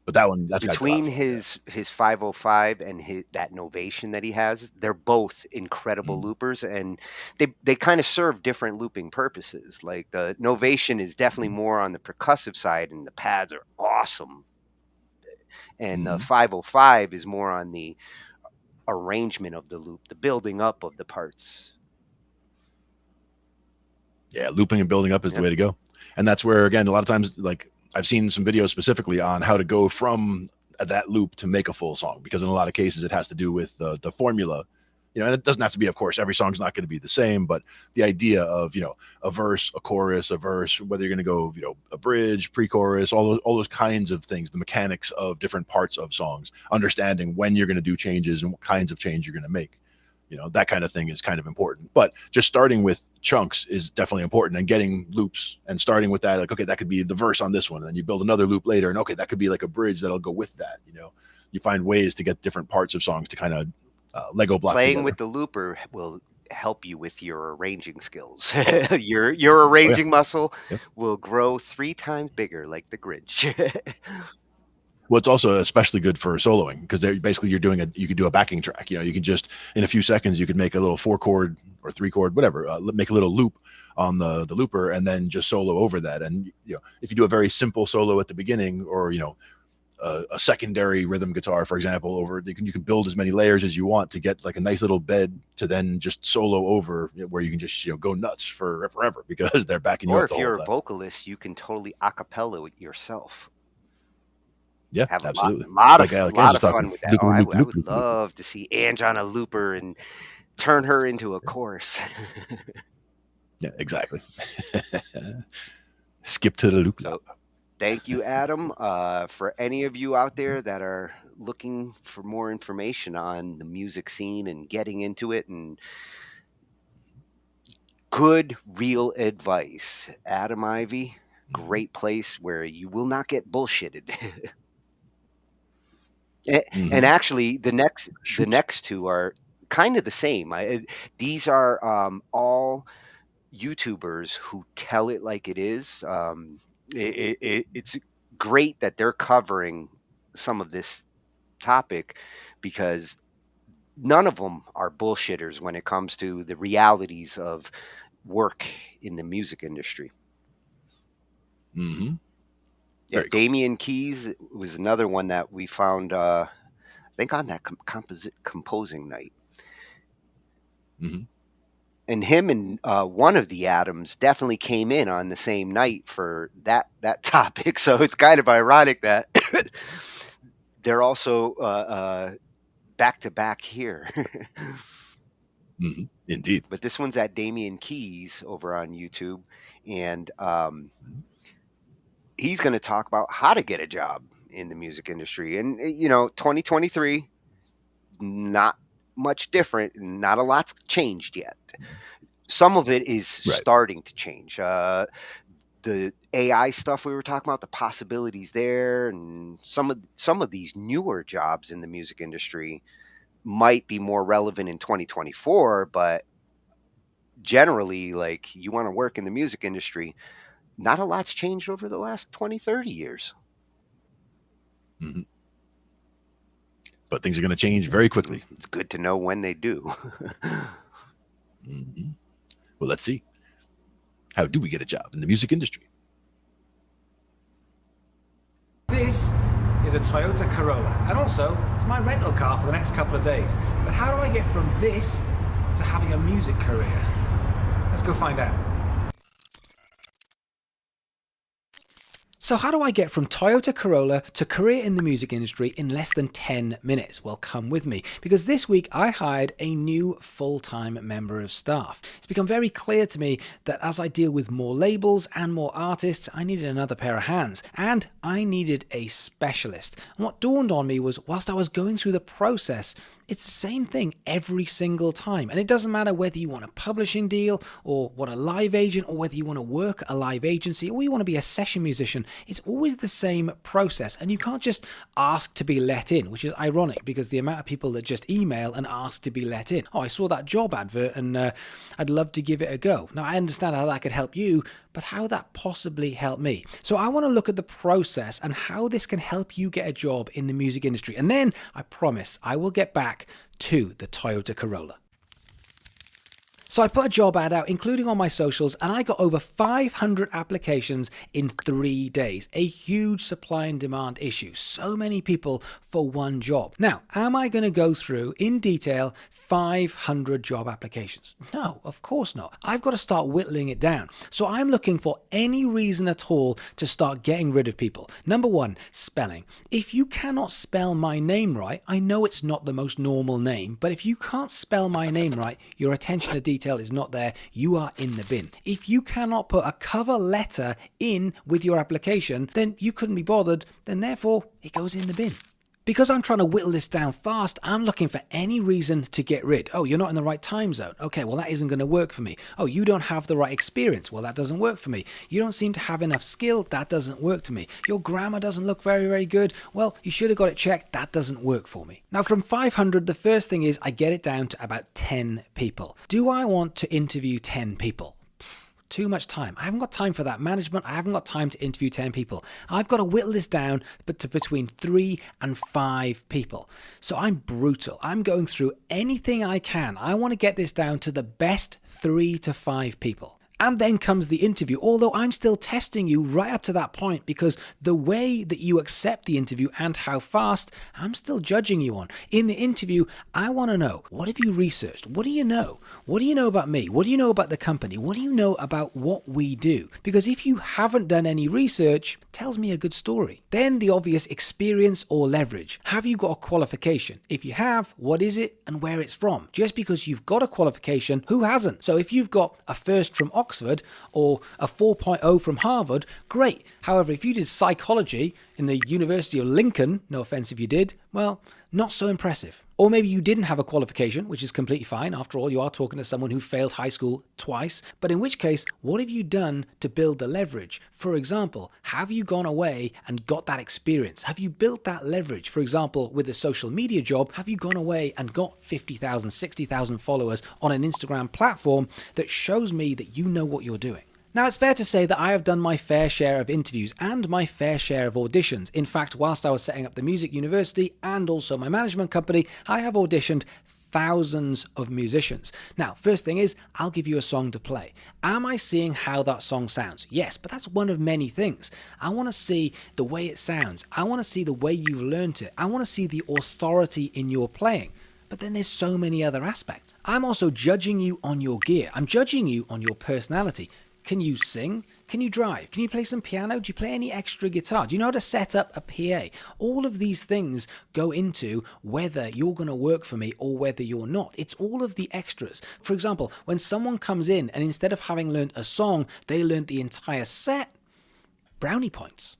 but that one, that's between his 505 and that Novation that he has, they're both incredible loopers, and they kind of serve different looping purposes. Like the Novation is definitely more on the percussive side, and the pads are awesome. And the 505 is more on the arrangement of the loop, the building up of the parts. Yeah, looping and building up is the way to go. And that's where, again, a lot of times, like I've seen some videos specifically on how to go from that loop to make a full song, because in a lot of cases it has to do with the formula. And it doesn't have to be, of course, every song's not going to be the same, but the idea of, a verse, a chorus, a verse, whether you're going to go, a bridge, pre-chorus, all those kinds of things, the mechanics of different parts of songs, understanding when you're going to do changes and what kinds of change you're going to make. That kind of thing is kind of important. But just starting with chunks is definitely important, and getting loops and starting with that, like, okay, that could be the verse on this one, and then you build another loop later, and okay, that could be like a bridge that'll go with that. You find ways to get different parts of songs to kind of Lego block Playing together. With the looper will help you with your arranging skills. your arranging muscle will grow 3 times bigger, like the Grinch. Well, it's also especially good for soloing, because basically you could do a backing track. You can just, in a few seconds, you could make a little 4-chord or 3-chord, whatever, make a little loop on the looper, and then just solo over that. And if you do a very simple solo at the beginning, or a secondary rhythm guitar, for example, over. You can build as many layers as you want to get like a nice little bed to then just solo over, where you can just go nuts for forever because they're backing you Or up if the whole you're a time. vocalist, you can totally acapella it yourself. Yeah, Have a absolutely. lot Like of just fun talking. with that. Oh, I would love to see Ange on a looper and turn her into a chorus. Yeah, exactly. Skip to the loop. So thank you, Adam. For any of you out there that are looking for more information on the music scene and getting into it and good, real advice, Adam Ivy, great place where you will not get bullshitted. And actually, the next two are kind of the same. These are all YouTubers who tell it like it is. It's great that they're covering some of this topic because none of them are bullshitters when it comes to the realities of work in the music industry. Mm-hmm. Yeah, Damian Keys was another one that we found, I think, on that composing night. Mm-hmm. And him and one of the Adams definitely came in on the same night for that topic. So it's kind of ironic that they're also back to back here. Mm-hmm. Indeed. But this one's at Damian Keys over on YouTube, and he's going to talk about how to get a job in the music industry. And 2023, not much different. Not a lot's changed yet. Some of it is starting to change. The AI stuff we were talking about, the possibilities there, and some of these newer jobs in the music industry might be more relevant in 2024. But generally, like, you want to work in the music industry, not a lot's changed over the last 20, 30 years. Mm-hmm. But things are going to change very quickly. It's good to know when they do. Mm-hmm. Well, let's see. How do we get a job in the music industry? This is a Toyota Corolla, and also it's my rental car for the next couple of days. But how do I get from this to having a music career? Let's go find out. So how do I get from Toyota Corolla to career in the music industry in less than 10 minutes? Well, come with me, because this week I hired a new full-time member of staff. It's become very clear to me that as I deal with more labels and more artists, I needed another pair of hands, and I needed a specialist. And what dawned on me was, whilst I was going through the process, it's the same thing every single time. And it doesn't matter whether you want a publishing deal or what a live agent, or whether you want to work a live agency, or you want to be a session musician. It's always the same process. And you can't just ask to be let in, which is ironic because the amount of people that just email and ask to be let in. Oh, I saw that job advert and I'd love to give it a go. Now, I understand how that could help you, but how that possibly help me? So I want to look at the process and how this can help you get a job in the music industry. And then I promise I will get back to the Toyota Corolla. So I put a job ad out, including on my socials, and I got over 500 applications in 3 days. A huge supply and demand issue. So many people for one job. Now, am I going to go through in detail 500 job applications? No, of course not. I've got to start whittling it down. So I'm looking for any reason at all to start getting rid of people. Number one, spelling. If you cannot spell my name right, I know it's not the most normal name, but if you can't spell my name right, your attention to detail is not there, you are in the bin. If you cannot put a cover letter in with your application, then you couldn't be bothered, then therefore it goes in the bin. Because I'm trying to whittle this down fast, I'm looking for any reason to get rid. Oh, you're not in the right time zone. Okay, well, that isn't going to work for me. Oh, you don't have the right experience. Well, that doesn't work for me. You don't seem to have enough skill. That doesn't work to me. Your grammar doesn't look very, very good. Well, you should have got it checked. That doesn't work for me. Now, from 500, the first thing is I get it down to about 10 people. Do I want to interview 10 people? Too much time. I haven't got time for that management. I haven't got time to interview 10 people. I've got to whittle this down to between 3 and 5 people. So I'm brutal. I'm going through anything I can. I want to get this down to the best 3 to 5 people. And then comes the interview, although I'm still testing you right up to that point, because the way that you accept the interview and how fast, I'm still judging you on. In the interview, I want to know, what have you researched? What do you know? What do you know about me? What do you know about the company? What do you know about what we do? Because if you haven't done any research, tells me a good story. Then the obvious experience or leverage. Have you got a qualification? If you have, what is it and where it's from? Just because you've got a qualification, who hasn't? So if you've got a first from Oxford or a 4.0 from Harvard, great. However, if you did psychology in the University of Lincoln, no offense if you did, well, not so impressive. Or maybe you didn't have a qualification, which is completely fine. After all, you are talking to someone who failed high school twice. But in which case, what have you done to build the leverage? For example, have you gone away and got that experience? Have you built that leverage? For example, with a social media job, have you gone away and got 50,000, 60,000 followers on an Instagram platform that shows me that you know what you're doing? Now, it's fair to say that I have done my fair share of interviews and my fair share of auditions. In fact, whilst I was setting up the music university and also my management company, I have auditioned thousands of musicians. Now, first thing is, I'll give you a song to play. Am I seeing how that song sounds? Yes, but that's one of many things. I want to see the way it sounds. I want to see the way you've learned it. I want to see the authority in your playing. But then there's so many other aspects. I'm also judging you on your gear. I'm judging you on your personality. Can you sing? Can you drive? Can you play some piano? Do you play any extra guitar? Do you know how to set up a PA? All of these things go into whether you're going to work for me or whether you're not. It's all of the extras. For example, when someone comes in and instead of having learned a song, they learned the entire set, brownie points.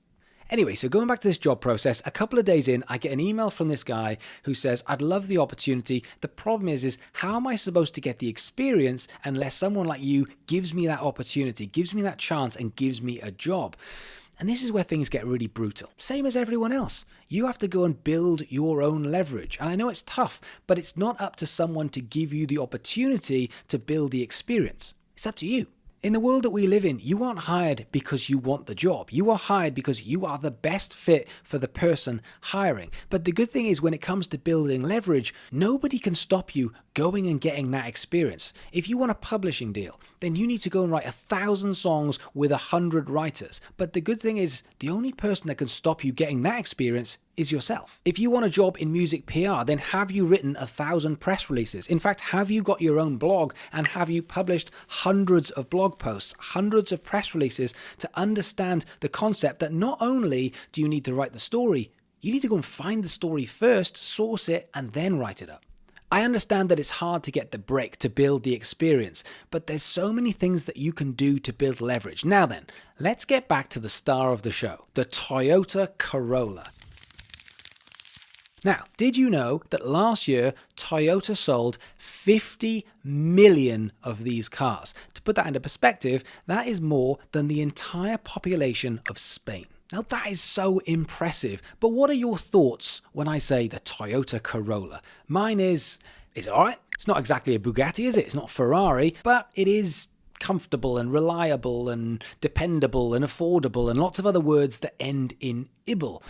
Anyway, so going back to this job process, a couple of days in, I get an email from this guy who says, I'd love the opportunity. The problem is how am I supposed to get the experience unless someone like you gives me that opportunity, gives me that chance, and gives me a job? And this is where things get really brutal. Same as everyone else. You have to go and build your own leverage. And I know it's tough, but it's not up to someone to give you the opportunity to build the experience. It's up to you. In the world that we live in, you aren't hired because you want the job. You are hired because you are the best fit for the person hiring. But the good thing is when it comes to building leverage, nobody can stop you going and getting that experience. If you want a publishing deal, then you need to go and write 1,000 songs with 100 writers. But the good thing is the only person that can stop you getting that experience is yourself. If you want a job in music PR, then have you written 1,000 press releases? In fact, have you got your own blog and have you published hundreds of blog posts, hundreds of press releases to understand the concept that not only do you need to write the story, you need to go and find the story first, source it, and then write it up. I understand that it's hard to get the break to build the experience, but there's so many things that you can do to build leverage. Now then, let's get back to the star of the show, the Toyota Corolla. Now, did you know that last year Toyota sold 50 million of these cars? To put that into perspective, that is more than the entire population of Spain. Now that is so impressive, but what are your thoughts when I say the Toyota Corolla? Mine is it alright? It's not exactly a Bugatti, is it? It's not Ferrari, but it is comfortable and reliable and dependable and affordable and lots of other words that end in -able.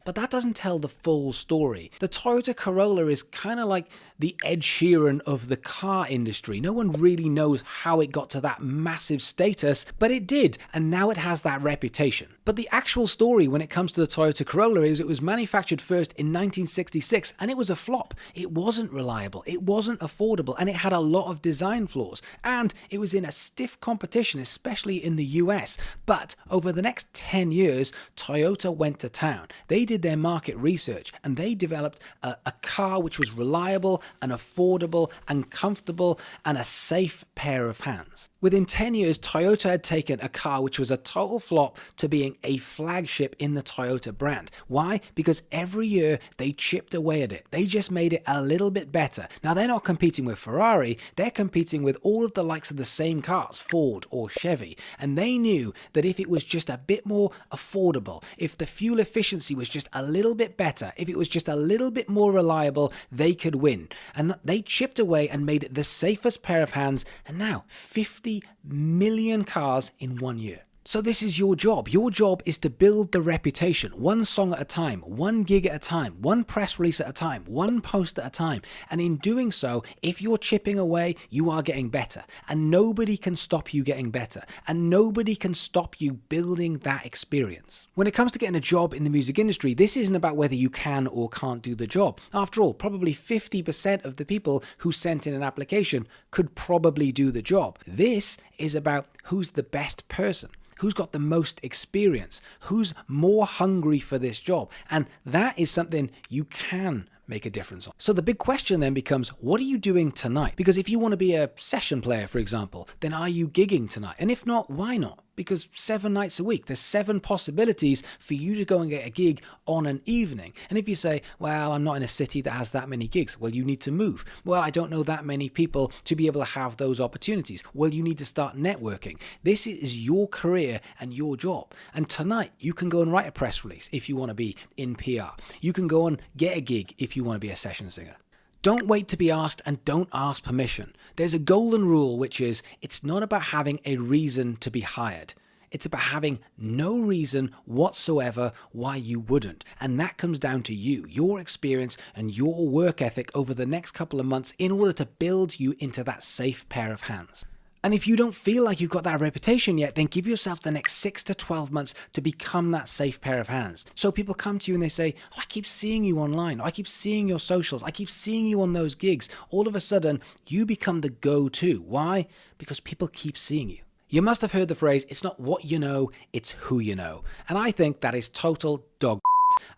But that doesn't tell the full story. The Toyota Corolla is kind of like the Ed Sheeran of the car industry. No one really knows how it got to that massive status, but it did, and now it has that reputation. But the actual story when it comes to the Toyota Corolla is it was manufactured first in 1966, and it was a flop. It wasn't reliable, it wasn't affordable, and it had a lot of design flaws. And it was in a stiff competition, especially in the US. But over the next 10 years, Toyota went to town. They did their market research, and they developed a car which was reliable and affordable and comfortable and a safe pair of hands. Within 10 years, Toyota had taken a car which was a total flop to being a flagship in the Toyota brand. Why? Because every year they chipped away at it. They just made it a little bit better. Now, they're not competing with Ferrari. They're competing with all of the likes of the same cars, Ford or Chevy. And they knew that if it was just a bit more affordable, if the fuel efficiency was just a little bit better, if it was just a little bit more reliable, they could win. And they chipped away and made it the safest pair of hands. And now 50 million cars in 1 year. So this is your job. Your job is to build the reputation, one song at a time, one gig at a time, one press release at a time, one post at a time. And in doing so, if you're chipping away, you are getting better. And nobody can stop you getting better. And nobody can stop you building that experience. When it comes to getting a job in the music industry, this isn't about whether you can or can't do the job. After all, probably 50% of the people who sent in an application could probably do the job. This is about who's the best person. Who's got the most experience? Who's more hungry for this job? And that is something you can make a difference on. So the big question then becomes, what are you doing tonight? Because if you want to be a session player, for example, then are you gigging tonight? And if not, why not? Because 7 nights a week, there's 7 possibilities for you to go and get a gig on an evening. And if you say, well, I'm not in a city that has that many gigs, well, you need to move. Well, I don't know that many people to be able to have those opportunities. Well, you need to start networking. This is your career and your job. And tonight, you can go and write a press release if you want to be in PR. You can go and get a gig if you want to be a session singer. Don't wait to be asked and don't ask permission. There's a golden rule, which is it's not about having a reason to be hired. It's about having no reason whatsoever why you wouldn't. And that comes down to you, your experience and your work ethic over the next couple of months in order to build you into that safe pair of hands. And if you don't feel like you've got that reputation yet, then give yourself the next 6 to 12 months to become that safe pair of hands. So people come to you and they say, oh, I keep seeing you online. I keep seeing your socials. I keep seeing you on those gigs. All of a sudden, you become the go-to. Why? Because people keep seeing you. You must have heard the phrase, it's not what you know, it's who you know. And I think that is total dog.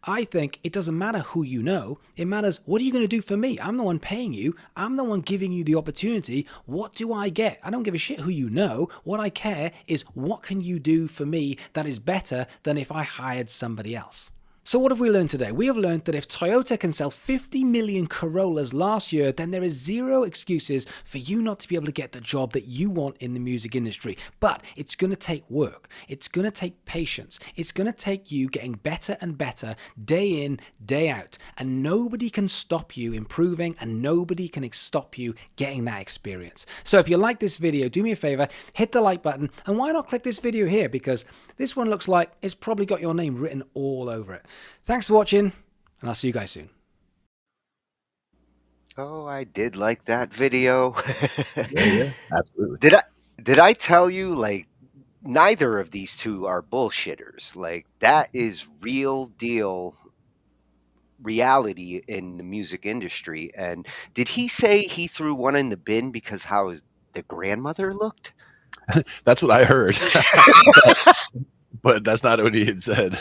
I think it doesn't matter who you know, it matters what are you going to do for me? I'm the one paying you, I'm the one giving you the opportunity. What do I get? I don't give a shit who you know. What I care is what can you do for me that is better than if I hired somebody else. So what have we learned today? We have learned that if Toyota can sell 50 million Corollas last year, then there is zero excuses for you not to be able to get the job that you want in the music industry. But it's going to take work. It's going to take patience. It's going to take you getting better and better day in, day out. And nobody can stop you improving and nobody can stop you getting that experience. So if you like this video, do me a favor, hit the like button. And why not click this video here? Because this one looks like it's probably got your name written all over it. Thanks for watching, and I'll see you guys soon. Oh, I did like that video. Yeah, absolutely. Did I tell you, like, neither of these two are bullshitters. Like, that is real deal reality in the music industry. And did he say he threw one in the bin because how the grandmother looked? That's what I heard. But that's not what he had said.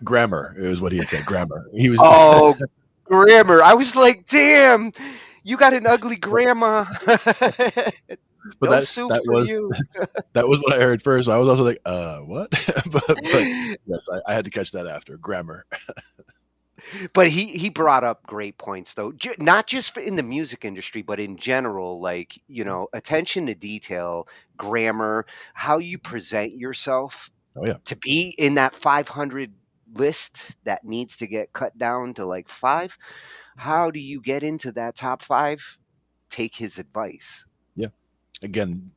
Grammar is what he had said. Grammar. He was. Oh, grammar. I was like, damn, you got an ugly grandma. But No soup that for was you. that was what I heard first. So I was also like, what? but yes, I had to catch that after grammar. But he brought up great points, though, not just in the music industry, but in general, like, you know, attention to detail, grammar, how you present yourself. Oh yeah. To be in that 500 list that needs to get cut down to like 5, how do you get into that top 5? Take his advice. Yeah. Again,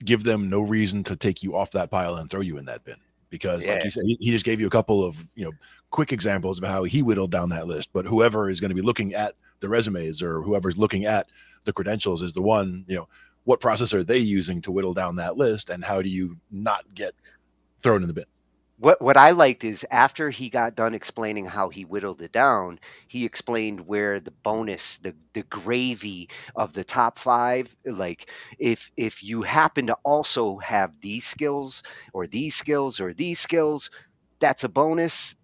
give them no reason to take you off that pile and throw you in that bin. Because like you said, he just gave you a couple of, quick examples of how he whittled down that list. But whoever is going to be looking at the resumes or whoever's looking at the credentials is the one, what process are they using to whittle down that list? And how do you not get thrown in the bin? What I liked is after he got done explaining how he whittled it down, he explained where the bonus, the gravy of the top 5, like if you happen to also have these skills or these skills or these skills, that's a bonus.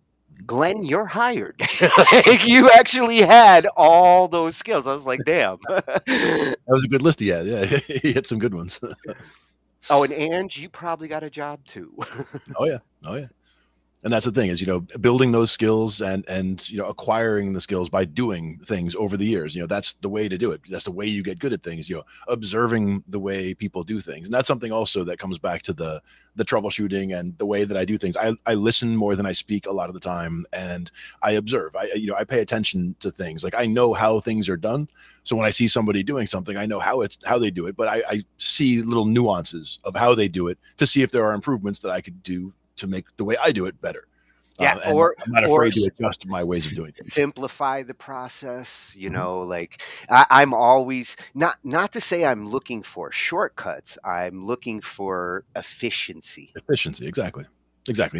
Glenn, you're hired. Like, you actually had all those skills. I was like, damn. That was a good list he had. Yeah, he hit some good ones. Oh, and Ange, you probably got a job too. Oh yeah. And that's the thing is, building those skills and acquiring the skills by doing things over the years. That's the way to do it. That's the way you get good at things. Observing the way people do things, and that's something also that comes back to the troubleshooting and the way that I do things. I listen more than I speak a lot of the time, and I observe. I pay attention to things. Like I know how things are done, so when I see somebody doing something, I know how they do it. But I see little nuances of how they do it to see if there are improvements that I could do to make the way I do it better. Yeah, And I'm not afraid to adjust my ways of doing things. Simplify the process. Like I'm always not to say I'm looking for shortcuts. I'm looking for efficiency. Efficiency, exactly.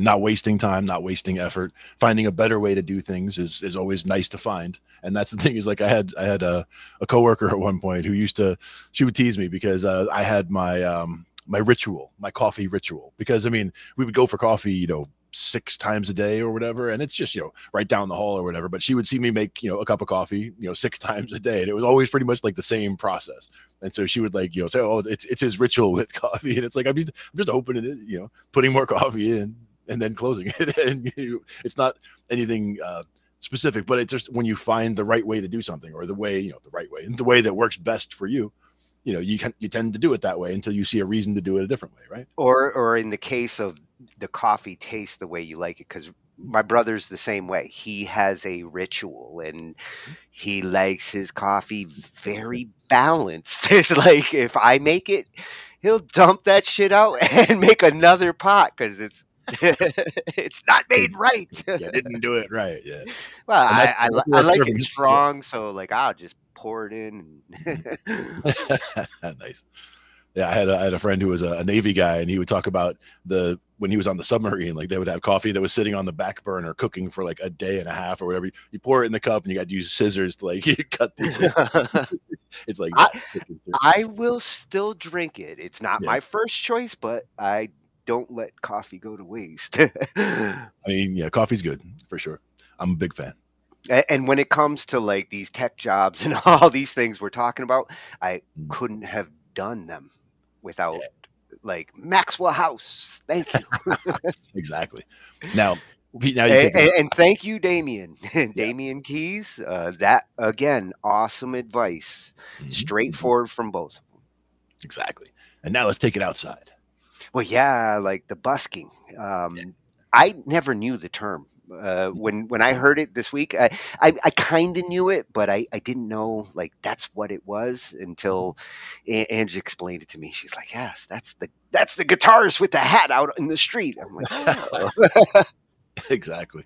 Not wasting time, not wasting effort. Finding a better way to do things is always nice to find. And that's the thing is, like, I had a coworker at one point who she would tease me because I had my my coffee ritual, because I mean, we would go for coffee, 6 times a day or whatever, and it's just right down the hall or whatever. But she would see me make a cup of coffee 6 times a day, and it was always pretty much like the same process. And so she would like say, oh, it's his ritual with coffee, and it's like I'm just opening it, putting more coffee in and then closing it. And it's not anything specific, but it's just when you find the right way to do something, or the way the right way, and the way that works best for you, you tend to do it that way until you see a reason to do it a different way, right? Or in the case of the coffee taste the way you like it, because my brother's the same way. He has a ritual, and he likes his coffee very balanced. It's like if I make it, he'll dump that shit out and make another pot because it's it's not made right. Yeah, didn't do it right. Yeah. Well, And I like it strong, so like I'll just pour it in. Nice. Yeah, I had a friend who was a Navy guy, and he would talk about when he was on the submarine, like they would have coffee that was sitting on the back burner cooking for like a day and a half or whatever. You pour it in the cup, and you got to use scissors to like cut the. It's like I will still drink it. It's not my first choice, but I don't let coffee go to waste. I mean, yeah, coffee's good for sure. I'm a big fan. And when it comes to like these tech jobs and all these things we're talking about, I couldn't have done them without like Maxwell House. Thank you. Exactly. Now and thank you, Damien. Damien Keys. That again, awesome advice. Straightforward from both of them. Exactly. And now let's take it outside. Well, yeah, like the busking. I never knew the term. When I heard it this week, I kind of knew it, but I didn't know like that's what it was until Angie explained it to me. She's like, "Yes, that's the guitarist with the hat out in the street." I'm like, "Oh." Exactly.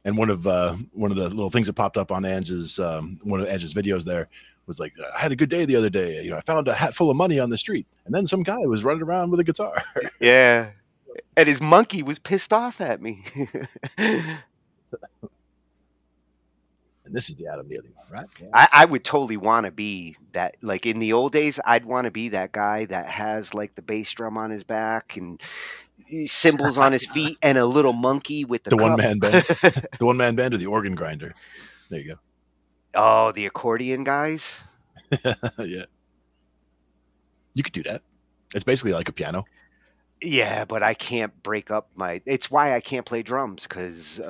And one of the little things that popped up on Angie's one of Angie's videos there was like, I had a good day the other day. I found a hat full of money on the street, and then some guy was running around with a guitar. Yeah. And his monkey was pissed off at me. And this is the Adam Daly one, right? Yeah. I would totally want to be that. Like in the old days, I'd want to be that guy that has like the bass drum on his back and cymbals on his feet and a little monkey with the one-man band. The one-man band or the organ grinder. There you go. Oh, the accordion guys? Yeah. You could do that. It's basically like a piano. Yeah, but I can't break up it's why I can't play drums, because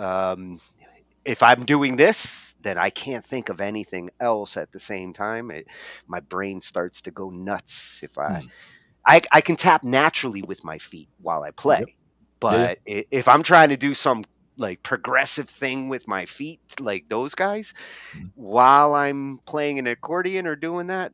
if I'm doing this, then I can't think of anything else at the same time. My brain starts to go nuts. If I can tap naturally with my feet while I play, but if I'm trying to do some like progressive thing with my feet, like those guys, while I'm playing an accordion or doing that,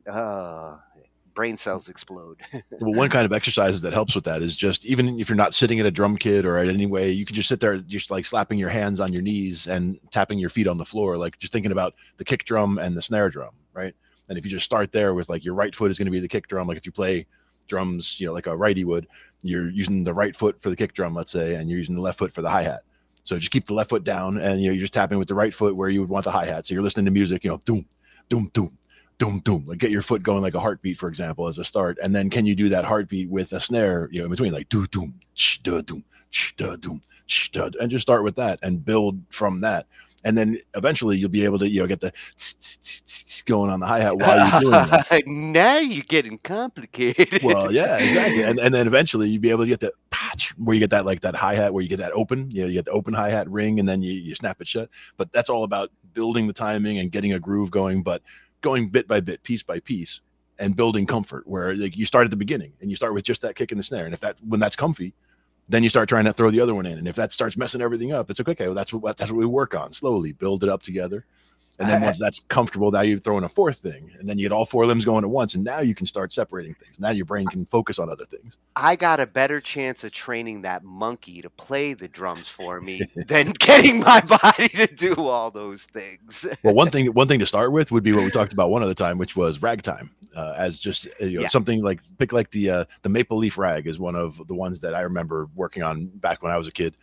brain cells explode. Well, one kind of exercises that helps with that is just, even if you're not sitting at a drum kit or at any way, you can just sit there just like slapping your hands on your knees and tapping your feet on the floor, like just thinking about the kick drum and the snare drum, right? And if you just start there with like your right foot is going to be the kick drum, like if you play drums, like a righty would, you're using the right foot for the kick drum, let's say, and you're using the left foot for the hi-hat. So just keep the left foot down, and you're just tapping with the right foot where you would want the hi-hat. So you're listening to music, doom, doom, doom, doom, doom, like get your foot going like a heartbeat, for example, as a start. And then can you do that heartbeat with a snare, in between, like do doom, ch da doom, ch da doom, ch da, and just start with that and build from that. And then eventually you'll be able to, get the going on the hi-hat while you're doing that. Now you're getting complicated. Well, yeah, exactly. And then eventually you'll be able to get the where you get that like that hi-hat where you get that open, you get the open hi-hat ring and then you snap it shut. But that's all about building the timing and getting a groove going, but going bit by bit, piece by piece, and building comfort where like you start at the beginning and you start with just that kick and the snare. And when that's comfy, then you start trying to throw the other one in. And if that starts messing everything up, it's like, okay, well, that's what we work on. Slowly build it up together. And then once that's comfortable, now you throw in a fourth thing, and then you get all four limbs going at once, and now you can start separating things. Now your brain can focus on other things. I got a better chance of training that monkey to play the drums for me than getting my body to do all those things. Well, one thing to start with would be what we talked about one other time, which was ragtime, as just something like pick like the maple leaf rag is one of the ones that I remember working on back when I was a kid.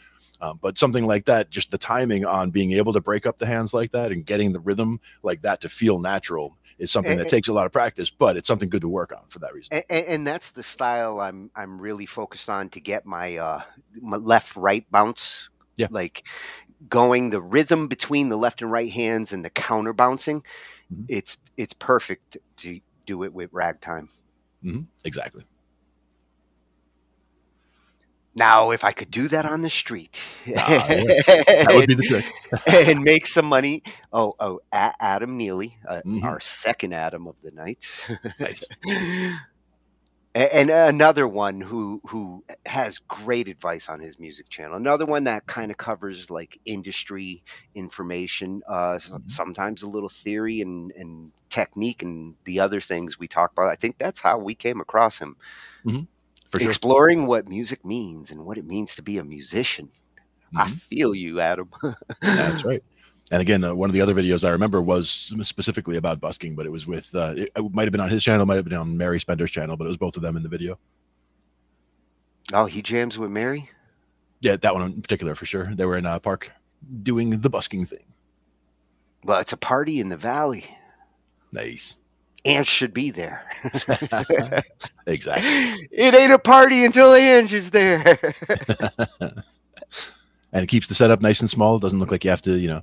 But something like that, just the timing on being able to break up the hands like that and getting the rhythm like that to feel natural is something that takes a lot of practice, but it's something good to work on for that reason. And that's the style I'm really focused on to get my left right bounce. Yeah. Like going the rhythm between the left and right hands and the counter bouncing. Mm-hmm. It's perfect to do it with ragtime. Mm-hmm. Exactly. Now, if I could do that on the street, that would be the trick, and make some money. Adam Neely, mm-hmm. our second Adam of the night, nice. And another one who has great advice on his music channel. Another one that kind of covers like industry information, sometimes a little theory and technique and the other things we talk about. I think that's how we came across him. Mm-hmm. For sure. Exploring what music means and what it means to be a musician. Mm-hmm. I feel you, Adam. That's right. And again, one of the other videos I remember was specifically about busking, but it was with, it might have been on his channel, might have been on Mary Spender's channel, but it was both of them in the video. Oh, he jams with Mary? Yeah, that one in particular, for sure. They were in a park doing the busking thing. Well, it's a party in the valley. Nice. Ants should be there. Exactly. It ain't a party until Ants is there. And it keeps the setup nice and small. It doesn't look like you have to, you're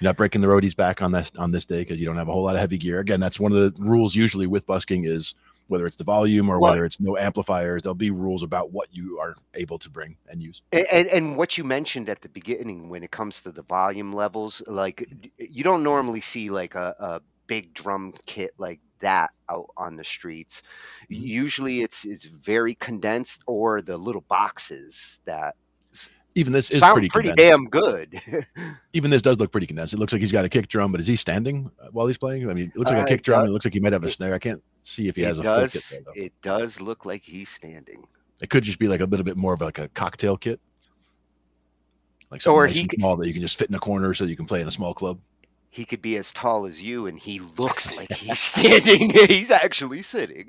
not breaking the roadies back on this day because you don't have a whole lot of heavy gear. Again, that's one of the rules usually with busking is whether it's the volume or whether it's no amplifiers, there'll be rules about what you are able to bring and use. And what you mentioned at the beginning when it comes to the volume levels, like you don't normally see like a big drum kit like that out on the streets. Mm-hmm. Usually it's very condensed, or the little boxes that even this is pretty damn good. Even this does look pretty condensed. It looks like he's got a kick drum, but is he standing while he's playing? I mean, it looks like a kick drum. It looks like he might have a snare. I can't see if he has a full kit there, though. It does look like he's standing. It could just be like a little bit more of like a cocktail kit, like something nice and small that you can just fit in a corner so you can play in a small club. He could be as tall as you, and he looks like he's standing. He's actually sitting.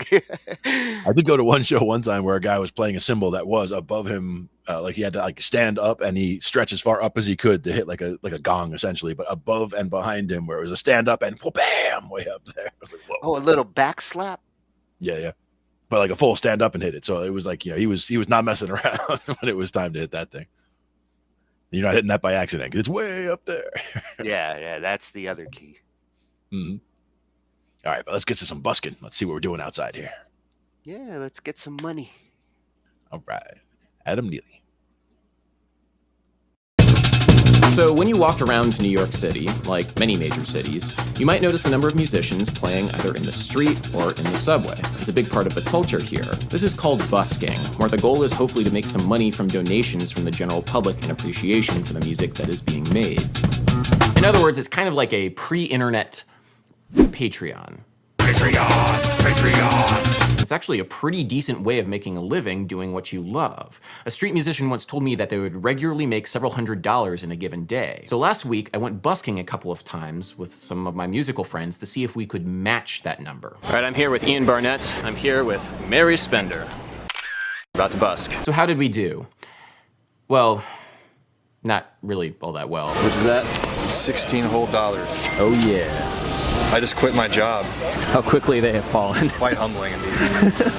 I did go to one show one time where a guy was playing a cymbal that was above him, like he had to like stand up and he stretched as far up as he could to hit like a gong essentially, but above and behind him where it was a stand up and bam way up there. I was like, whoa. Oh, a little back slap. Yeah, but like a full stand up and hit it. So it was like he was not messing around when it was time to hit that thing. You're not hitting that by accident because it's way up there. Yeah, that's the other key. Mm-hmm. All right, but let's get to some busking. Let's see what we're doing outside here. Yeah, let's get some money. All right, Adam Neely. So when you walked around New York City, like many major cities, you might notice a number of musicians playing either in the street or in the subway. It's a big part of the culture here. This is called busking, where the goal is hopefully to make some money from donations from the general public in appreciation for the music that is being made. In other words, it's kind of like a pre-internet Patreon. It's actually a pretty decent way of making a living doing what you love. A street musician once told me that they would regularly make several $100s in a given day. So last week, I went busking a couple of times with some of my musical friends to see if we could match that number. All right, I'm here with Ian Barnett. I'm here with Mary Spender. About to busk. So how did we do? Well, not really all that well. Which is that? 16 whole dollars. Oh yeah. I just quit my job. How quickly they have fallen. Quite humbling indeed. 9,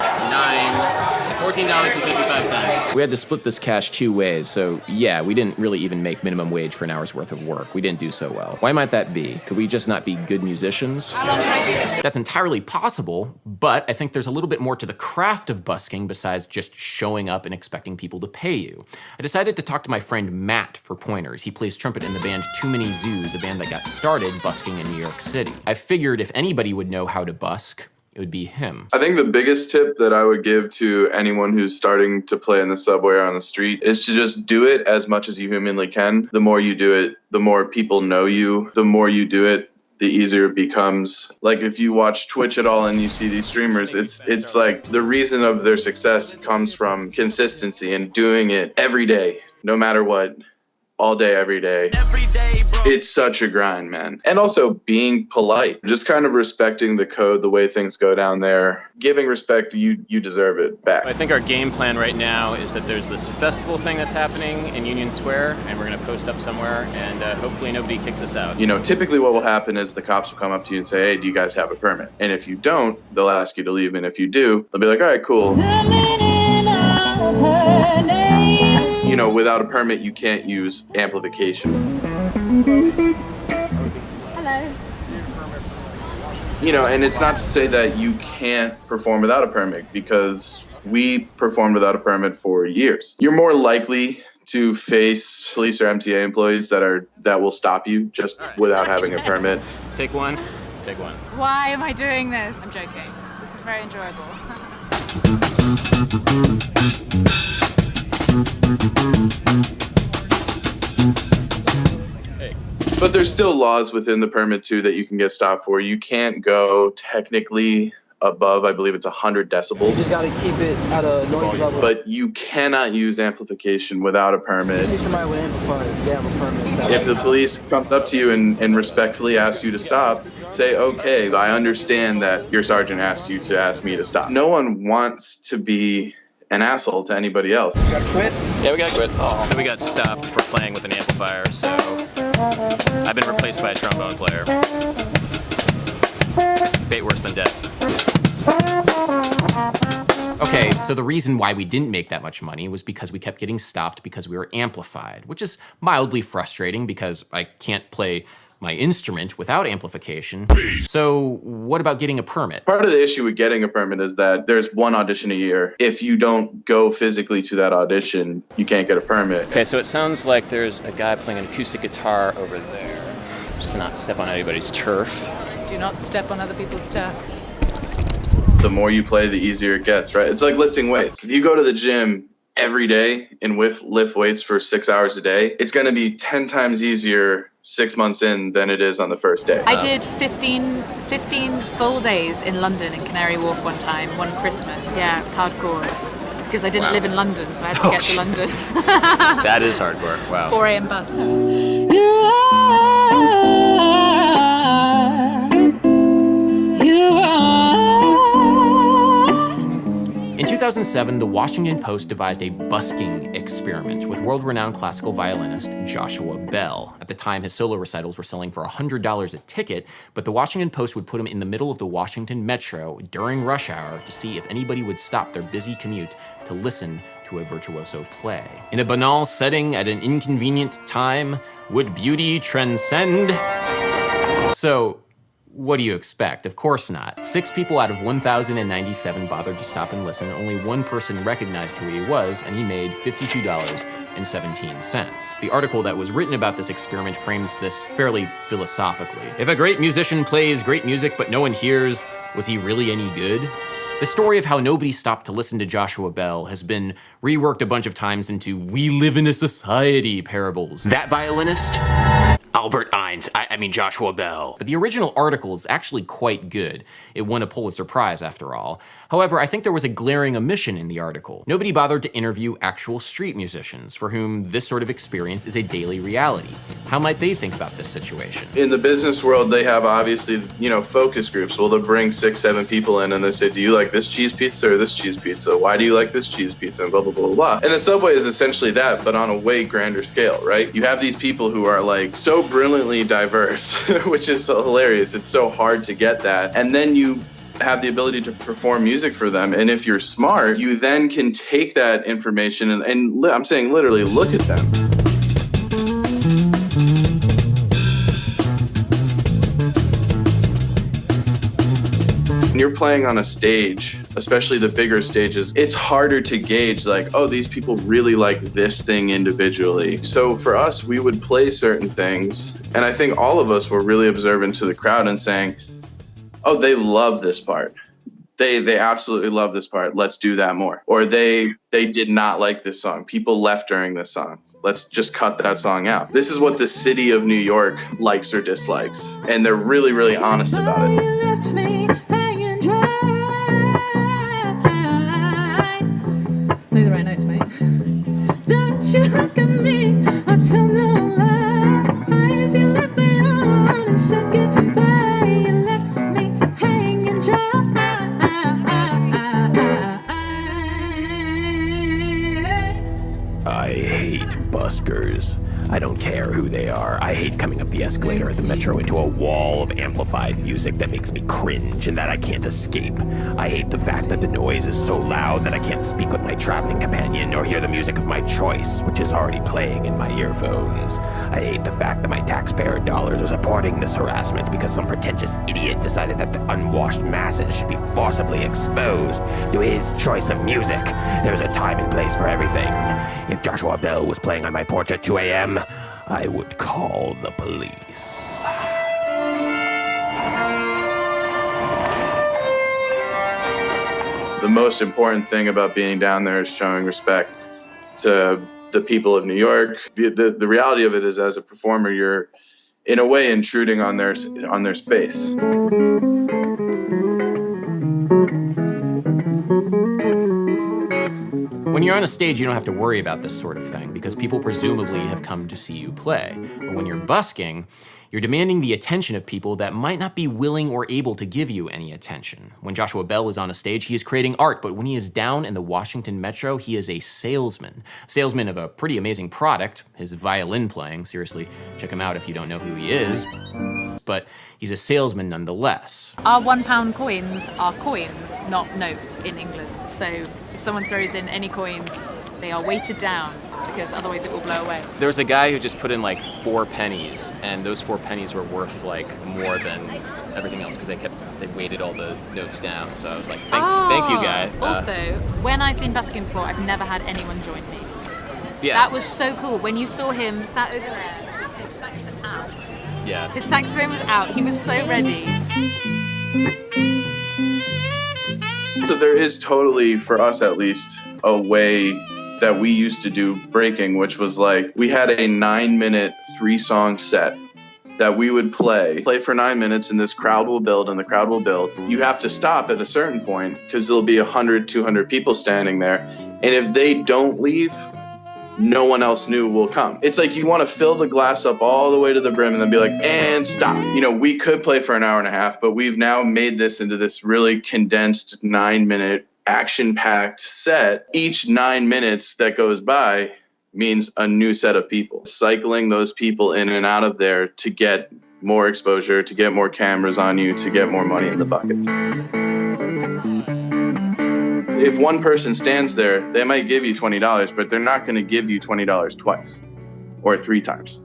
$14.55. We had to split this cash 2 ways, so yeah, we didn't really even make minimum wage for an hour's worth of work. We didn't do so well. Why might that be? Could we just not be good musicians? How long can I do this? That's entirely possible, but I think there's a little bit more to the craft of busking besides just showing up and expecting people to pay you. I decided to talk to my friend Matt for pointers. He plays trumpet in the band Too Many Zoos, a band that got started busking in New York City. I figured if anybody would know how to busk, it would be him. I think the biggest tip that I would give to anyone who's starting to play in the subway or on the street is to just do it as much as you humanly can. The more you do it, the more people know you. The more you do it, the easier it becomes. Like if you watch Twitch at all and you see these streamers, it's like the reason of their success comes from consistency and doing it every day, no matter what, all day, every day. It's such a grind, man. And also being polite, just kind of respecting the code, the way things go down there. Giving respect, you deserve it back. I think our game plan right now is that there's this festival thing that's happening in Union Square, and we're gonna post up somewhere, and hopefully nobody kicks us out. You know, typically what will happen is the cops will come up to you and say, hey, do you guys have a permit? And if you don't, they'll ask you to leave. And if you do, they'll be like, all right, cool. You know, without a permit, you can't use amplification. Hello. You know, and it's not to say that you can't perform without a permit, because we performed without a permit for years. You're more likely to face police or MTA employees that will stop you just without having a permit. Take one. Take one. Why am I doing this? I'm joking. This is very enjoyable. But there's still laws within the permit too that you can get stopped for. You can't go technically above, I believe it's 100 decibels. You just gotta keep it at a noise level. But you cannot use amplification without a permit. Somebody with amplifiers, they have a permit. If the police comes up to you and respectfully asks you to stop, say, okay, I understand that your sergeant asked you to ask me to stop. No one wants to be an asshole to anybody else. You gotta quit? Yeah, we gotta quit. Oh. We got stopped for playing with an amplifier, so I've been replaced by a trombone player. Fate worse than death. Okay, so the reason why we didn't make that much money was because we kept getting stopped because we were amplified, which is mildly frustrating because I can't play my instrument without amplification. So what about getting a permit? Part of the issue with getting a permit is that there's one audition a year. If you don't go physically to that audition, you can't get a permit. Okay, so it sounds like there's a guy playing an acoustic guitar over there. Just to not step on anybody's turf. Do not step on other people's turf. The more you play, the easier it gets, right? It's like lifting weights. If you go to the gym every day and lift weights for 6 hours a day, it's gonna be 10 times easier 6 months in than it is on the first day. I did 15 full days in London in Canary Wharf one Christmas. Yeah, it was hardcore. Because I didn't live in London, so I had to get to London. That is hardcore, wow. 4 a.m. bus. In 2007, the Washington Post devised a busking experiment with world-renowned classical violinist Joshua Bell. At the time, his solo recitals were selling for $100 a ticket, but the Washington Post would put him in the middle of the Washington Metro during rush hour to see if anybody would stop their busy commute to listen to a virtuoso play. In a banal setting at an inconvenient time, would beauty transcend? So, what do you expect? Of course not. 6 people out of 1,097 bothered to stop and listen. Only one person recognized who he was, and he made $52.17. The article that was written about this experiment frames this fairly philosophically. If a great musician plays great music but no one hears, was he really any good? The story of how nobody stopped to listen to Joshua Bell has been reworked a bunch of times into "we live in a society" parables. That violinist? Albert I mean Joshua Bell. But the original article is actually quite good. It won a Pulitzer Prize after all. However, I think there was a glaring omission in the article. Nobody bothered to interview actual street musicians for whom this sort of experience is a daily reality. How might they think about this situation? In the business world, they have obviously, focus groups. Well, they'll bring 6, 7 people in and they say, do you like this cheese pizza or this cheese pizza? Why do you like this cheese pizza? And blah, blah, blah, blah, blah. And the subway is essentially that, but on a way grander scale, right? You have these people who are like so brilliantly diverse, which is so hilarious. It's so hard to get that. And then you have the ability to perform music for them. And if you're smart, you then can take that information and I'm saying literally look at them. When you're playing on a stage, especially the bigger stages, it's harder to gauge like, oh, these people really like this thing individually. So for us, we would play certain things, and I think all of us were really observant to the crowd and saying, oh, they love this part. They absolutely love this part. Let's do that more. Or they did not like this song. People left during this song. Let's just cut that song out. This is what the city of New York likes or dislikes. And they're really, really honest about it. Play the right notes, mate. Don't you look at me, I tell no lies. You left me on and said goodbye. You left me hanging dry. I hate buskers. I don't care who they are. I hate coming up the escalator at the metro into a wall of amplified music that makes me cringe and that I can't escape. I hate the fact that the noise is so loud that I can't speak with my traveling companion or hear the music of my choice, which is already playing in my earphones. I hate the fact that my taxpayer dollars are supporting this harassment because some pretentious idiot decided that the unwashed masses should be forcibly exposed to his choice of music. There's a time and place for everything. If Joshua Bell was playing on my porch at 2 a.m., I would call the police. The most important thing about being down there is showing respect to the people of New York. The reality of it is, as a performer, you're in a way intruding on their space. When you're on a stage, you don't have to worry about this sort of thing because people presumably have come to see you play. But when you're busking, you're demanding the attention of people that might not be willing or able to give you any attention. When Joshua Bell is on a stage, he is creating art, but when he is down in the Washington Metro, he is a salesman. Salesman of a pretty amazing product, his violin playing. Seriously, check him out if you don't know who he is. But he's a salesman nonetheless. Our £1 coins are coins, not notes in England. So if someone throws in any coins, they are weighted down because otherwise it will blow away. There was a guy who just put in like 4 pennies, and those 4 pennies were worth like more than everything else because they weighted all the notes down. So I was like, thank you, guy. Also, when I've been busking before, I've never had anyone join me. Yeah. That was so cool. When you saw him sat over there with his saxophone out. Yeah. His saxophone was out. He was so ready. So there is totally, for us at least, a way that we used to do breaking, which was like, we had a 9-minute 3-song set that we would play for 9 minutes, and this crowd will build and the crowd will build. You have to stop at a certain point because there'll be 100, 200 people standing there. And if they don't leave, no one else new will come. It's like you want to fill the glass up all the way to the brim and then be like, and stop. You know, we could play for an hour and a half, but we've now made this into this really condensed 9-minute action-packed set. Each 9 minutes that goes by means a new set of people. Cycling those people in and out of there to get more exposure, to get more cameras on you, to get more money in the bucket. If one person stands there, they might give you $20, but they're not going to give you $20 twice or 3 times,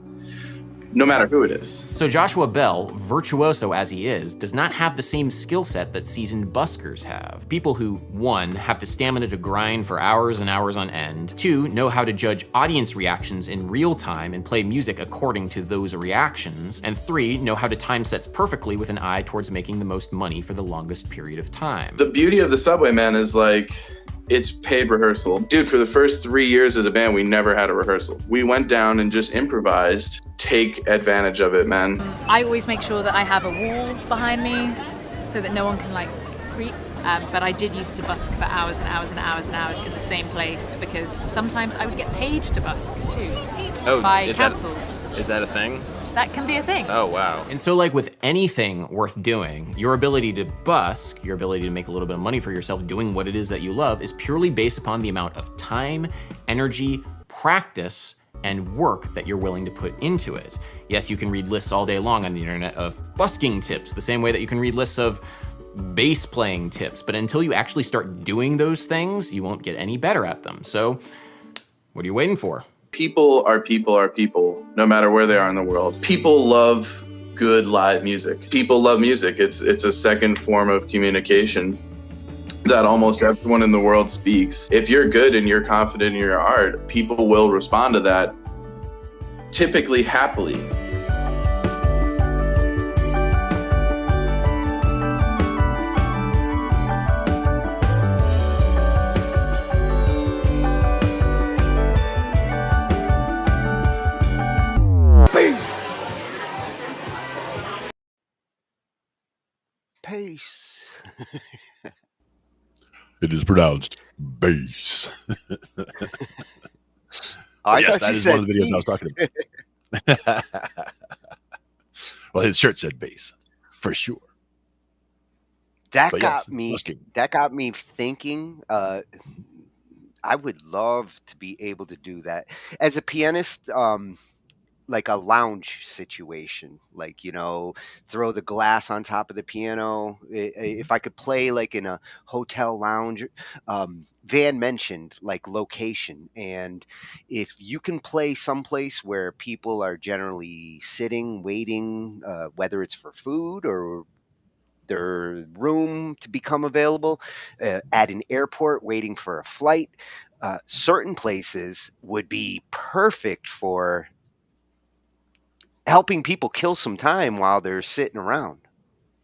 no matter who it is. So Joshua Bell, virtuoso as he is, does not have the same skill set that seasoned buskers have. People who, 1, have the stamina to grind for hours and hours on end, 2, know how to judge audience reactions in real time and play music according to those reactions, and 3, know how to time sets perfectly with an eye towards making the most money for the longest period of time. The beauty of the Subway, man, is like, it's paid rehearsal. Dude, for the first 3 years as a band, we never had a rehearsal. We went down and just improvised. Take advantage of it, man. I always make sure that I have a wall behind me so that no one can like creep. But I did used to busk for hours and hours and hours and hours in the same place because sometimes I would get paid to busk too by councils. Is that a thing? That can be a thing. Oh, wow. And so like with anything worth doing, your ability to busk, your ability to make a little bit of money for yourself doing what it is that you love is purely based upon the amount of time, energy, practice, and work that you're willing to put into it. Yes, you can read lists all day long on the internet of busking tips, the same way that you can read lists of bass playing tips, but until you actually start doing those things, you won't get any better at them. So, what are you waiting for? People are people, no matter where they are in the world. People love good live music. People love music. It's a second form of communication that almost everyone in the world speaks. If you're good and you're confident in your art, people will respond to that, typically happily. Peace! Peace. It is pronounced bass. I Yes, thought that you is one said of the videos I was peace. talking about. Well, his shirt said bass, for sure. That But yes, got me. busking. That got me thinking. I would love to be able to do that as a pianist. Like a lounge situation, like, throw the glass on top of the piano. If I could play like in a hotel lounge, Van mentioned like location, and if you can play someplace where people are generally sitting waiting, whether it's for food or their room to become available, at an airport waiting for a flight, certain places would be perfect for helping people kill some time while they're sitting around.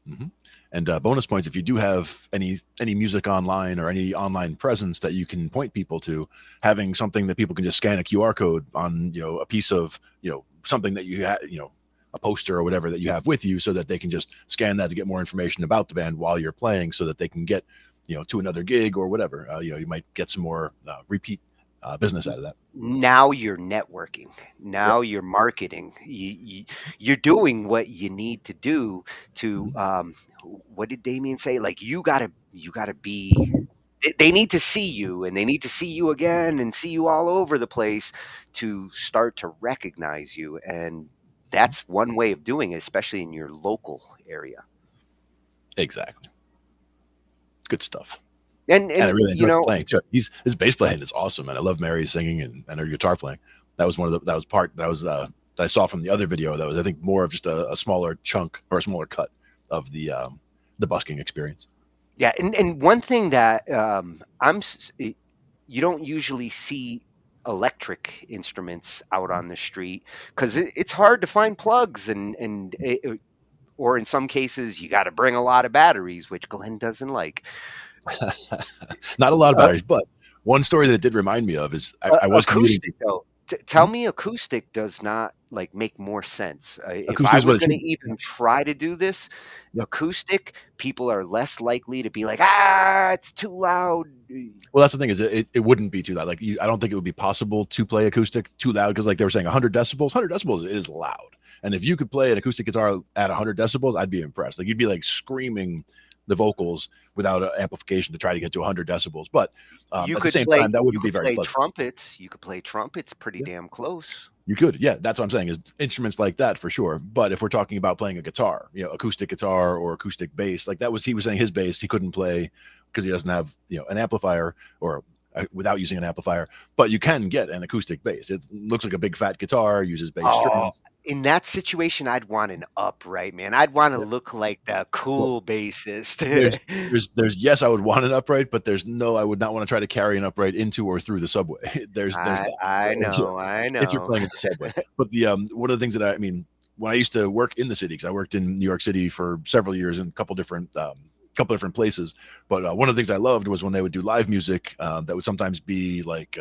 Hmm. And bonus points if you do have any music online or any online presence that you can point people to, having something that people can just scan a QR code on, a piece of, something that you have, a poster or whatever that you have with you, so that they can just scan that to get more information about the band while you're playing, so that they can get, to another gig or whatever. You might get some more repeat business out of that. Now you're networking. Yep. Now you're marketing. You're doing what you need to do to. What did Damien say? Like you gotta be. They need to see you, and they need to see you again, and see you all over the place to start to recognize you. And that's one way of doing it, especially in your local area. Exactly. Good stuff. And And I and really you enjoyed know, playing too. His bass playing is awesome, and I love Mary's singing and her guitar playing. That was that was part that I saw from the other video. That was, I think, more of just a smaller chunk or a smaller cut of the busking experience. yeah, and one thing that you don't usually see electric instruments out on the street because it's hard to find plugs, or in some cases you got to bring a lot of batteries, which Glenn doesn't like. Not a lot of Uh, batteries, but one story that it did remind me of is I was commuting. acoustic though. Tell Mhm. me, acoustic does not like make more sense. If Acoustic I is what was it going to should be. even try to do this, Yep. acoustic, people are less likely to be like, it's too loud. Well, that's the thing, is it wouldn't be too loud. Like, I don't think it would be possible to play acoustic too loud, because like they were saying 100 decibels. 100 decibels is loud. And if you could play an acoustic guitar at 100 decibels, I'd be impressed. Like, you'd be like screaming the vocals without amplification to try to get to 100 decibels. But You at the could same play time, that you wouldn't be could very play pleasant. trumpets. You could play trumpets pretty Yeah. damn close. You could, yeah. That's what I'm saying, is instruments like that for sure. But if we're talking about playing a guitar, acoustic guitar or acoustic bass, like he was saying his bass he couldn't play because he doesn't have an amplifier, or without using an amplifier. But you can get an acoustic bass. It looks like a big fat guitar, uses bass Oh, strings. in that situation, I'd want an upright, man. I'd want to Yeah. look like the Well, cool bassist. there's yes, I would want an upright, but there's no, I would not want to try to carry an upright into or through the subway. There's I that. I So, know, I if you're know. playing in the subway. But the one of the things that I mean, when I used to work in the city, because I worked in New York City for several years in a couple different places. But one of the things I loved was when they would do live music, that would sometimes be like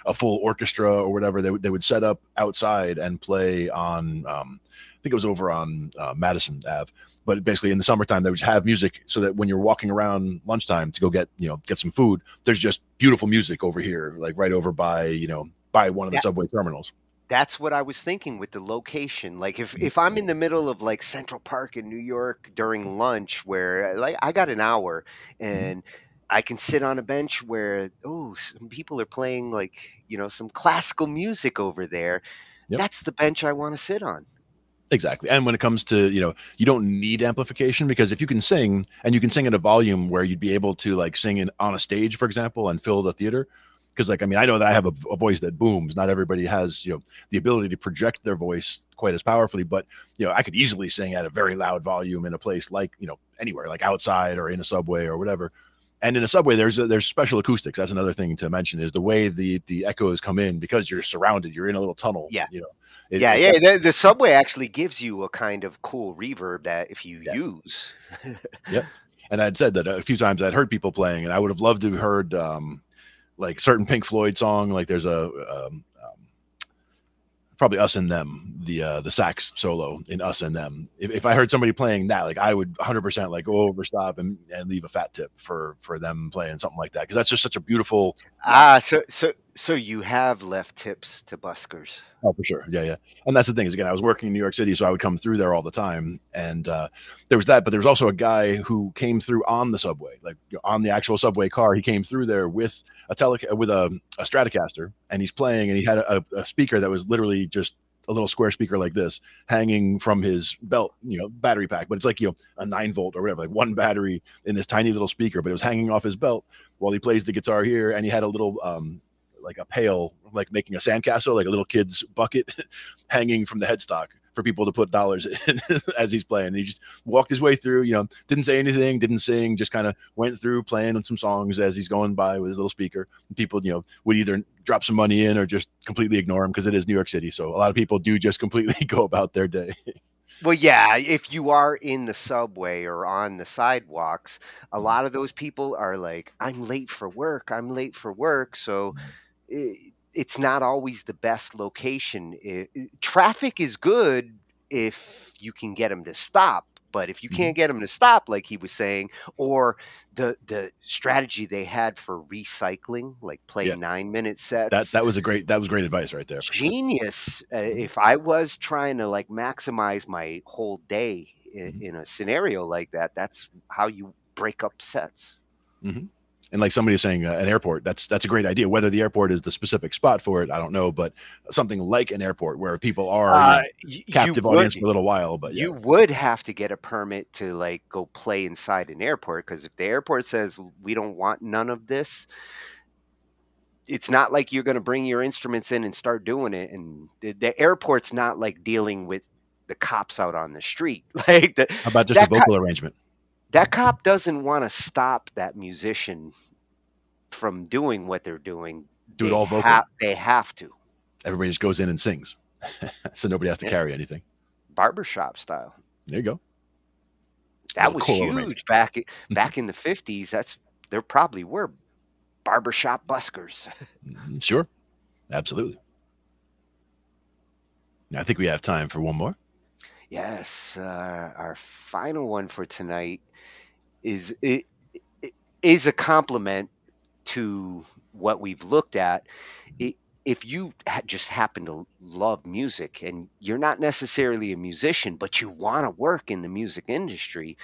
a full orchestra or whatever. They would set up outside and play on. I think it was over on Madison Ave, but basically in the summertime they would have music, so that when you're walking around lunchtime to go get some food, there's just beautiful music over here, like right over by one of the That subway terminals. that's what I was thinking with the location. Like if I'm in the middle of like Central Park in New York during lunch, where like I got an hour Mhm. and I can sit on a bench where some people are playing like some classical music over there. Yep. That's the bench I want to sit on. Exactly. And when it comes to, you don't need amplification, because if you can sing and you can sing at a volume where you'd be able to like sing on a stage, for example, and fill the theater. Because like, I mean, I know that I have a voice that booms. Not everybody has, the ability to project their voice quite as powerfully, but, I could easily sing at a very loud volume in a place like, anywhere, like outside or in a subway or whatever. And in a subway, there's special acoustics. That's another thing to mention, is the way the echoes come in, because you're surrounded, you're in a little tunnel, Yeah. It, Yeah, it, yeah. The subway actually gives you a kind of cool reverb that if you use. Yep. And I'd said that a few times. I'd heard people playing, and I would have loved to have heard like certain Pink Floyd song. Like there's a probably Us and Them, the sax solo in Us and Them. If I heard somebody playing that, like I would 100% like go over, stop, and leave a fat tip for them playing something like that, because that's just such a beautiful. So you have left tips to buskers. Oh, for sure. Yeah, yeah. And that's the thing is, again, I was working in New York City, so I would come through there all the time. And there was that, but there was also a guy who came through on the subway, like on the actual subway car. He came through there with a Stratocaster, and he's playing, and he had a speaker that was literally just a little square speaker like this hanging from his belt, battery pack, but it's like, a 9-volt or whatever, like one battery in this tiny little speaker, but it was hanging off his belt while he plays the guitar here. And he had a little, like a pail, like making a sandcastle, like a little kid's bucket hanging from the headstock for people to put dollars in as he's playing. And he just walked his way through, didn't say anything, didn't sing, just kind of went through playing on some songs as he's going by with his little speaker. And people, would either drop some money in or just completely ignore him, because it is New York City. So a lot of people do just completely go about their day. Well, yeah, if you are in the subway or on the sidewalks, a lot of those people are like, I'm late for work. So it's not always the best location. Traffic is good if you can get them to stop, but if you can't get them to stop, like he was saying, or the strategy they had for recycling, like play 9-minute sets, that was great advice right there. For genius. If I was trying to like maximize my whole day in a scenario like that, that's how you break up sets. Mm-hmm. And like somebody is saying, an airport, that's a great idea. Whether the airport is the specific spot for it, I don't know, but something like an airport where people are captive audience for a little while. But you would have to get a permit to like go play inside an airport, because if the airport says we don't want none of this, it's not like you're going to bring your instruments in and start doing it. And the airport's not like dealing with the cops out on the street. Like how about just a vocal arrangement? That cop doesn't want to stop that musician from doing what they're doing. Do it all vocal. They have to. Everybody just goes in and sings, so nobody has to carry anything. Barbershop style. There you go. That was huge back in the 50s. There probably were barbershop buskers. Sure, absolutely. Now I think we have time for one more. Yes, our final one for tonight is a compliment to what we've looked at. If you just happen to love music and you're not necessarily a musician, but you want to work in the music industry,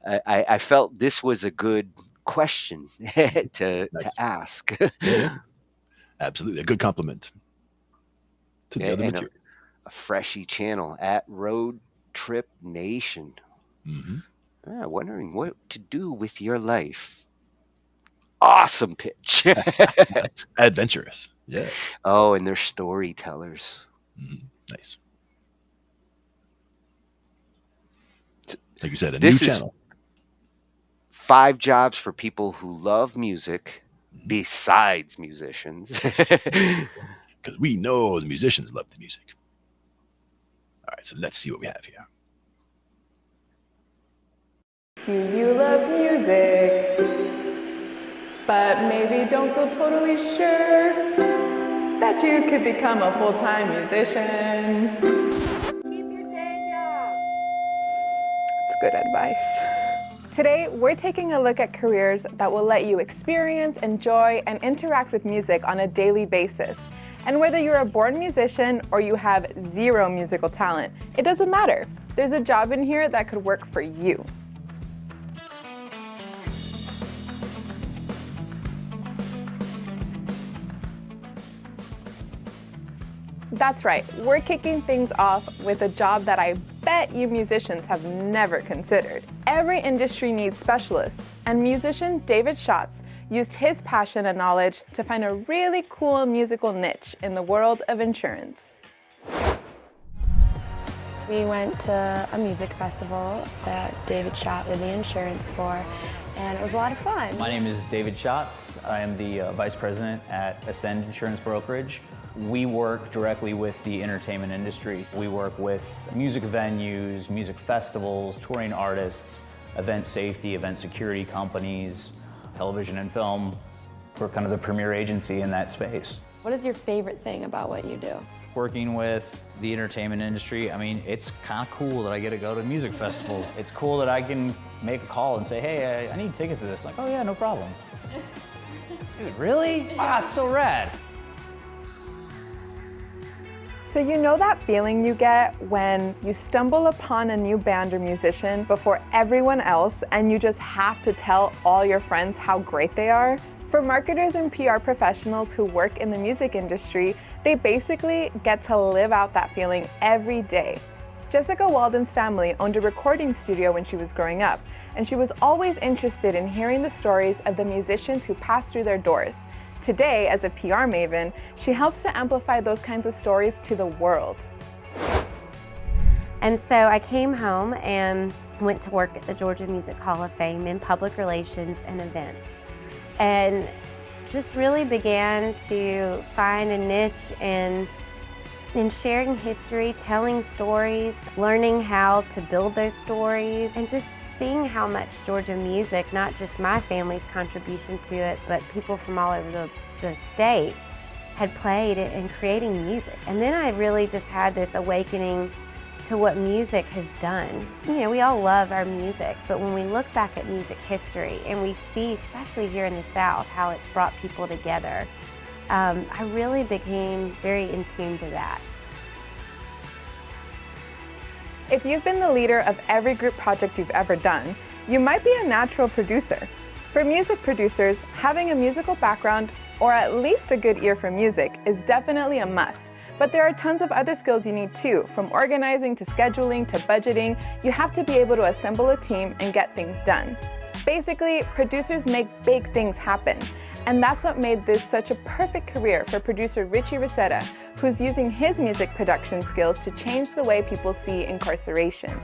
I felt this was a good question to ask. Yeah. Absolutely, a good compliment to the other material. A freshy channel at Roadtrip Nation. Wondering what to do with your life. Awesome pitch. Adventurous. Yeah. Oh, and they're storytellers. Nice. Like you said, This new is channel. 5 jobs for people who love music besides musicians. Because we know the musicians love the music. All right, so let's see what we have here. Do you love music, but maybe don't feel totally sure that you could become a full-time musician? Keep your day job. It's good advice. Today, we're taking a look at careers that will let you experience, enjoy, and interact with music on a daily basis. And whether you're a born musician or you have 0 musical talent, it doesn't matter. There's a job in here that could work for you. That's right, we're kicking things off with a job that I bet you musicians have never considered. Every industry needs specialists, and musician David Schatz used his passion and knowledge to find a really cool musical niche in the world of insurance. We went to a music festival that David Schatz did the insurance for, and it was a lot of fun. My name is David Schatz. I am the Vice President at Ascend Insurance Brokerage. We work directly with the entertainment industry. We work with music venues, music festivals, touring artists, event safety, event security companies, television and film. We're kind of the premier agency in that space. What is your favorite thing about what you do? Working with the entertainment industry, I mean, it's kind of cool that I get to go to music festivals. It's cool that I can make a call and say, hey, I need tickets to this. Like, oh yeah, no problem. Dude, really? Ah, it's so rad. So you know that feeling you get when you stumble upon a new band or musician before everyone else and you just have to tell all your friends how great they are? For marketers and PR professionals who work in the music industry, they basically get to live out that feeling every day. Jessica Walden's family owned a recording studio when she was growing up, and she was always interested in hearing the stories of the musicians who passed through their doors. Today, as a PR maven, she helps to amplify those kinds of stories to the world. And so I came home and went to work at the Georgia Music Hall of Fame in public relations and events. And just really began to find a niche in sharing history, telling stories, learning how to build those stories, and just seeing how much Georgia music, not just my family's contribution to it, but people from all over the state had played in creating music. And then I really just had this awakening to what music has done. You know, we all love our music, but when we look back at music history and we see, especially here in the South, how it's brought people together, I really became very in tune to that. If you've been the leader of every group project you've ever done, you might be a natural producer. For music producers, having a musical background or at least a good ear for music is definitely a must. But there are tons of other skills you need too, from organizing to scheduling to budgeting. You have to be able to assemble a team and get things done. Basically, producers make big things happen. And that's what made this such a perfect career for producer Richie Rosetta, who's using his music production skills to change the way people see incarceration.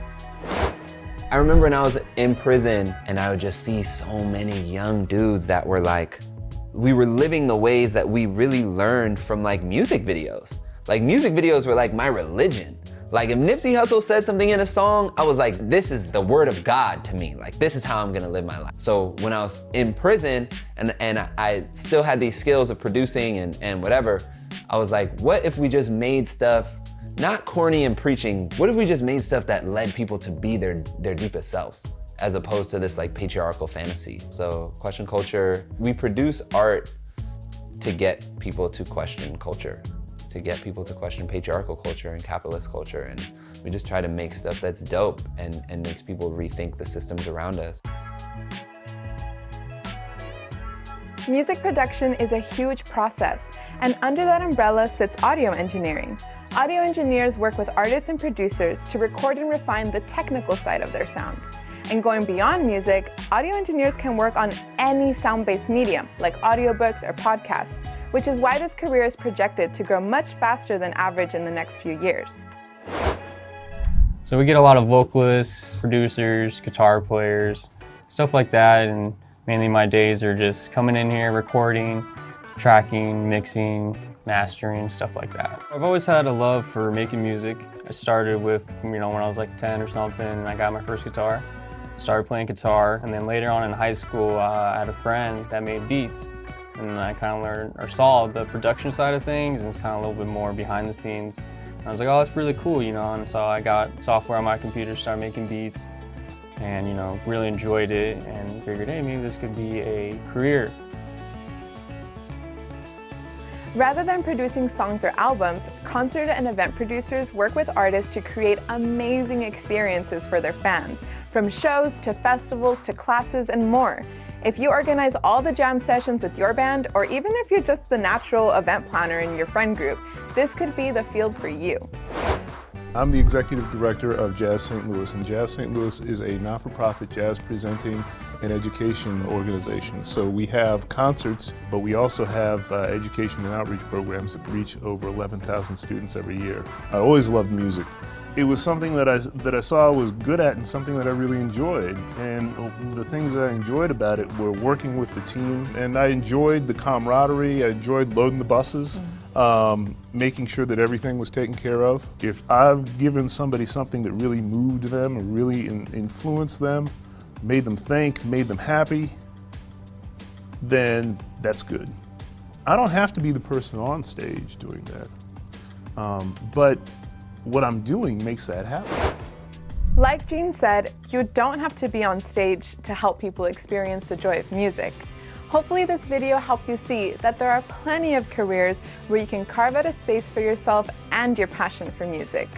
I remember when I was in prison and I would just see so many young dudes that were like, we were living the ways that we really learned from like music videos. Like music videos were like my religion. Like if Nipsey Hussle said something in a song, I was like, this is the word of God to me. Like this is how I'm gonna live my life. So when I was in prison and I still had these skills of producing and whatever, I was like, what if we just made stuff, not corny and preaching, what if we just made stuff that led people to be their deepest selves, as opposed to this like patriarchal fantasy. So Question Culture, we produce art to get people to question culture, to get people to question patriarchal culture and capitalist culture. And we just try to make stuff that's dope and makes people rethink the systems around us. Music production is a huge process, and under that umbrella sits audio engineering. Audio engineers work with artists and producers to record and refine the technical side of their sound. And going beyond music, audio engineers can work on any sound-based medium, like audiobooks or podcasts, which is why this career is projected to grow much faster than average in the next few years. So we get a lot of vocalists, producers, guitar players, stuff like that, and mainly my days are just coming in here, recording, tracking, mixing, mastering, stuff like that. I've always had a love for making music. I started with, when I was like 10 or something, and I got my first guitar. Started playing guitar, and then later on in high school, I had a friend that made beats. And I kind of learned or saw the production side of things, and it's kind of a little bit more behind the scenes. And I was like, oh, that's really cool, and so I got software on my computer, started making beats, and really enjoyed it, and figured, hey, maybe this could be a career. Rather than producing songs or albums, concert and event producers work with artists to create amazing experiences for their fans, from shows to festivals to classes and more. If you organize all the jam sessions with your band, or even if you're just the natural event planner in your friend group, this could be the field for you. I'm the executive director of Jazz St. Louis, and Jazz St. Louis is a not-for-profit jazz presenting and education organization. So we have concerts, but we also have education and outreach programs that reach over 11,000 students every year. I always loved music. It was something that I saw I was good at and something that I really enjoyed. And the things that I enjoyed about it were working with the team, and I enjoyed the camaraderie. I enjoyed loading the buses, making sure that everything was taken care of. If I've given somebody something that really moved them or really influenced them, made them think, made them happy, then that's good. I don't have to be the person on stage doing that, but what I'm doing makes that happen. Like Gene said, you don't have to be on stage to help people experience the joy of music. Hopefully this video helped you see that there are plenty of careers where you can carve out a space for yourself and your passion for music.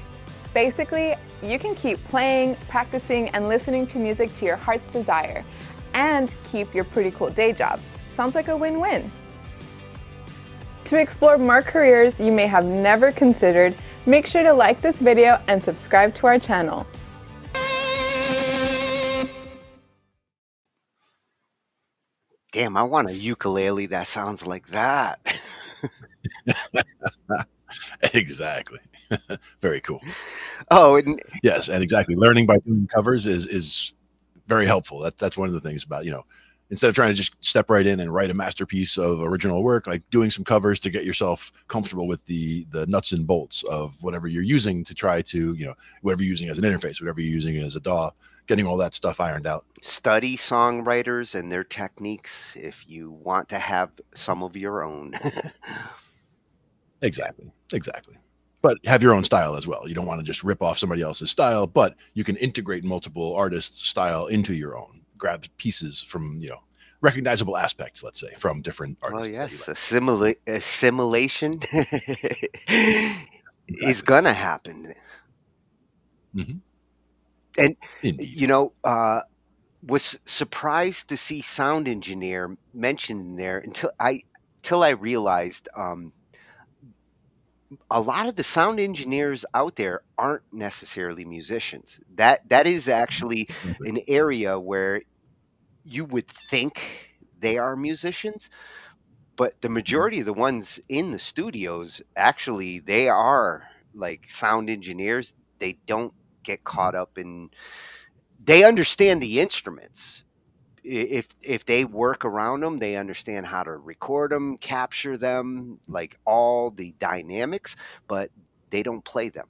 Basically, you can keep playing, practicing, and listening to music to your heart's desire, and keep your pretty cool day job. Sounds like a win-win. To explore more careers you may have never considered, make sure to like this video and subscribe to our channel. Damn, I want a ukulele that sounds like that. Exactly. Very cool. Oh, and yes, and exactly. Learning by doing covers is very helpful. That's one of the things about, instead of trying to just step right in and write a masterpiece of original work, like doing some covers to get yourself comfortable with the nuts and bolts of whatever you're using to try to, whatever you're using as an interface, whatever you're using as a DAW, getting all that stuff ironed out. Study songwriters and their techniques if you want to have some of your own. Exactly. But have your own style as well. You don't want to just rip off somebody else's style, but you can integrate multiple artists' style into your own. Grab pieces from, recognizable aspects, let's say, from different artists. Well, yes, assimilation is gonna happen. Mm-hmm. And Indeed. was surprised to see sound engineer mentioned in there until I realized a lot of the sound engineers out there aren't necessarily musicians. That is actually an area where you would think they are musicians, but the majority of the ones in the studios, actually, they are like sound engineers. They don't get caught up in, they understand the instruments. If they work around them, they understand how to record them, capture them, like all the dynamics, but they don't play them.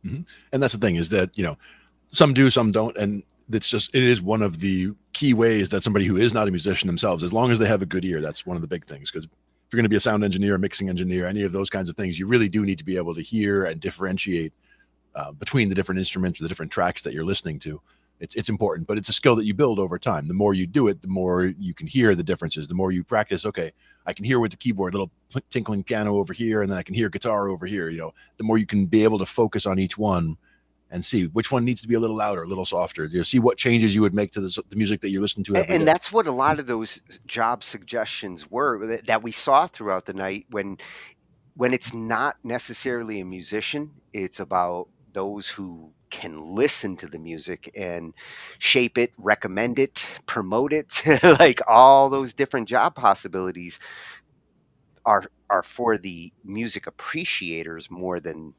Mm-hmm. And that's the thing, is that, some do, some don't. And it is one of the key ways that somebody who is not a musician themselves, as long as they have a good ear, that's one of the big things. Because if you're going to be a sound engineer, a mixing engineer, any of those kinds of things, you really do need to be able to hear and differentiate between the different instruments or the different tracks that you're listening to. It's important, but it's a skill that you build over time. The more you do it, the more you can hear the differences. The more you practice, okay, I can hear with the keyboard, a little tinkling piano over here, and then I can hear guitar over here. The more you can be able to focus on each one and see which one needs to be a little louder, a little softer. See what changes you would make to the music that you're listening to every day. And that's what a lot of those job suggestions were that we saw throughout the night. When it's not necessarily a musician, it's about those who can listen to the music and shape it, recommend it, promote it. Like all those different job possibilities are for the music appreciators more than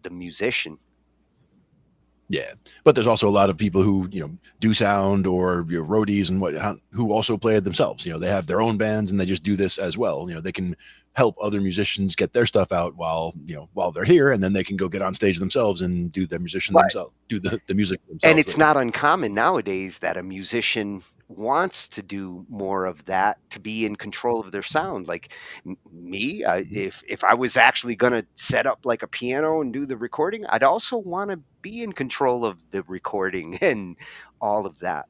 the musician. Yeah, but there's also a lot of people who do sound or roadies and who also play it themselves. They have their own bands and they just do this as well. They can help other musicians get their stuff out while they're here, and then they can go get on stage themselves and do the music themselves. And it's not uncommon nowadays that a musician wants to do more of that, to be in control of their sound. Like me, if I was actually going to set up like a piano and do the recording, I'd also want to be in control of the recording and all of that.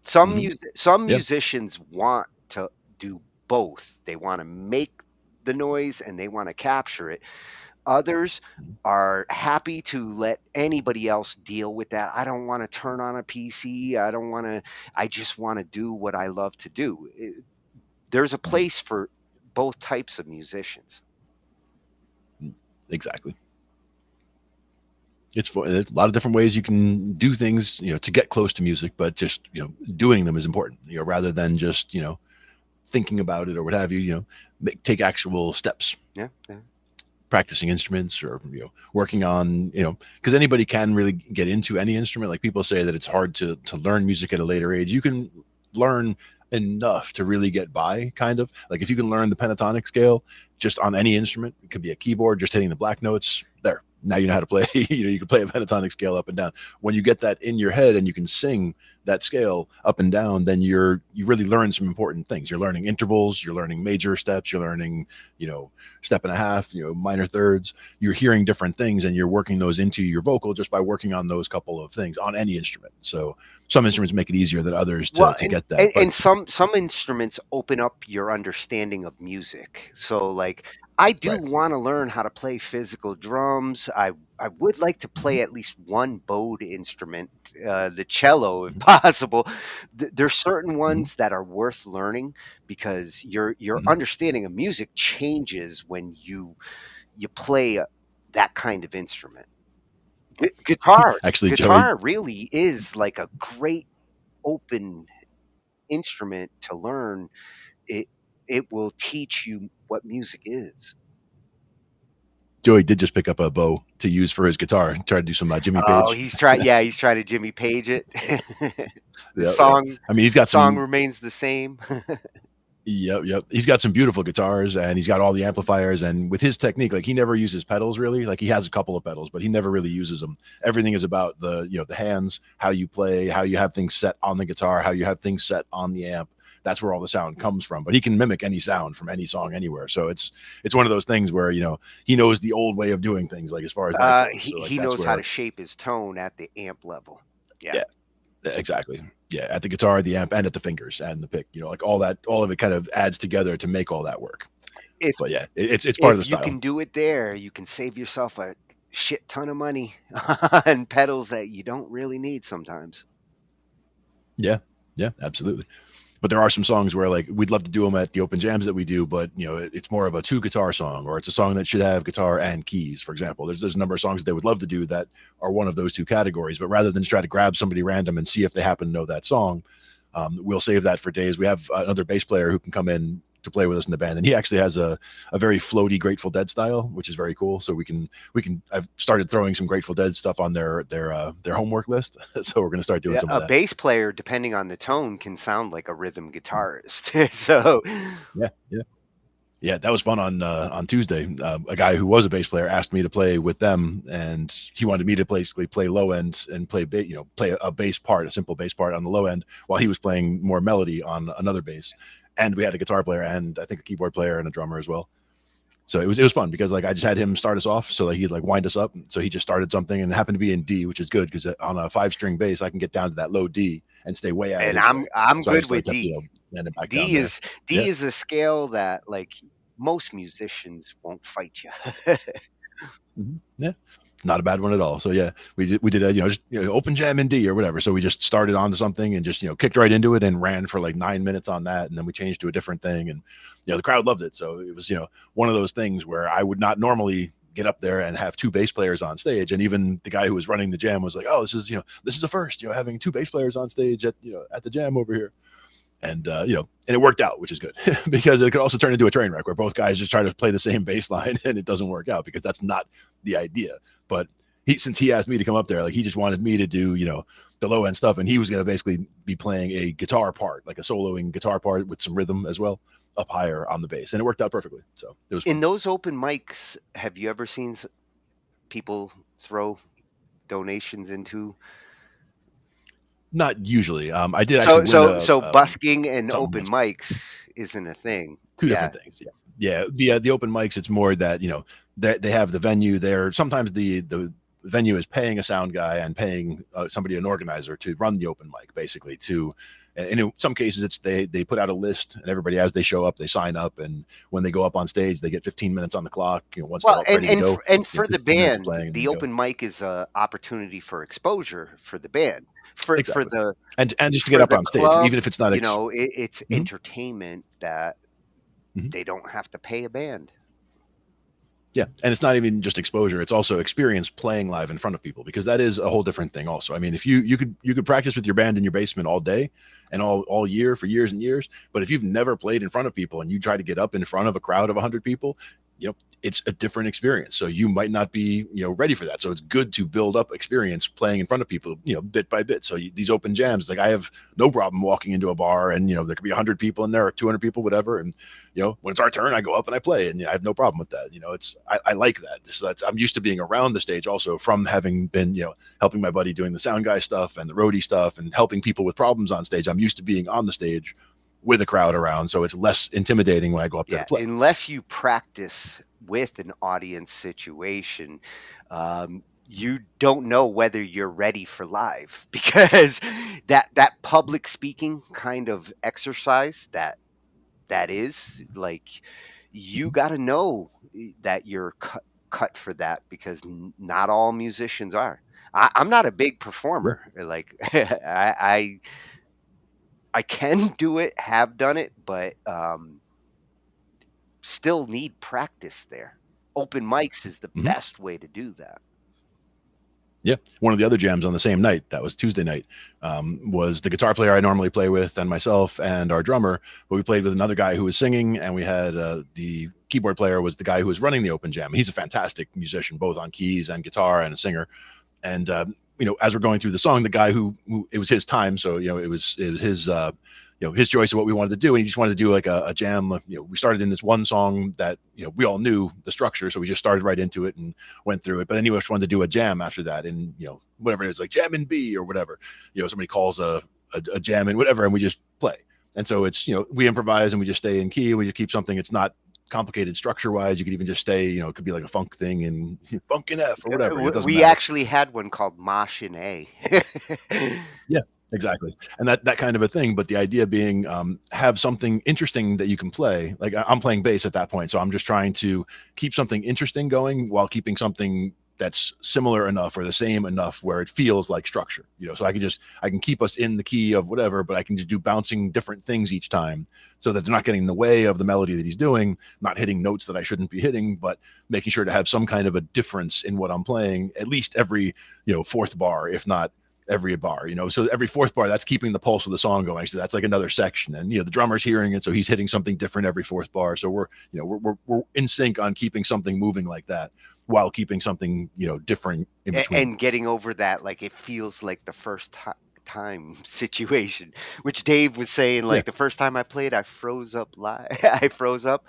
Some musicians want to do both. They want to make the noise and they want to capture it. Others are happy to let anybody else deal with that. I don't want to turn on a PC. I just want to do what I love to do. There's a place for both types of musicians. Exactly. It's a lot of different ways you can do things, to get close to music, but just, doing them is important, rather than just, thinking about it or what have you, take actual steps, Yeah, yeah. practicing instruments or, working on, because anybody can really get into any instrument. Like people say that it's hard to learn music at a later age. You can learn enough to really get by, kind of. Like if you can learn the pentatonic scale just on any instrument, it could be a keyboard, just hitting the black notes there. Now you know how to play, you can play a pentatonic scale up and down. When you get that in your head and you can sing that scale up and down, then you really learn some important things. You're learning intervals, you're learning major steps, you're learning, step and a half, minor thirds. You're hearing different things and you're working those into your vocal just by working on those couple of things on any instrument. So some instruments make it easier than others to get that. And some instruments open up your understanding of music. So like I do want to learn how to play physical drums. I would like to play at least one bowed instrument, the cello if possible. There's certain ones that are worth learning because your understanding of music changes when you play that kind of instrument. Guitar, Actually, Joey, guitar really is like a great open instrument to learn. It will teach you what music is. Joey did just pick up a bow to use for his guitar. Tried to do some Jimmy Page. Oh, he's trying to Jimmy Page it. The Yeah. song, I mean, he's got song some. remains the same. Yep. He's got some beautiful guitars and he's got all the amplifiers. And with his technique, like he never uses pedals really. Like he has a couple of pedals, but he never really uses them. Everything is about the hands, how you play, how you have things set on the guitar, how you have things set on the amp. That's where all the sound comes from. But he can mimic any sound from any song anywhere. So it's one of those things where, he knows the old way of doing things, like as far as that goes. So, like, He that's knows how where, to shape his tone at the amp level. yeah, exactly. Yeah, at the guitar, the amp, and at the fingers and the pick, like all of it kind of adds together to make all that work. But yeah, it's part of the If you style. can do it there, you can save yourself a shit ton of money on pedals that you don't really need sometimes. Yeah, absolutely. But there are some songs where like we'd love to do them at the open jams that we do, but it's more of a 2-guitar song, or it's a song that should have guitar and keys, for example. There's a number of songs that they would love to do that are one of those two categories, but rather than try to grab somebody random and see if they happen to know that song, we'll save that for days. We have another bass player who can come in to play with us in the band, and he actually has a very floaty Grateful Dead style, which is very cool. So we can I've started throwing some Grateful Dead stuff on their homework list. So we're going to start doing some of A that. bass player, depending on the tone, can sound like a rhythm guitarist. So Yeah, that was fun on Tuesday. A guy who was a bass player asked me to play with them, and he wanted me to basically play low end and play a bass part, a simple bass part on the low end, while he was playing more melody on another bass. And we had a guitar player and I think a keyboard player and a drummer as well. So it was fun because like I just had him start us off, so that he'd like wind us up. So he just started something and it happened to be in D, which is good because on a 5-string bass I can get down to that low D and stay way out. And I'm good with D. D is a scale that like most musicians won't fight you. Yeah, not a bad one at all. So yeah, we did a just open jam in D or whatever. So we just started onto something and just kicked right into it and ran for like 9 minutes on that, and then we changed to a different thing, and the crowd loved it. So it was one of those things where I would not normally get up there and have 2 bass players on stage, and even the guy who was running the jam was like, "Oh, this is a first, having 2 bass players on stage at at the jam over here." And and it worked out, which is good because it could also turn into a train wreck where both guys just try to play the same bass line and it doesn't work out because that's not the idea. But since he asked me to come up there, like he just wanted me to do the low end stuff, and he was going to basically be playing a guitar part, like a soloing guitar part with some rhythm as well, up higher on the bass, and it worked out perfectly. So it was fun. In those open mics, have you ever seen people throw donations into? Not usually. I did actually. So busking and open mics isn't a thing. Two different things. Yeah. The open mics, it's more that they have the venue there. Sometimes the venue is paying a sound guy and paying somebody, an organizer, to run the open mic, basically. And in some cases, it's they put out a list, and everybody, as they show up, they sign up, and when they go up on stage, they get 15 minutes on the clock. Once they're all ready to go. And for the band, the open mic is an opportunity for exposure for the band. Exactly. For the and just to get up on stage, club, even if it's not it's entertainment that they don't have to pay a band. Yeah, and it's not even just exposure; it's also experience playing live in front of people, because that is a whole different thing. Also, I mean, if you could practice with your band in your basement all day and all year for years and years, but if you've never played in front of people and you try to get up in front of a crowd of 100 people, it's a different experience. So you might not be ready for that. So it's good to build up experience playing in front of people, bit by bit. So these open jams, like I have no problem walking into a bar and there could be 100 people in there or 200 people, whatever, and when it's our turn, I go up and I play, and I have no problem with that. I like that. So I'm used to being around the stage also, from having been helping my buddy doing the sound guy stuff and the roadie stuff and helping people with problems on stage. I'm used to being on the stage with a crowd around, so it's less intimidating when I go up there Yeah, to play. unless you practice with an audience situation, you don't know whether you're ready for live because that public speaking kind of exercise that is like you got to know that you're cut for that because not all musicians are. I'm not a big performer. Like I can do it, have done it, but still need practice there. Open mics is the Mhm. best way to do that. Yeah, one of the other jams on the same night, that was Tuesday night, was the guitar player I normally play with and myself and our drummer, but we played with another guy who was singing, and we had the keyboard player was the guy who was running the open jam. He's a fantastic musician, both on keys and guitar, and a singer. And as we're going through the song, the guy who it was his time, so it was his his choice of what we wanted to do, and he just wanted to do like a jam. We started in this one song that we all knew the structure, so we just started right into it and went through it. But then he just wanted to do a jam after that, and whatever it is, like jam in B or whatever. Somebody calls a jam in whatever, and we just play. And so it's we improvise and we just stay in key. We just keep something. It's not complicated structure wise. You could even just stay, it could be like a funk thing and funk in F or whatever. It doesn't We matter. actually had one called Mosh in A. Yeah, exactly. And that kind of a thing. But the idea being, have something interesting that you can play. Like I'm playing bass at that point, so I'm just trying to keep something interesting going while keeping something that's similar enough or the same enough where it feels like structure. So I can keep us in the key of whatever, but I can just do bouncing different things each time, so that they're not getting in the way of the melody that he's doing, not hitting notes that I shouldn't be hitting, but making sure to have some kind of a difference in what I'm playing, at least every fourth bar, if not every bar. So every fourth bar, that's keeping the pulse of the song going. So that's like another section, and the drummer's hearing it, so he's hitting something different every fourth bar. So we're in sync on keeping something moving like that while keeping something different in between. And getting over that, like it feels like the first time situation, which Dave was saying, like the first time I played, I froze up live. I froze up.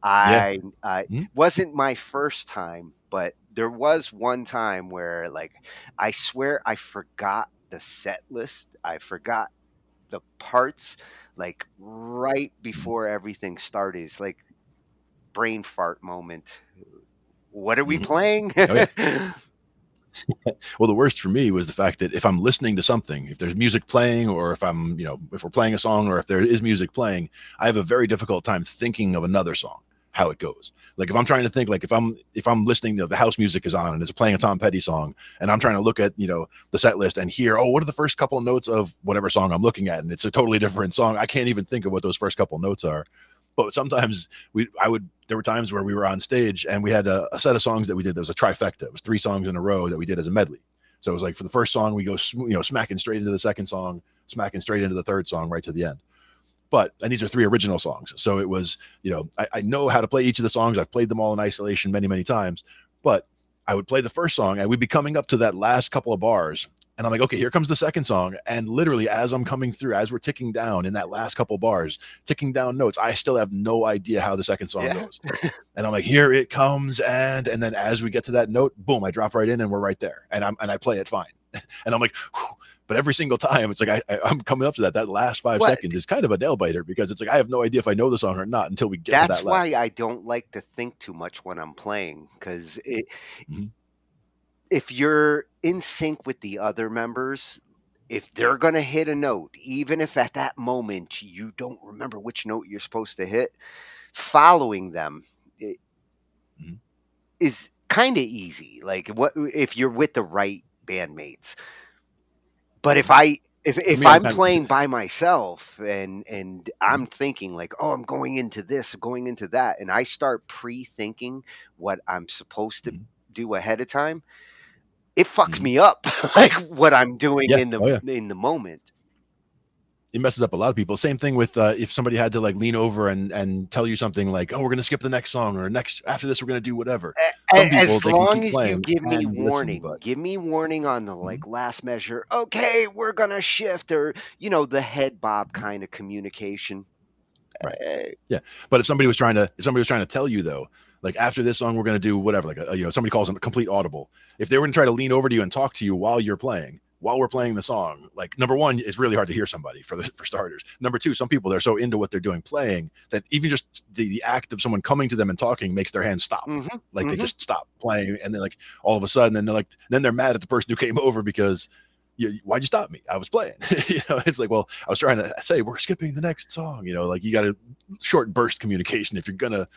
Yeah. I wasn't my first time, but there was one time where like I swear I forgot the set list. I forgot the parts like right before everything started. It's like brain fart moment. What are we playing? Oh, yeah. Well, the worst for me was the fact that if I'm listening to something, if there's music playing, or if I'm, if we're playing a song, or if there is music playing, I have a very difficult time thinking of another song, how it goes. Like if I'm trying to think, like if I'm listening, the house music is on and it's playing a Tom Petty song, and I'm trying to look at, the set list and hear, oh, what are the first couple of notes of whatever song I'm looking at? And it's a totally different song. I can't even think of what those first couple of notes are. But sometimes there were times where we were on stage and we had a set of songs that we did. There was a trifecta. It was 3 songs in a row that we did as a medley. So it was like for the first song, we go, smacking straight into the second song, smacking straight into the third song, right to the end. And these are 3 original songs. So it was, I know how to play each of the songs. I've played them all in isolation many, many times, but I would play the first song and we'd be coming up to that last couple of bars. And I'm like, okay, here comes the second song. And literally as I'm coming through, as we're ticking down in that last couple of bars, ticking down notes, I still have no idea how the second song goes. And I'm like, here it comes. And then as we get to that note, boom, I drop right in and we're right there. And I play it fine. And I'm like, whew. But every single time it's like, I'm coming up to that last 5 seconds is kind of a nail biter, because it's like, I have no idea if I know the song or not until we get to that That's last. why I don't like to think too much when I'm playing, because if you're in sync with the other members, if they're going to hit a note, even if at that moment you don't remember which note you're supposed to hit, following them is kind of easy. Like what if you're with the right bandmates? But if if me, I'm I'm kind of playing by myself and I'm thinking like, oh, I'm going into this, I'm going into that, and I start pre-thinking what I'm supposed to do ahead of time, it fucks me up like what I'm doing yeah, oh yeah, in the moment. it messes up a lot of people. Same thing with if somebody had to like lean over and tell you something like, "Oh, we're gonna skip the next song," or "Next after this, we're gonna do whatever." Some people As they can long keep as you playing give me and listen, warning, but give me warning on the like last measure. Okay, we're gonna shift, or the head bob kind of communication. right, yeah. But if somebody was trying to tell you though, like after this song, we're gonna do whatever, like somebody calls it a complete audible. If they were gonna try to lean over to you and talk to you while you're playing, while we're playing the song, like number one, it's really hard to hear somebody for starters. Number two, some people they're so into what they're doing playing that even just the act of someone coming to them and talking makes their hands stop. Like they just stop playing, and then like all of a sudden, then they're mad at the person who came over because why'd you stop me? I was playing. It's like, well, I was trying to say we're skipping the next song. Like you got to short burst communication if you're gonna,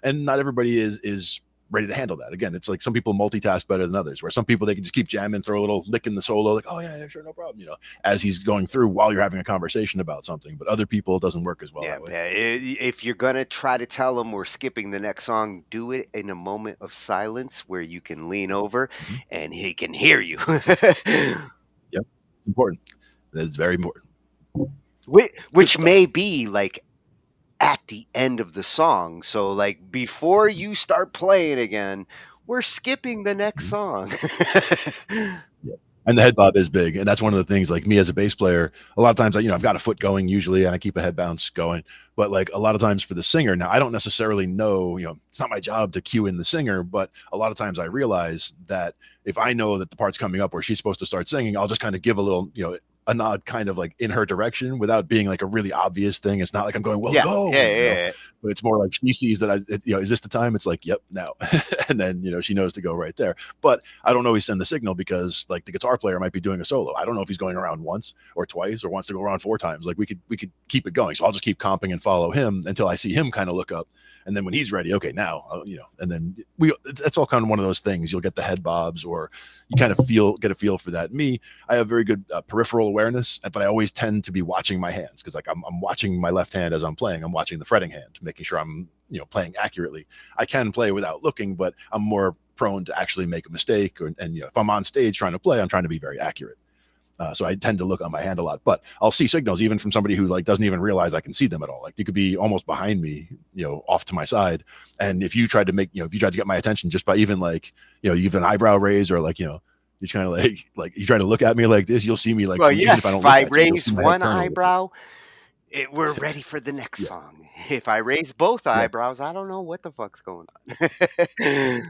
and not everybody is ready to handle that. Again, it's like some people multitask better than others, where some people they can just keep jamming, throw a little lick in the solo, like, oh yeah, sure, no problem, as he's going through while you're having a conversation about something. But other people it doesn't work as well that way. If you're gonna try to tell them we're skipping the next song, do it in a moment of silence where you can lean over and he can hear you. Yep, it's important. It's very important. Which may be like at the end of the song. So like before you start playing again, we're skipping the next song. Yeah. And the head bob is big, and that's one of the things. Like me as a bass player, a lot of times I've got a foot going usually, and I keep a head bounce going. But like a lot of times for the singer, now I don't necessarily know. It's not my job to cue in the singer, but a lot of times I realize that if I know that the part's coming up where she's supposed to start singing, I'll just kind of give a little, a nod kind of like in her direction without being like a really obvious thing. It's not like I'm going, well, go, but it's more like she sees that is this the time? It's like, yep, now. And then, she knows to go right there. But I don't always send the signal because like the guitar player might be doing a solo. I don't know if he's going around once or twice or wants to go around 4 times. Like we could keep it going. So I'll just keep comping and follow him until I see him kind of look up. And then when he's ready, okay, now, and then it's all kind of one of those things. You'll get the head bobs or you kind of get a feel for that. Me, I have very good peripheral awareness, but I always tend to be watching my hands because like I'm watching my left hand as I'm playing. I'm watching the fretting hand, making sure I'm, playing accurately. I can play without looking, but I'm more prone to actually make a mistake. And if I'm on stage trying to play, I'm trying to be very accurate. So I tend to look on my hand a lot, but I'll see signals even from somebody who like doesn't even realize I can see them at all. Like you could be almost behind me, off to my side. And if you tried to make, if you tried to get my attention just by even like, even an eyebrow raise or like, you kind of like you try to look at me like this, you'll see me like, Well, even yes, if I don't if look I at you, you'll see raise my head one turn a little bit. eyebrow, we're ready for the next song. If I raise both eyebrows, I don't know what the fuck's going on.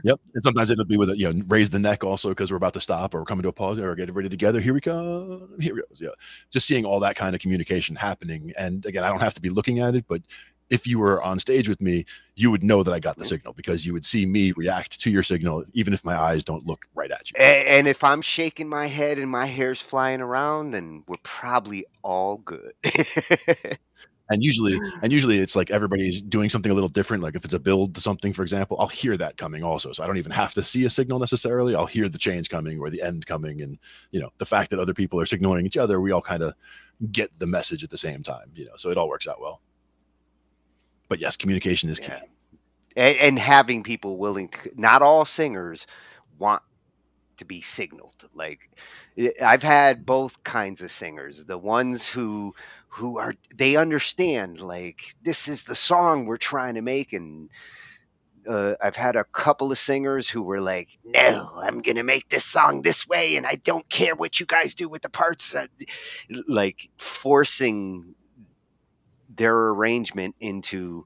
Yep. And sometimes it'll be with raise the neck also because we're about to stop or we're coming to a pause or get ready together. Here we come. Here we go. Yeah. Just seeing all that kind of communication happening. And again, I don't have to be looking at it, but if you were on stage with me, you would know that I got the signal because you would see me react to your signal, even if my eyes don't look right at you. And if I'm shaking my head and my hair's flying around, then we're probably all good. And usually it's like everybody's doing something a little different. Like if it's a build to something, for example, I'll hear that coming also. So I don't even have to see a signal necessarily. I'll hear the change coming or the end coming. And, the fact that other people are signaling each other, we all kind of get the message at the same time, so it all works out well. But yes, communication is key. And having people willing to, not all singers want to be signaled. Like I've had both kinds of singers, the ones who are, they understand like this is the song we're trying to make. And I've had a couple of singers who were like, no, I'm going to make this song this way. And I don't care what you guys do with the parts, like forcing their arrangement into,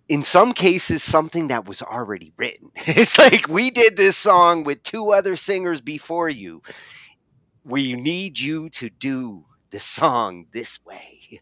in some cases, something that was already written. It's like, we did this song with 2 other singers before you. We need you to do the song this way.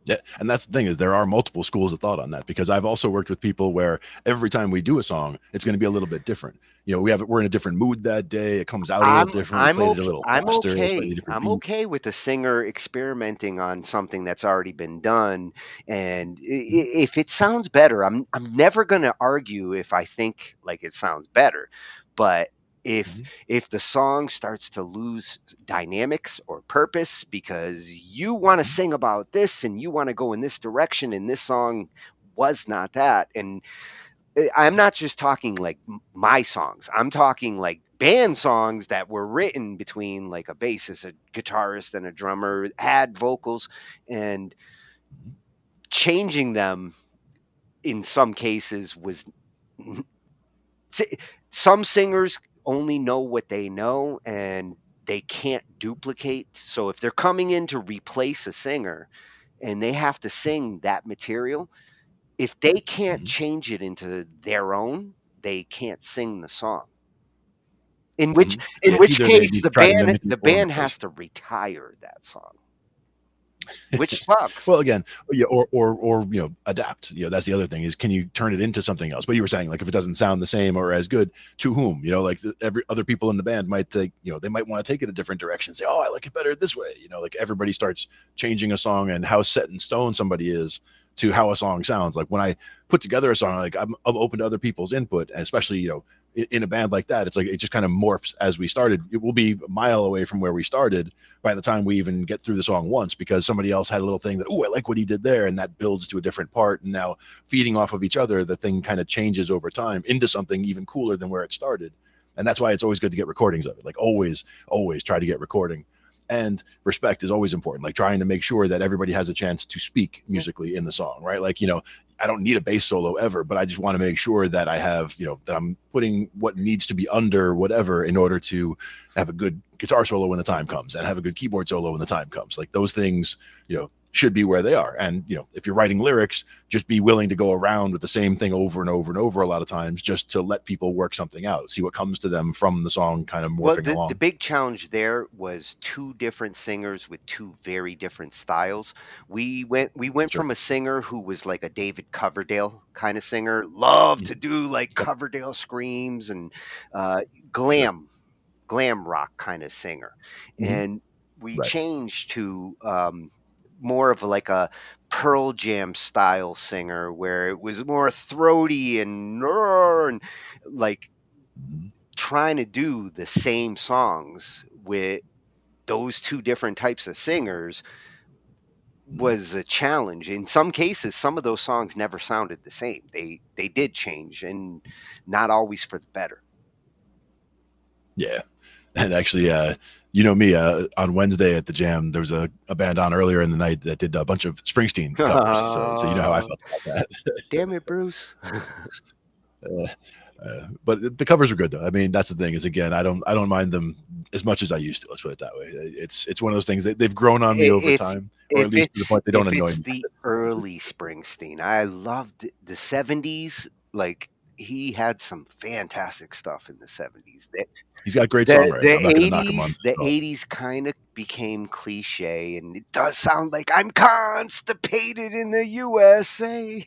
Yeah, and that's the thing is there are multiple schools of thought on that because I've also worked with people where every time we do a song, it's going to be a little bit different. We're in a different mood that day. It comes out a little different. We played it a little faster, slightly different I'm beat. okay with a singer experimenting on something that's already been done, and if it sounds better, I'm never going to argue if I think like it sounds better, but if the song starts to lose dynamics or purpose because you want to sing about this and you want to go in this direction and this song was not that. And I'm not just talking like my songs. I'm talking like band songs that were written between like a bassist, a guitarist, and a drummer, had vocals, and changing them in some cases was. Some singers only know what they know and they can't duplicate. So if they're coming in to replace a singer and they have to sing that material, if they can't change it into their own, they can't sing the song. In which Either they case need to try to mimic it the or band replace has to retire that song. Which sucks. Well, again, yeah, or adapt. That's the other thing is, can you turn it into something else? But you were saying, like, if it doesn't sound the same or as good, to whom? Like every other people in the band might take, they might want to take it a different direction. Say, oh, I like it better this way. Like everybody starts changing a song and how set in stone somebody is to how a song sounds. Like when I put together a song, like I'm open to other people's input, and especially in a band like that, it's like it just kind of morphs as we started. It will be a mile away from where we started by the time we even get through the song once, because somebody else had a little thing that, oh, I like what he did there, and that builds to a different part. And now feeding off of each other, the thing kind of changes over time into something even cooler than where it started. And that's why it's always good to get recordings of it. Like always try to get recording. And respect is always important, like trying to make sure that everybody has a chance to speak musically in the song, right? Like, I don't need a bass solo ever, but I just want to make sure that I have, that I'm putting what needs to be under whatever in order to have a good guitar solo when the time comes and have a good keyboard solo when the time comes. Like those things, should be where they are. And, if you're writing lyrics, just be willing to go around with the same thing over and over and over a lot of times, just to let people work something out, see what comes to them from the song kind of morphing along. The big challenge there was two different singers with two very different styles. We went from a singer who was like a David Coverdale kind of singer, loved to do like Coverdale screams and glam rock kind of singer. And we changed to more of like a Pearl Jam style singer where it was more throaty and like trying to do the same songs with those two different types of singers was a challenge. In some cases, some of those songs never sounded the same. They did change, and not always for the better. Yeah. And actually, me, on Wednesday at the Jam, there was a band on earlier in the night that did a bunch of Springsteen covers. So you know how I felt about that. Damn it, Bruce. But the covers were good though. I mean, that's the thing is, again, I don't mind them as much as I used to. Let's put it that way. It's one of those things that they've grown on me over time, or at least to the point they don't annoy me. It's the early Springsteen. I loved the 70s. Like he had some fantastic stuff in the 70s. He's got great songwriting. The 80s kind of became cliche, and it does sound like I'm constipated in the USA.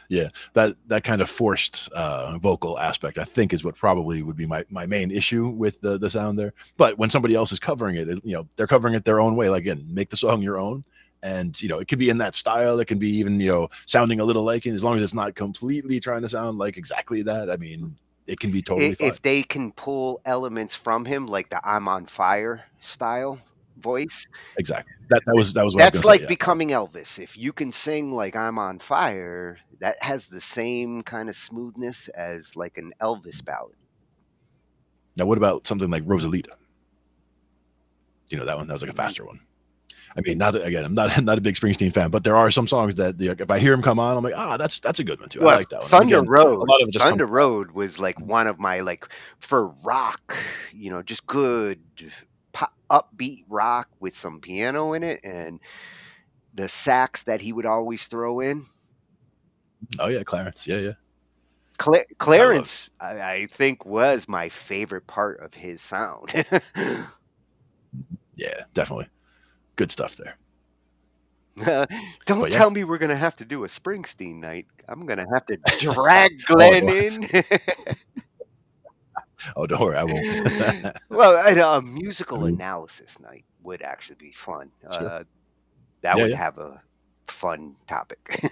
Yeah, that kind of forced vocal aspect, I think, is what probably would be my main issue with the sound there. But when somebody else is covering it, they're covering it their own way. Like, again, make the song your own. And, it could be in that style. It can be even, sounding a little like it, as long as it's not completely trying to sound like exactly that. I mean, it can be totally fine. If they can pull elements from him, like the I'm on fire style voice. Exactly. That was what that's like say, yeah. Becoming Elvis. If you can sing like I'm on fire, that has the same kind of smoothness as like an Elvis ballad. Now, what about something like Rosalita? Do you know that one? That was like a faster one. I mean, I'm not a big Springsteen fan, but there are some songs that if I hear him come on, I'm like, that's a good one too. Well, I like that one. Thunder Again, Road. A lot of it just Thunder Road was like one of my for rock, just good upbeat rock with some piano in it, and the sax that he would always throw in. Oh yeah, Clarence. Yeah. Clarence, I think, was my favorite part of his sound. Yeah, definitely. Good stuff there. Don't tell me we're going to have to do a Springsteen night. I'm going to have to drag Glenn in. Oh, don't worry, I won't. Well, a musical analysis night would actually be fun. Sure. That would have a fun topic.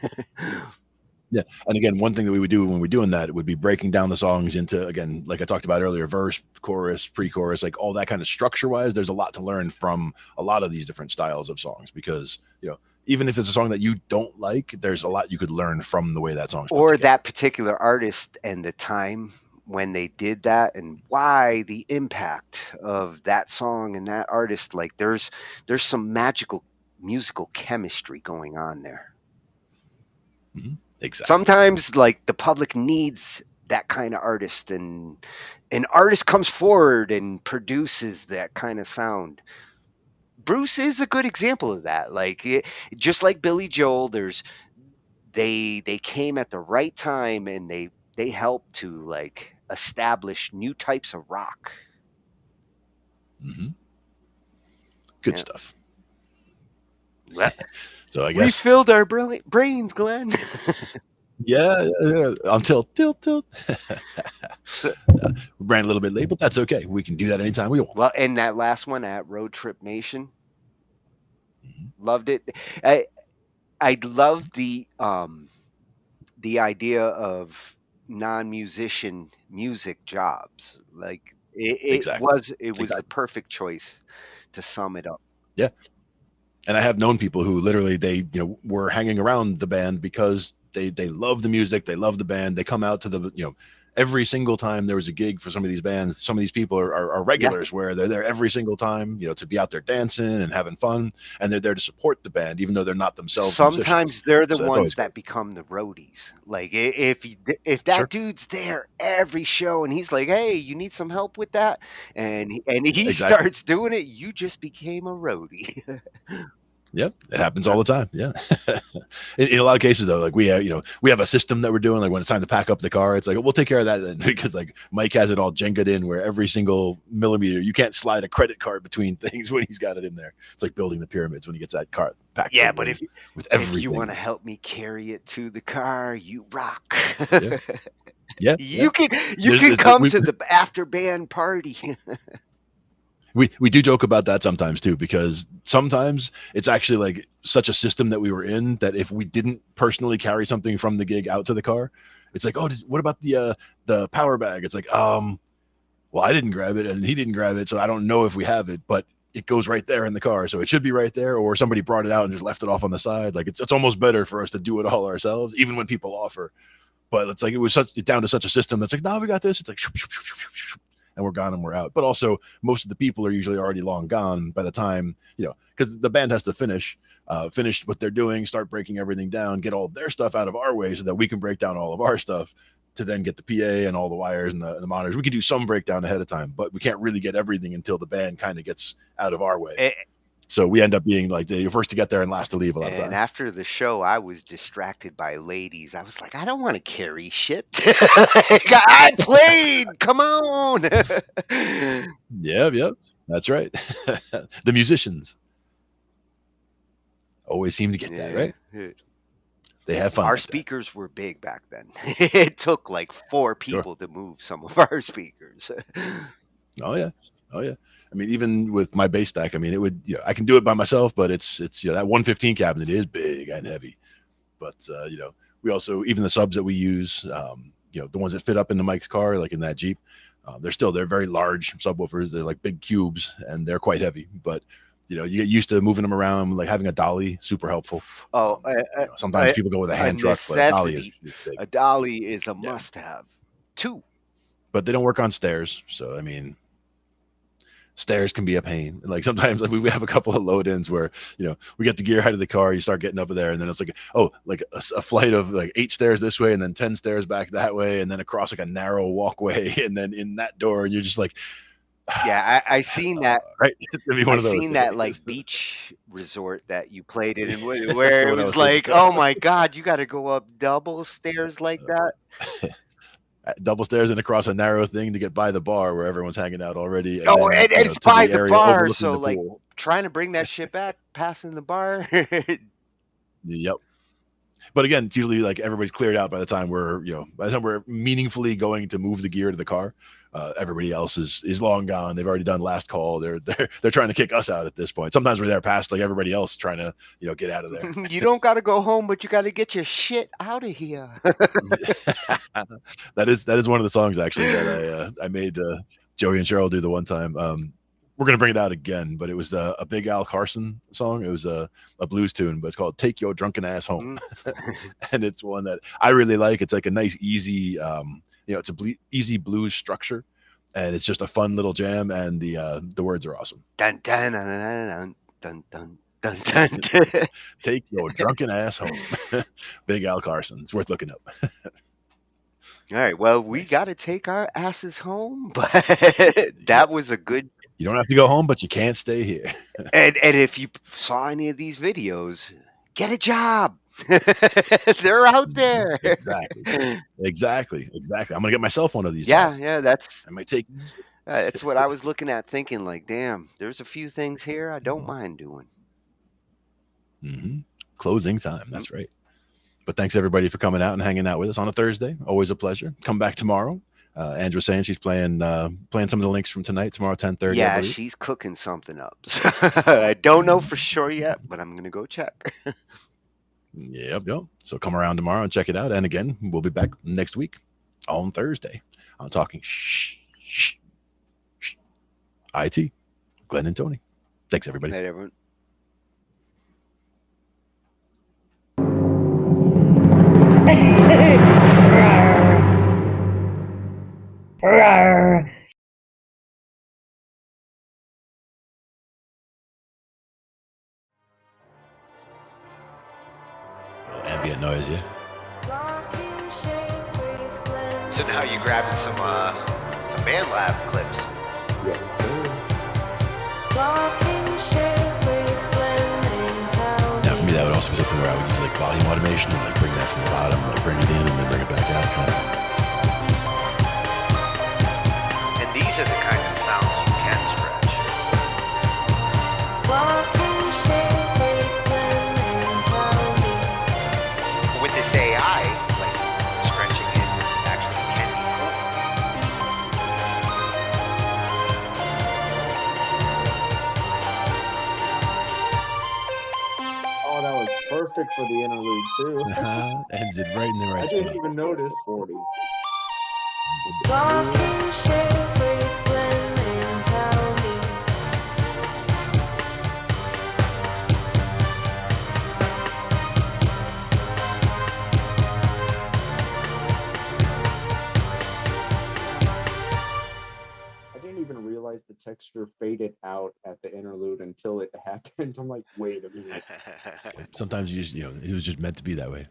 Yeah, and again, one thing that we would do when we're doing that would be breaking down the songs into, again, like I talked about earlier, verse, chorus, pre-chorus, like all that kind of structure-wise. There's a lot to learn from a lot of these different styles of songs because even if it's a song that you don't like, there's a lot you could learn from the way that song's put Or together. that particular artist and the time when they did that and why the impact of that song and that artist. Like there's some magical musical chemistry going on there. Exactly. Sometimes like the public needs that kind of artist, and an artist comes forward and produces that kind of sound. Bruce is a good example of that. Like just like Billy Joel, they came at the right time and they helped to like establish new types of rock. Good stuff. Well, so I we guess filled our brains, Glenn. yeah, until tilt. We ran a little bit late, but that's okay. We can do that anytime we want. Well, and that last one at Roadtrip Nation, loved it. I love the idea of non-musician music jobs. Like it was the perfect choice to sum it up. Yeah. And I have known people who literally they were hanging around the band because they love the music, they love the band, they come out to the every single time there was a gig for some of these bands. Some of these people are regulars where they're there every single time, to be out there dancing and having fun, and they're there to support the band even though they're not themselves Sometimes musicians. they're the So that's ones that become the roadies. Like if that dude's there every show and he's like, "Hey, you need some help with that?" and he starts doing it, you just became a roadie. Yep, it happens all the time. Yeah, in a lot of cases though, like we have a system that we're doing. Like when it's time to pack up the car, it's like we'll take care of that then, because like Mike has it all Jenga'd in where every single millimeter you can't slide a credit card between things when he's got it in there. It's like building the pyramids when he gets that car packed. Yeah, but with if everything. you want to help me carry it to the car, you rock. Yeah. You can come to the after band party. We do joke about that sometimes too, because sometimes it's actually like such a system that we were in that if we didn't personally carry something from the gig out to the car, it's like, oh, what about the power bag? It's like, well, I didn't grab it and he didn't grab it, so I don't know if we have it, but it goes right there in the car, so it should be right there. Or somebody brought it out and just left it off on the side. Like it's almost better for us to do it all ourselves, even when people offer. But it's like it was down to such a system that's like, no, we got this. It's like. And we're gone and we're out. But also most of the people are usually already long gone by the time, because the band has to finish what they're doing, start breaking everything down, get all their stuff out of our way so that we can break down all of our stuff to then get the PA and all the wires and the monitors. We can do some breakdown ahead of time, but we can't really get everything until the band kind of gets out of our way. So we end up being like the first to get there and last to leave a lot of times. And after the show, I was distracted by ladies. I was like, I don't want to carry shit. I played. Come on. Yep. That's right. The musicians always seem to get that, right? They have fun. Our speakers were big back then. It took like 4 people to move some of our speakers. Oh yeah. I mean, even with my bass stack, I mean, it would, I can do it by myself, but it's that 115 cabinet is big and heavy. But we also, even the subs that we use, the ones that fit up in the Mike's car, like in that Jeep, they're very large subwoofers. They're like big cubes and they're quite heavy. But you get used to moving them around, like having a dolly, super helpful. Oh, sometimes people go with a hand truck, but a dolly is big. A dolly is a must-have. 2. But they don't work on stairs, so I mean. Stairs can be a pain. Like sometimes like we have a couple of load-ins where we get the gear out of the car, you start getting up there, and then it's like a flight of like 8 stairs this way and then 10 stairs back that way and then across like a narrow walkway and then in that door, and you're just like, yeah, I seen that. Right, it's gonna be one of those. I seen that like beach resort that you played in, where it was like, oh my god, you got to go up double stairs like that. Double stairs and across a narrow thing to get by the bar where everyone's hanging out already. And it's by the bar, so like trying to bring that shit back, passing the bar. Yep. But again, it's usually like everybody's cleared out by the time we're meaningfully going to move the gear to the car. everybody else is long gone. They've already done last call. They're trying to kick us out at this point. Sometimes we're there past like everybody else trying to get out of there. You don't got to go home, but you got to get your shit out of here. That is one of the songs actually that I made Joey and Cheryl do the one time. We're gonna bring it out again, but it was a Big Al Carson song. It was a blues tune, but it's called "Take Your Drunken Ass Home," and it's one that I really like. It's like a nice, easy, it's easy blues structure, and it's just a fun little jam, and the words are awesome. Dun dun dun dun dun dun dun dun. dun. Take your drunken ass home. Big Al Carson. It's worth looking up. All right. Well, we got to take our asses home, but that was a good. You don't have to go home, but you can't stay here. And if you saw any of these videos, get a job. They're out there. Exactly. I'm gonna get myself one of these. Yeah. I might take. That's what I was looking at, thinking like, damn, there's a few things here I don't mind doing. Closing time. That's right. But thanks everybody for coming out and hanging out with us on a Thursday. Always a pleasure. Come back tomorrow. Andrew's saying she's playing some of the links from tonight, tomorrow 10:30. Yeah, she's cooking something up. I don't know for sure yet, but I'm gonna go check. Yep. So come around tomorrow and check it out. And again, we'll be back next week on Thursday on Talkin Shhh I.T. Glenn and Tony. Thanks everybody. Night, everyone. Ambient noise, yeah. So now you're grabbing some band lab clips. Now for me, that would also be something where I would use like volume automation and like bring that from the bottom, like bring it in and then bring it back out. And these are the kinds of sounds you can stretch. With this AI, like stretching it actually can be cool. Oh, that was perfect for the interlude too. Ends it right in the right I spot. didn't even notice 40. I didn't even realize the texture faded out at the interlude until it happened. I'm like, wait a minute. Sometimes you just, it was just meant to be that way.